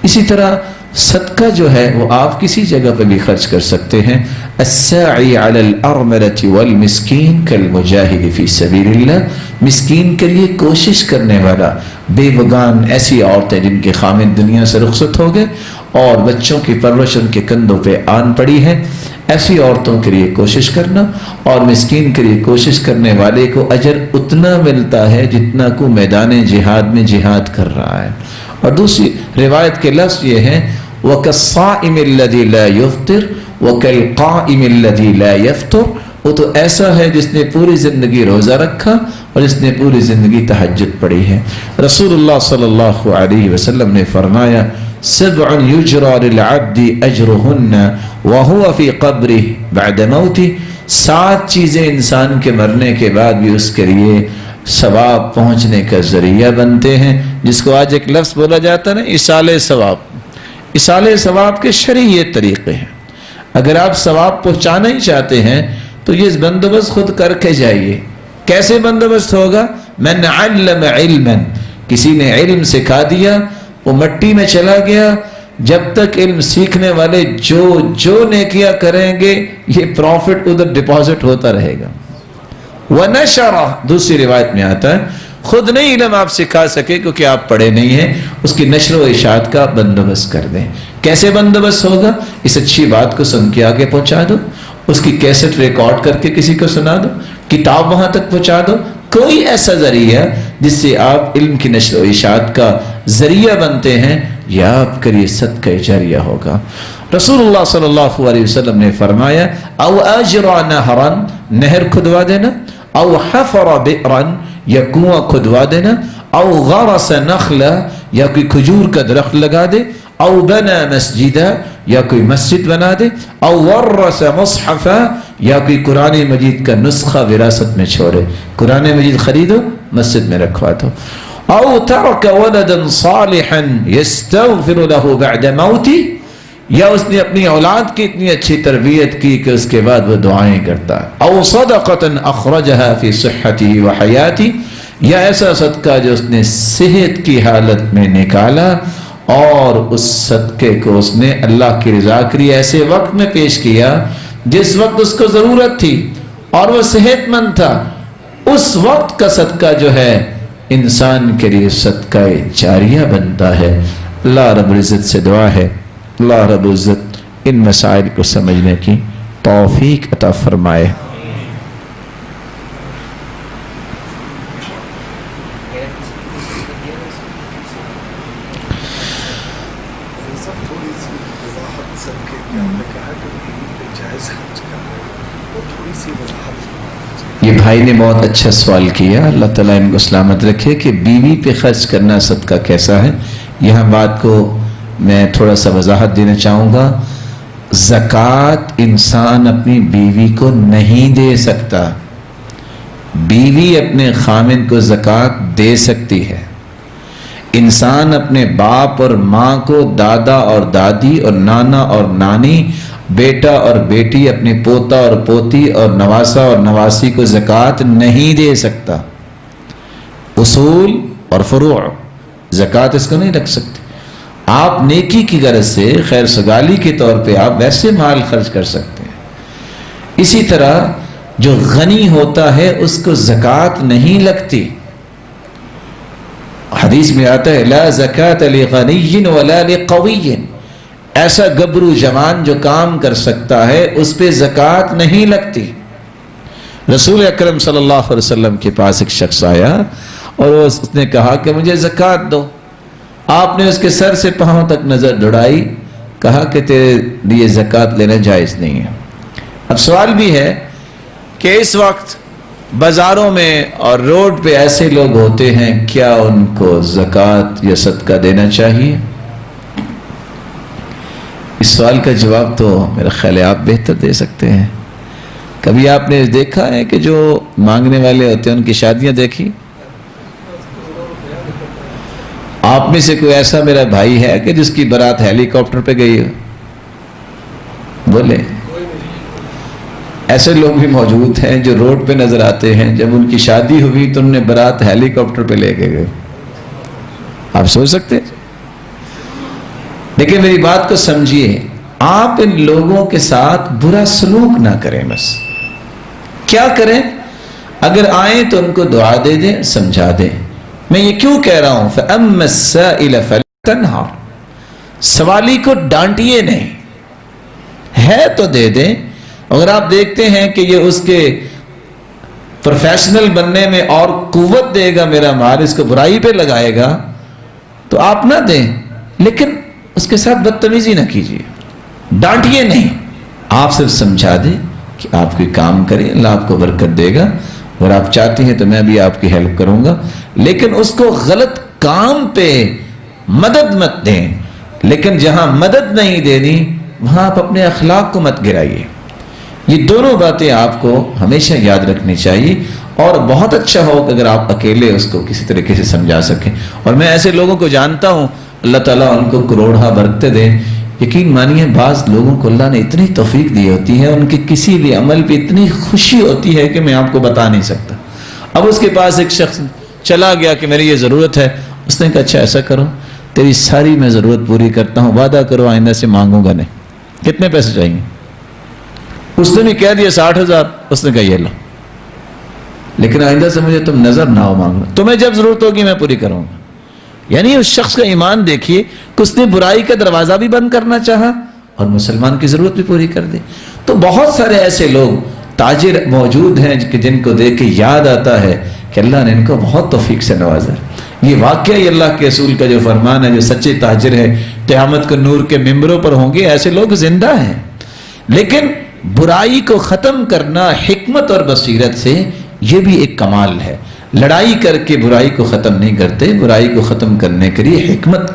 اسی طرح صدقہ جو ہے وہ آپ کسی جگہ پہ بھی خرچ کر سکتے ہیں۔ الساعی علی الارملۃ والمسکین کالمجاہد فی سبیل اللہ، مسکین کے لیے کوشش کرنے والا، بیوگان، ایسی عورتیں جن کے خامد دنیا سے رخصت ہو گئے اور بچوں کی پرورش ان کے کندھوں پہ آن پڑی ہے، ایسی عورتوں کے لیے کوشش کرنا، اور مسکین کے لیے کوشش کرنے والے کو اجر اتنا ملتا ہے جتنا کو میدان جہاد میں جہاد کر رہا ہے۔ اور دوسری روایت کے لفظ یہ ہیں وَكَالصَّائِمِ الَّذِي لَا يُفْطِرُ وَكَالْقَائِمِ الَّذِي لَا يَفْطُرُ، وہ تو ایسا ہے جس نے پوری زندگی روزہ رکھا اور جس نے پوری زندگی تہجد پڑھی ہے۔ رسول اللہ صلی اللہ علیہ وسلم نے فرمایا سبع یجرى للعبد اجرهن وهو في قبره بعد موته، 7 چیزیں انسان کے مرنے کے بعد بھی اس کے لیے ثواب پہنچنے کا ذریعہ بنتے ہیں، جس کو آج ایک لفظ بولا جاتا ہے نا، ایصال ثواب۔ ایصال ثواب کے شرعی یہ طریقے ہیں۔ اگر آپ ثواب پہنچانا ہی چاہتے ہیں تو یہ بندوبست خود کر کے جائیے۔ کیسے بندوبست ہوگا؟ من علم علما، کسی نے علم سکھا دیا، وہ مٹی میں چلا گیا، جب تک علم سیکھنے والے جو نیکیاں کریں گے یہ پروفٹ ادھر ڈپازٹ ہوتا رہے گا۔ وَنَشَرَ، دوسری روایت میں آتا ہے خود نہیں علم آپ سکھا سکے کیونکہ آپ پڑھے نہیں ہیں، اس کی نشر و اشاعت کا بندوبست کر دیں۔ کیسے بندوبست ہوگا؟ اس اچھی بات کو سن کے آگے پہنچا دو، اس کی کیسٹ ریکارڈ کر کے کسی کو سنا دو، کتاب وہاں تک پہنچا دو، کوئی ایسا ذریعہ جس سے آپ علم کی نشر و اشاعت کا ذریعہ بنتے ہیں، یا آپ کے لیے صدقہ جاریہ ہوگا۔ رسول اللہ صلی اللہ علیہ وسلم نے فرمایا او اجرا نہرا، نہر کھدوا دینا، او حفر بئرا، یا کنواں کھدوا دینا، او غرس نخلا، یا کوئی کھجور کا درخت لگا دے، او بنا مسجدہ، یا کوئی مسجد بنا دے، او ورث مصحفا، یا کوئی قرآن مجید کا نسخہ وراثت میں چھوڑے، قرآن مجید خریدو مسجد میں رکھوا دو، او ترک ولدا صالحا یستغفر له بعد موتی، یا اس نے اپنی اولاد کی اتنی اچھی تربیت کی کہ اس کے بعد وہ دعائیں کرتا ہے، او صدقۃ اخرجها فی صحته وحیاته، یا ایسا صدقہ جو اس نے صحت کی حالت میں نکالا اور اس صدقے کو اس نے اللہ کی رضا کے لیے ایسے وقت میں پیش کیا جس وقت اس کو ضرورت تھی اور وہ صحت مند تھا، اس وقت کا صدقہ جو ہے انسان کے لیے صدقہ جاریہ بنتا ہے۔ اللہ رب العزت سے دعا ہے اللہ رب العزت ان مسائل کو سمجھنے کی توفیق عطا فرمائے۔ یہ بھائی نے بہت اچھا سوال کیا، اللہ تعالیٰ ان کو سلامت رکھے کہ بیوی پہ خرچ کرنا صدقہ کیسا ہے۔ یہاں بات کو میں تھوڑا سا وضاحت دینا چاہوں گا۔ زکوٰۃ انسان اپنی بیوی کو نہیں دے سکتا، بیوی اپنے خامن کو زکوٰۃ دے سکتی ہے۔ انسان اپنے باپ اور ماں کو، دادا اور دادی اور نانا اور نانی، بیٹا اور بیٹی، اپنے پوتا اور پوتی اور نواسا اور نواسی کو زکوٰۃ نہیں دے سکتا۔ اصول اور فروع زکوٰۃ اس کو نہیں رکھ سکتے۔ آپ نیکی کی غرض سے خیر سگالی کے طور پہ آپ ویسے مال خرچ کر سکتے ہیں۔ اسی طرح جو غنی ہوتا ہے اس کو زکوٰۃ نہیں لگتی۔ حدیث میں آتا ہے لا زکات لغنی ولا لقوی، ایسا گبرو جوان جو کام کر سکتا ہے اس پہ زکات نہیں لگتی۔ رسول اکرم صلی اللہ علیہ وسلم کے پاس ایک شخص آیا اور اس نے کہا کہ مجھے زکات دو۔ آپ نے اس کے سر سے پاؤں تک نظر دوڑائی، کہا کہ تیرے لیے زکات لینا جائز نہیں ہے۔ اب سوال بھی ہے کہ اس وقت بازاروں میں اور روڈ پہ ایسے لوگ ہوتے ہیں، کیا ان کو زکات یا صدقہ دینا چاہیے؟ اس سوال کا جواب تو میرا خیال ہے آپ بہتر دے سکتے ہیں۔ کبھی آپ نے دیکھا ہے کہ جو مانگنے والے ہوتے ہیں ان کی شادیاں دیکھی؟ آپ میں سے کوئی ایسا میرا بھائی ہے کہ جس کی بارات ہیلی کاپٹر پہ گئی ہو؟ بولے۔ ایسے لوگ بھی موجود ہیں جو روڈ پہ نظر آتے ہیں، جب ان کی شادی ہوئی تو انہوں نے بارات ہیلی کاپٹر پہ لے کے گئے۔ آپ سوچ سکتے ہیں؟ لیکن میری بات کو سمجھیے، آپ ان لوگوں کے ساتھ برا سلوک نہ کریں۔ بس کیا کریں؟ اگر آئیں تو ان کو دعا دے دیں، سمجھا دیں۔ میں یہ کیوں کہہ رہا ہوں فَأَمَّا السَّائِلَ فَلَا تَنْهَرْ، سوالی کو ڈانٹیے نہیں، ہے تو دے دیں۔ اگر آپ دیکھتے ہیں کہ یہ اس کے پروفیشنل بننے میں اور قوت دے گا، میرا مال اس کو برائی پہ لگائے گا، تو آپ نہ دیں، لیکن اس کے ساتھ بدتمیزی نہ کیجیے، ڈانٹیے نہیں۔ آپ صرف سمجھا دیں کہ آپ کوئی کام کریں، اللہ آپ کو برکت دے گا، اگر آپ چاہتے ہیں تو میں بھی آپ کی ہیلپ کروں گا، لیکن اس کو غلط کام پہ مدد مت دیں۔ لیکن جہاں مدد نہیں دینی وہاں آپ اپنے اخلاق کو مت گرائیے۔ یہ دونوں باتیں آپ کو ہمیشہ یاد رکھنی چاہیے، اور بہت اچھا ہو کہ اگر آپ اکیلے اس کو کسی طریقے سے سمجھا سکیں۔ اور میں ایسے لوگوں کو جانتا ہوں، اللہ تعالیٰ ان کو کروڑہ برکتیں دیں۔ یقین مانیے بعض لوگوں کو اللہ نے اتنی توفیق دی ہوتی ہے، ان کے کسی بھی عمل پہ اتنی خوشی ہوتی ہے کہ میں آپ کو بتا نہیں سکتا۔ اب اس کے پاس ایک شخص چلا گیا کہ میری یہ ضرورت ہے، اس نے کہا اچھا ایسا کرو، تیری ساری میں ضرورت پوری کرتا ہوں، وعدہ کرو آئندہ سے مانگوں گا نہیں۔ کتنے پیسے چاہیے؟ اس نے بھی کہہ دیا 60,000۔ اس نے کہا یہ لو، لیکن آئندہ سے مجھے تم نظر نہ ہو مانگنا، تمہیں جب ضرورت ہوگی میں پوری کروں گا۔ یعنی اس شخص کا ایمان دیکھیے کہ اس نے برائی کا دروازہ بھی بند کرنا چاہا اور مسلمان کی ضرورت بھی پوری کر دی۔ تو بہت سارے ایسے لوگ تاجر موجود ہیں کہ جن کو دیکھ کے یاد آتا ہے کہ اللہ نے ان کو بہت توفیق سے نوازا ہے۔ یہ واقعی اللہ کے رسول کا جو فرمان ہے، جو سچے تاجر ہے قیامت کو نور کے ممبروں پر ہوں گے، ایسے لوگ زندہ ہیں۔ لیکن برائی کو ختم کرنا حکمت اور بصیرت سے، یہ بھی ایک کمال ہے۔ لڑائی کر کے برائی کو ختم نہیں کرتے، برائی کو ختم کرنے کے لیے حکمت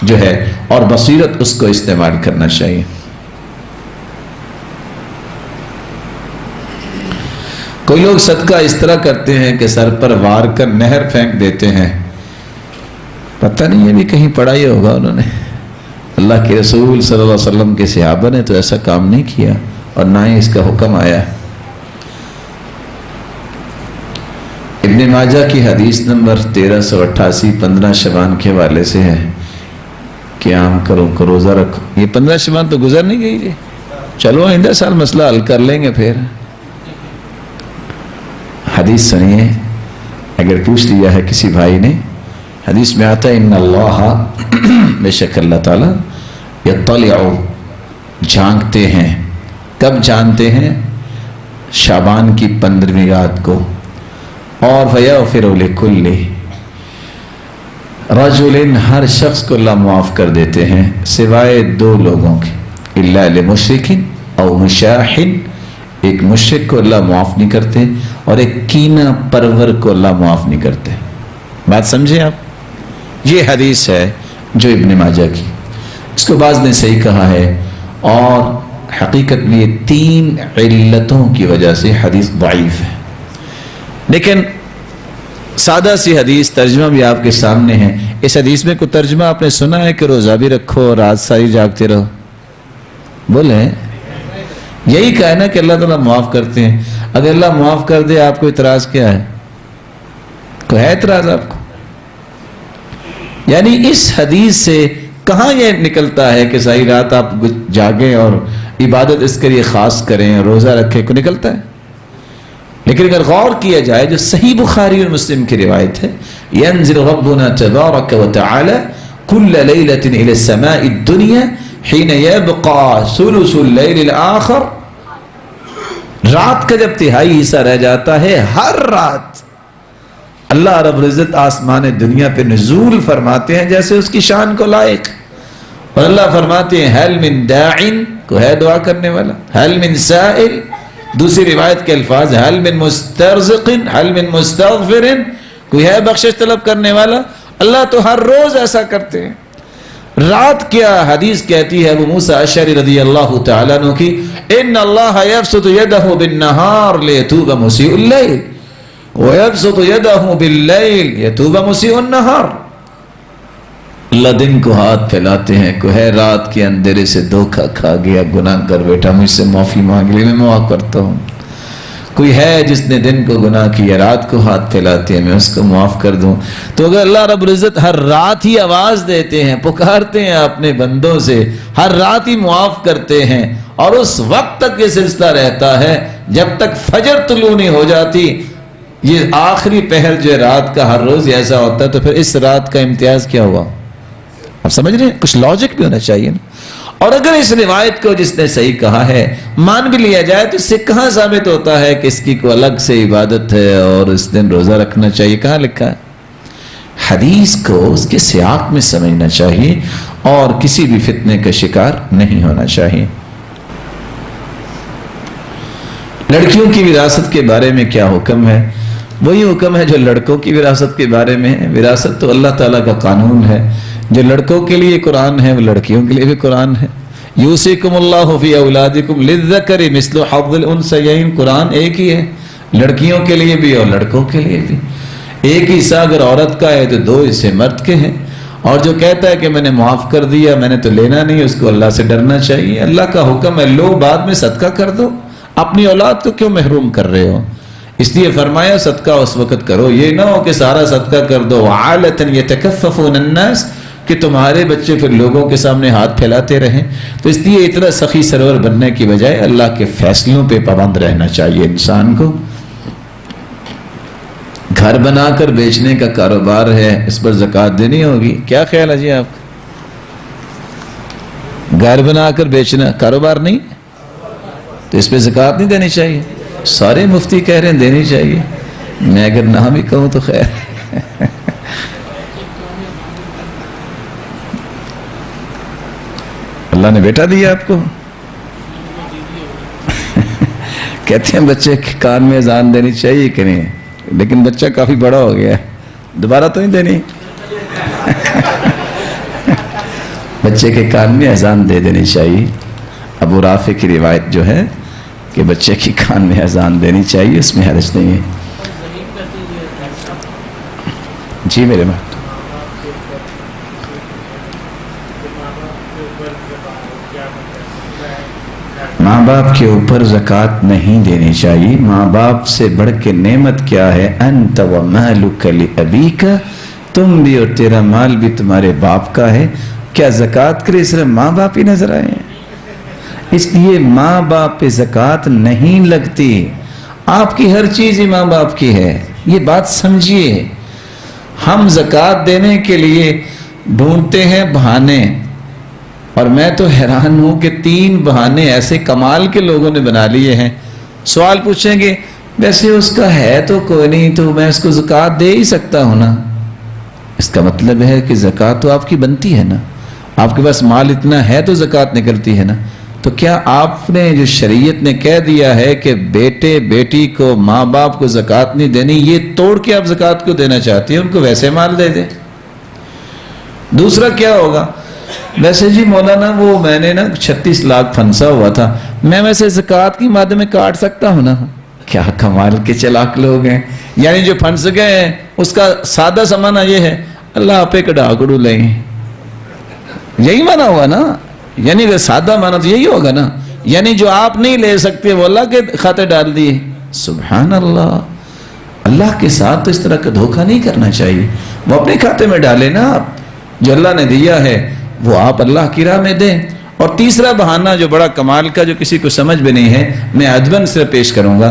جو ہے اور بصیرت اس کو استعمال کرنا چاہیے۔ کوئی لوگ صدقہ اس طرح کرتے ہیں کہ سر پر وار کر نہر پھینک دیتے ہیں، پتہ نہیں یہ بھی کہیں پڑھا ہی ہوگا انہوں نے۔ اللہ کے رسول صلی اللہ علیہ وسلم کے صحابہ نے تو ایسا کام نہیں کیا اور نہ ہی اس کا حکم آیا۔ ابن ماجہ کی حدیث نمبر 1388 15 شعبان کے حوالے سے ہے، قیام کرو کو روزہ رکھو۔ یہ 15 شعبان تو گزر نہیں گئی جی، چلو آئندہ سال مسئلہ حل کر لیں گے۔ پھر حدیث سنیے، اگر پوچھ لیا ہے کسی بھائی نے، حدیث میں آتا ہے ان اللہ، بے شک اللہ تعالیٰ، یطلع، جھانکتے ہیں۔ کب جانتے ہیں؟ شعبان کی 15ویں رات کو۔ اور فیغفر لکل رجل، ہر شخص کو اللہ معاف کر دیتے ہیں سوائے 2 لوگوں کے، الا لمشرک او مشاح، ایک مشرک کو اللہ معاف نہیں کرتے اور ایک کینہ پرور کو اللہ معاف نہیں کرتے۔ بات سمجھیں آپ؟ یہ حدیث ہے جو ابن ماجہ کی، اس کو بعض نے صحیح کہا ہے، اور حقیقت میں یہ 3 علتوں کی وجہ سے حدیث ضعیف ہے۔ لیکن سادہ سی حدیث، ترجمہ بھی آپ کے سامنے ہے۔ اس حدیث میں کوئی ترجمہ آپ نے سنا ہے کہ روزہ بھی رکھو اور رات ساری جاگتے رہو؟ بولے یہی کہا ہے نا کہ اللہ تعالیٰ معاف کرتے ہیں۔ اگر اللہ معاف کر دے آپ کو اعتراض کیا ہے؟ کوئی ہے اعتراض آپ کو؟ یعنی اس حدیث سے کہاں یہ نکلتا ہے کہ ساری رات آپ جاگیں اور عبادت اس کے لیے خاص کریں، روزہ رکھیں؟ کو نکلتا ہے؟ لیکن اگر غور کیا جائے جو صحیح بخاری اور مسلم کی روایت ہے، ينزل ربنا تبارک وتعالی كل ليلة إلى السماء الدنيا حين يبقى ثلث الليل الآخر، رات کا جب تہائی حصہ رہ جاتا ہے، ہر رات اللہ رب العزت آسمان دنیا پہ نزول فرماتے ہیں جیسے اس کی شان کو لائق، اور اللہ فرماتے ہیں هل من داع، کو ہے دعا کرنے والا، هل من سائل، دوسری روایت کے الفاظ هل من مسترزق، هل من مستغفر، کوئی ہے بخشش طلب کرنے والا۔ اللہ تو ہر روز ایسا کرتے ہیں۔ رات کیا حدیث کہتی ہے ابو موسیٰ اشعری رضی اللہ تعالیٰ عنہ کی، ان اللہ یبسط یدہ بالنہار لیتوب مسیء اللیل ویبسط یدہ باللیل یتوب مسیء النہار۔ اللہ دن کو ہاتھ پھیلاتے ہیں، کو ہے رات کے اندھیرے سے دھوکہ کھا گیا، گناہ کر بیٹھا، مجھ سے معافی مانگ لی، میں معاف کرتا ہوں۔ کوئی ہے جس نے دن کو گناہ کیا، رات کو ہاتھ پھیلاتے ہیں، میں اس کو معاف کر دوں۔ تو اگر اللہ رب العزت ہر رات ہی آواز دیتے ہیں، پکارتے ہیں اپنے بندوں سے، ہر رات ہی معاف کرتے ہیں، اور اس وقت تک یہ سلسلہ رہتا ہے جب تک فجر طلوع نہیں ہو جاتی، یہ آخری پہر جو ہے رات کا ہر روز ایسا ہوتا ہے، تو پھر اس رات کا امتیاز کیا ہوا؟ آپ سمجھ رہے ہیں؟ کچھ لاجک بھی ہونا چاہیے نا۔ اور اگر اس روایت کو جس نے صحیح کہا ہے مان بھی لیا جائے تو اس سے کہاں ثابت ہوتا ہے کہ اس کی کوئی الگ سے عبادت ہے اور اس دن روزہ رکھنا چاہیے؟ کہاں لکھا ہے؟ حدیث کو اس کے سیاق میں سمجھنا چاہیے اور کسی بھی فتنے کا شکار نہیں ہونا چاہیے۔ لڑکیوں کی وراثت کے بارے میں کیا حکم ہے؟ وہی حکم ہے جو لڑکوں کی وراثت کے بارے میں ہے۔ وراثت تو اللہ تعالیٰ کا قانون ہے، جو لڑکوں کے لیے قرآن ہے وہ لڑکیوں کے لیے بھی قرآن ہے۔ یوصیکم اللہ فی اولادکم للذکر مثل حظ الانثیین، قرآن ایک ہی ہے، لڑکیوں کے لیے بھی اور لڑکوں کے لیے بھی۔ ایک حصہ اگر عورت کا ہے تو 2 حصے مرد کے ہیں، اور جو کہتا ہے کہ میں نے معاف کر دیا، میں نے تو لینا نہیں، اس کو اللہ سے ڈرنا چاہیے۔ اللہ کا حکم ہے لو بعد میں صدقہ کر دو، اپنی اولاد کو کیوں محروم کر رہے ہو؟ اس لیے فرمایا صدقہ اس وقت کرو، یہ نہ ہو کہ سارا صدقہ کر دو وعالۃ یتکففون الناس، کہ تمہارے بچے پھر لوگوں کے سامنے ہاتھ پھیلاتے رہیں۔ تو اس لیے اتنا سخی سرور بننے کی بجائے اللہ کے فیصلوں پہ پابند رہنا چاہیے انسان کو۔ گھر بنا کر بیچنے کا کاروبار ہے، اس پر زکوٰۃ دینی ہوگی، کیا خیال ہے جی آپ کا؟ گھر بنا کر بیچنا کاروبار نہیں تو اس پہ زکوٰۃ نہیں دینی چاہیے؟ سارے مفتی کہہ رہے ہیں دینی چاہیے، میں اگر نہ بھی کہوں تو خیر۔ اللہ نے بیٹا دیا آپ کو، کہتے ہیں بچے کے کان میں اذان دینی چاہیے کہ نہیں، لیکن بچہ کافی بڑا ہو گیا ہے، دوبارہ تو نہیں دینی۔ بچے کے کان میں اذان دے دینی چاہیے۔ ابو رافع کی روایت جو ہے کہ بچے کی کان میں اذان دینی چاہیے، اس میں حرج نہیں ہے۔ جی میرے ماں، ماں باپ کے اوپر زکوٰۃ نہیں دینی چاہیے۔ ماں باپ سے بڑھ کے نعمت کیا ہے؟ انت ومالک لابیک، تم بھی اور تیرا مال بھی تمہارے باپ کا ہے۔ کیا زکوٰۃ کے لیے صرف ماں باپ ہی نظر آئے ہیں؟ اس لیے ماں باپ پہ زکوٰۃ نہیں لگتی، آپ کی ہر چیز ہی ماں باپ کی ہے، یہ بات سمجھیے۔ ہم زکوٰۃ دینے کے لیے ڈھونڈتے ہیں بہانے، اور میں تو حیران ہوں کہ 3 بہانے ایسے کمال کے لوگوں نے بنا لیے ہیں۔ سوال پوچھیں گے ویسے اس کا ہے تو کوئی نہیں، تو میں اس کو زکوٰۃ دے ہی سکتا ہوں نا۔ اس کا مطلب ہے کہ زکوٰۃ تو آپ کی بنتی ہے نا، آپ کے پاس مال اتنا ہے تو زکوٰۃ نکلتی ہے نا۔ تو کیا آپ نے جو شریعت نے کہہ دیا ہے کہ بیٹے بیٹی کو ماں باپ کو زکوٰۃ نہیں دینی، یہ توڑ کے آپ زکوٰۃ کو دینا چاہتی ہیں؟ ان کو ویسے مال دے دیں۔ دوسرا کیا ہوگا؟ ویسے جی مولانا وہ میں نے نا 36 لاکھ پھنسا ہوا تھا، میں ویسے زکوٰۃ کی مد میں کاٹ سکتا ہوں نا۔ کیا کمال کے چلاک لوگ ہیں، یعنی جو پھنس گئے ہیں اس کا سادہ سمانا یہ ہے اللہ آپ ایک ڈاکڑو لیں، یہی مانا ہوا نا، یعنی اگر سادہ مانا تو یہی ہوگا نا، یعنی جو آپ نہیں لے سکتے وہ اللہ کے کھاتے ڈال دیے۔ سبحان اللہ، اللہ کے ساتھ تو اس طرح کا دھوکہ نہیں کرنا چاہیے، وہ اپنے کھاتے میں ڈالے نا، آپ جو اللہ نے دیا ہے وہ آپ اللہ کی راہ میں دیں۔ اور تیسرا بہانہ جو بڑا کمال کا، جو کسی کو سمجھ بھی نہیں ہے، میں ادباً سے پیش کروں گا۔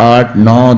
8, 9,